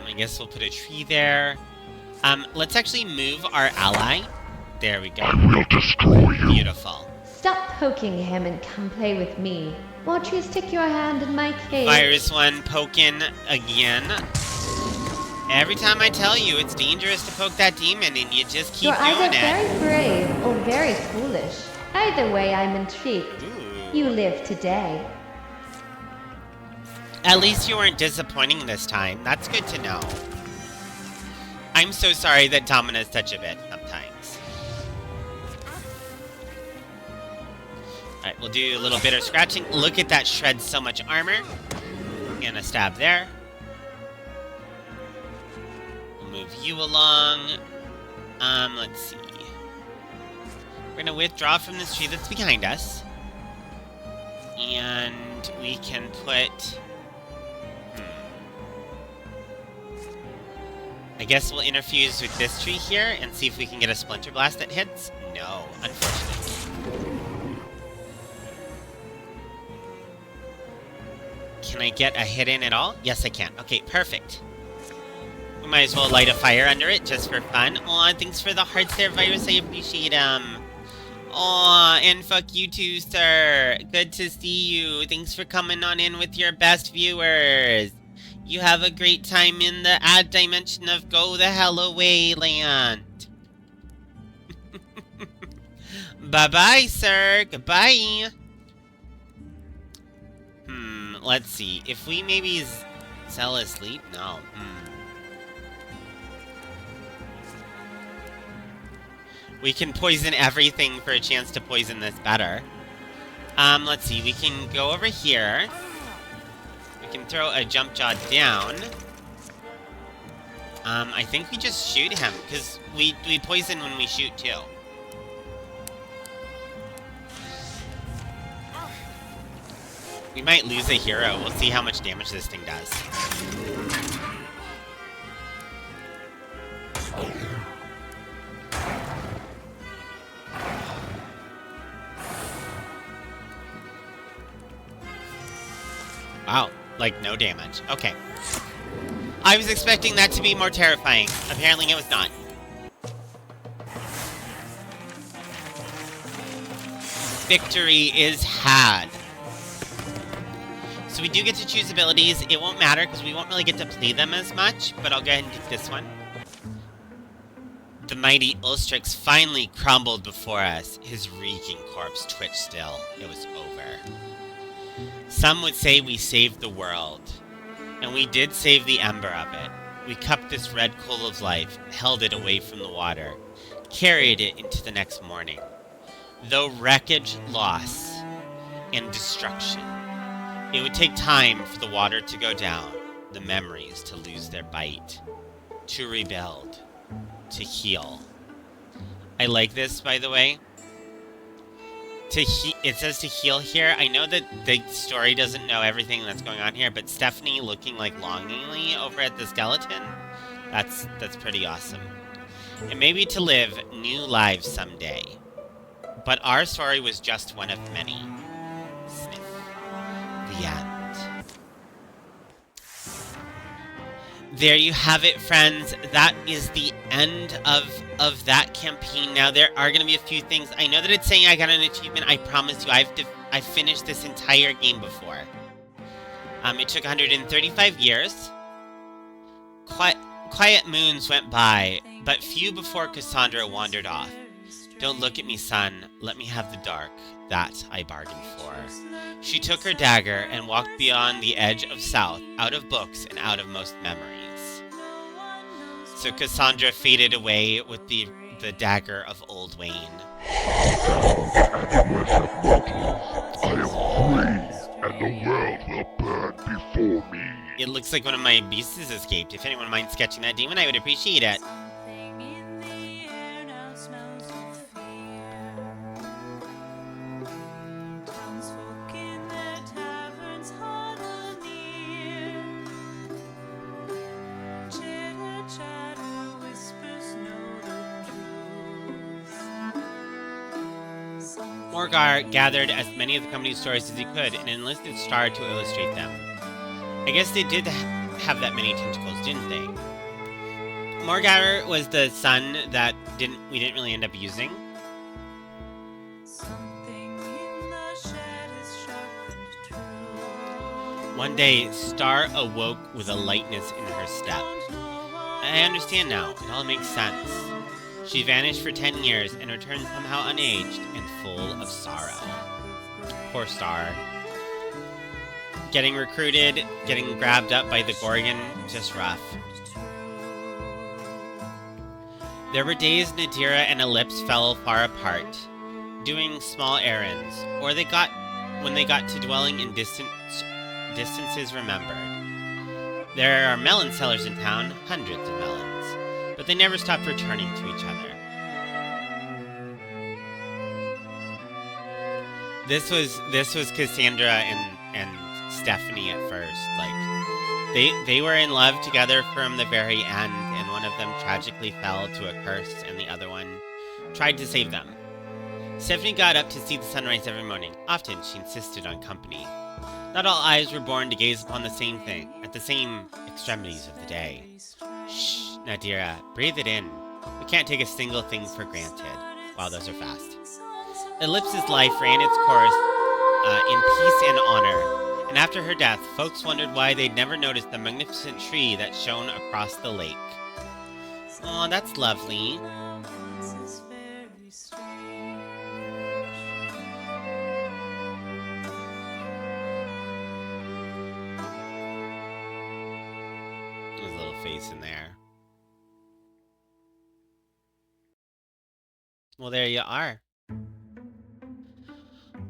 I guess we'll put a tree there. Let's actually move our ally. There we go. I will destroy you. Beautiful. Stop poking him and come play with me. Watch me stick your hand in my cage. Virus one poking again. Every time I tell you it's dangerous to poke that demon and you just keep You're doing either it. very brave or very foolish. Either way, I'm intrigued. Ooh. You live today. At least you weren't disappointing this time. That's good to know. I'm so sorry that Domina's touch a bit sometimes. Alright, we'll do a little bit of scratching. Look at that, shreds so much armor. And a stab there. We'll move you along. Let's see. We're gonna withdraw from this tree that's behind us. And we can put... I guess we'll interfuse with this tree here and see if we can get a Splinter Blast that hits. No, unfortunately. Can I get a hit in at all? Yes, I can. Okay, perfect. We might as well light a fire under it just for fun. Aw, thanks for the hearts there, Virus. I appreciate them. Aw, and fuck you too, sir. Good to see you. Thanks for coming on in with your best viewers. You have a great time in the ad dimension of Go the Hell Away land. Bye-bye, sir. Goodbye. Let's see. If we maybe sell asleep? No. We can poison everything for a chance to poison this better. Let's see. We can go over here. We can throw a jump jaw down. I think we just shoot him, because we poison when we shoot too. We might lose a hero. We'll see how much damage this thing does. Wow, like no damage. Okay. I was expecting that to be more terrifying. Apparently it was not. Victory is had. So we do get to choose abilities. It won't matter because we won't really get to play them as much, but I'll go ahead and take this one. The mighty Ulstrix finally crumbled before us. His reeking corpse twitched still. It was over. Some would say we saved the world. And we did save the ember of it. We cupped this red coal of life, held it away from the water, carried it into the next morning. Though wreckage, loss, and destruction, it would take time for the water to go down, the memories to lose their bite, to rebuild, to heal. I like this, by the way. It says to heal here. I know that the story doesn't know everything that's going on here, but Stephanie looking like longingly over at the skeleton, that's pretty awesome. And maybe to live new lives someday. But our story was just one of many. Sniff. The end. There you have it, friends. That is the end of that campaign. Now, there are going to be a few things. I know that it's saying I got an achievement. I promise you, I've I finished this entire game before. It took 135 years. Quiet moons went by, but few before Cassandra wandered off. Don't look at me, son. Let me have the dark. That I bargained for. She took her dagger and walked beyond the edge of South, out of books and out of most memories. So Cassandra faded away with the dagger of Old Wayne. I am free, and the world will burn before me. It looks like one of my beasts has escaped. If anyone minds sketching that demon, I would appreciate it. Morgar gathered as many of the company's stories as he could and enlisted Star to illustrate them. I guess they did have that many tentacles, didn't they? Morgar was the son that we didn't really end up using. One day, Star awoke with a lightness in her step. I understand now. It all makes sense. She vanished for 10 years and returned somehow unaged and full of sorrow. Poor Star. Getting recruited, getting grabbed up by the Gorgon, just rough. There were days Nadira and Ellipse fell far apart, doing small errands, or when they got to dwelling in distances remembered. There are melon sellers in town, hundreds of melons, but they never stopped returning to each other. This was Cassandra and Stephanie at first. Like, they were in love together from the very end, and one of them tragically fell to a curse, and the other one tried to save them. Stephanie got up to see the sunrise every morning. Often, she insisted on company. Not all eyes were born to gaze upon the same thing, at the same extremities of the day. Shh, Nadira, breathe it in. We can't take a single thing for granted. Wow, those are fast. Ellipse's life ran its course in peace and honor, and after her death, folks wondered why they'd never noticed the magnificent tree that shone across the lake. Aw, that's lovely. There's a little face in there. Well, there you are.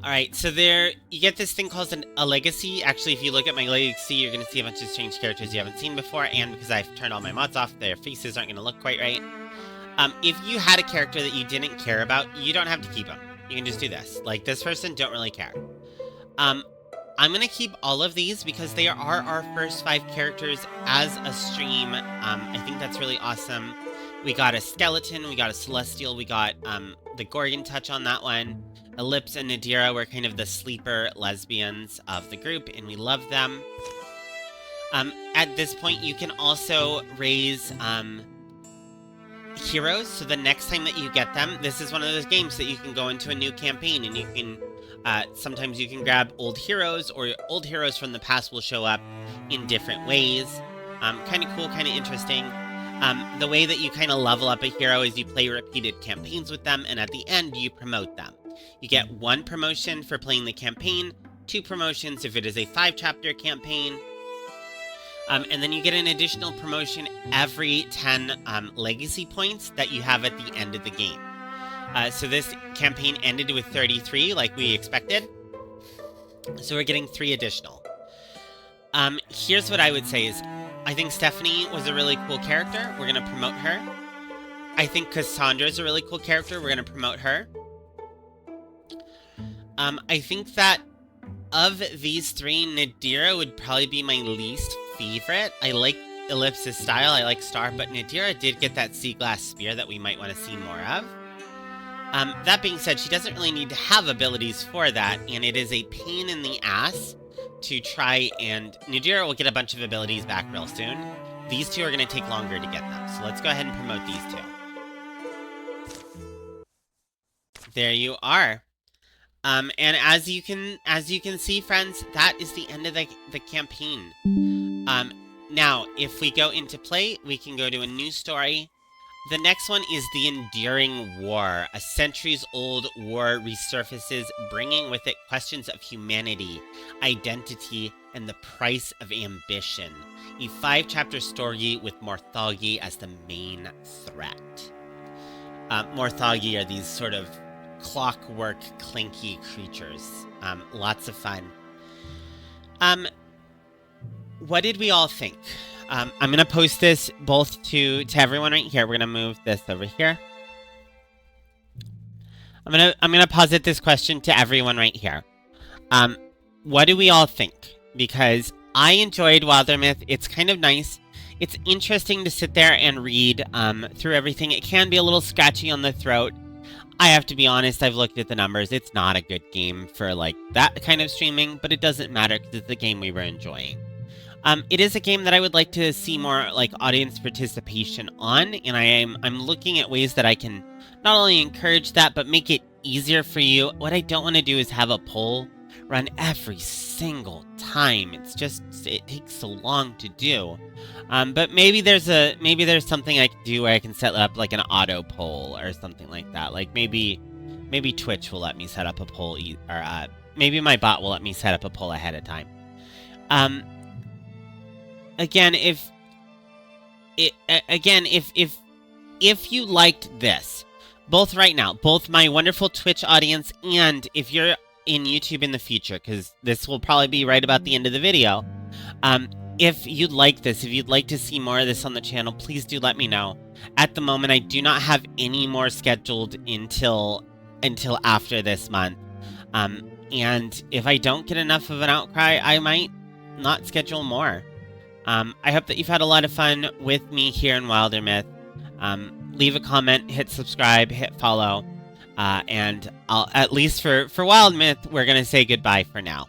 Alright, so there, you get this thing called a legacy. Actually, if you look at my legacy, you're going to see a bunch of strange characters you haven't seen before, and because I've turned all my mods off, their faces aren't going to look quite right. If you had a character that you didn't care about, you don't have to keep them. You can just do this. Like, this person, don't really care. I'm going to keep all of these because they are our first 5 characters as a stream. I think that's really awesome. We got a skeleton, we got a celestial, we got the Gorgon touch on that one. Ellipse and Nadira were kind of the sleeper lesbians of the group, and we love them. At this point, you can also raise heroes, so the next time that you get them, this is one of those games that you can go into a new campaign, and you can, sometimes you can grab old heroes, or old heroes from the past will show up in different ways. Kind of cool, kind of interesting. The way that you kind of level up a hero is you play repeated campaigns with them, and at the end, you promote them. You get 1 promotion for playing the campaign, 2 promotions if it is a 5-chapter campaign, and then you get an additional promotion every 10 legacy points that you have at the end of the game. So this campaign ended with 33, like we expected, so we're getting 3 additional. Here's what I would say is, I think Stephanie was a really cool character. We're going to promote her. I think Cassandra is a really cool character. We're going to promote her. I think that of these 3, Nadira would probably be my least favorite. I like Ellipse's style. I like Star, but Nadira did get that sea glass spear that we might want to see more of. That being said, she doesn't really need to have abilities for that, and it is a pain in the ass to try and... Nadira will get a bunch of abilities back real soon. These 2 are going to take longer to get them, so let's go ahead and promote these 2. There you are. And as you can see, friends, that is the end of the campaign. Now, if we go into play, we can go to a new story. The next one is The Enduring War. A centuries-old war resurfaces, bringing with it questions of humanity, identity, and the price of ambition. A 5-chapter story with Morthagi as the main threat. Morthagi are these sort of clockwork, clinky creatures. Lots of fun. What did we all think? I'm gonna post this both to everyone right here. We're gonna move this over here. I'm gonna posit this question to everyone right here. What do we all think? Because I enjoyed Wildermyth. It's kind of nice. It's interesting to sit there and read through everything. It can be a little scratchy on the throat. I have to be honest, I've looked at the numbers. It's not a good game for like that kind of streaming, but it doesn't matter because it's the game we were enjoying. It is a game that I would like to see more like audience participation on, and I'm looking at ways that I can not only encourage that, but make it easier for you. What I don't want to do is have a poll run every single time. It takes so long to do. But maybe there's something I can do where I can set up like an auto poll or something like that. Like maybe Twitch will let me set up a poll, or maybe my bot will let me set up a poll ahead of time. Again, if you liked this, both right now, both my wonderful Twitch audience and if you're in YouTube in the future, because this will probably be right about the end of the video, if you'd like this, if you'd like to see more of this on the channel, please do let me know. At the moment, I do not have any more scheduled until after this month. And if I don't get enough of an outcry, I might not schedule more. I hope that you've had a lot of fun with me here in Wildermyth. Leave a comment, hit subscribe, hit follow, and I'll, at least for Wildermyth, we're going to say goodbye for now.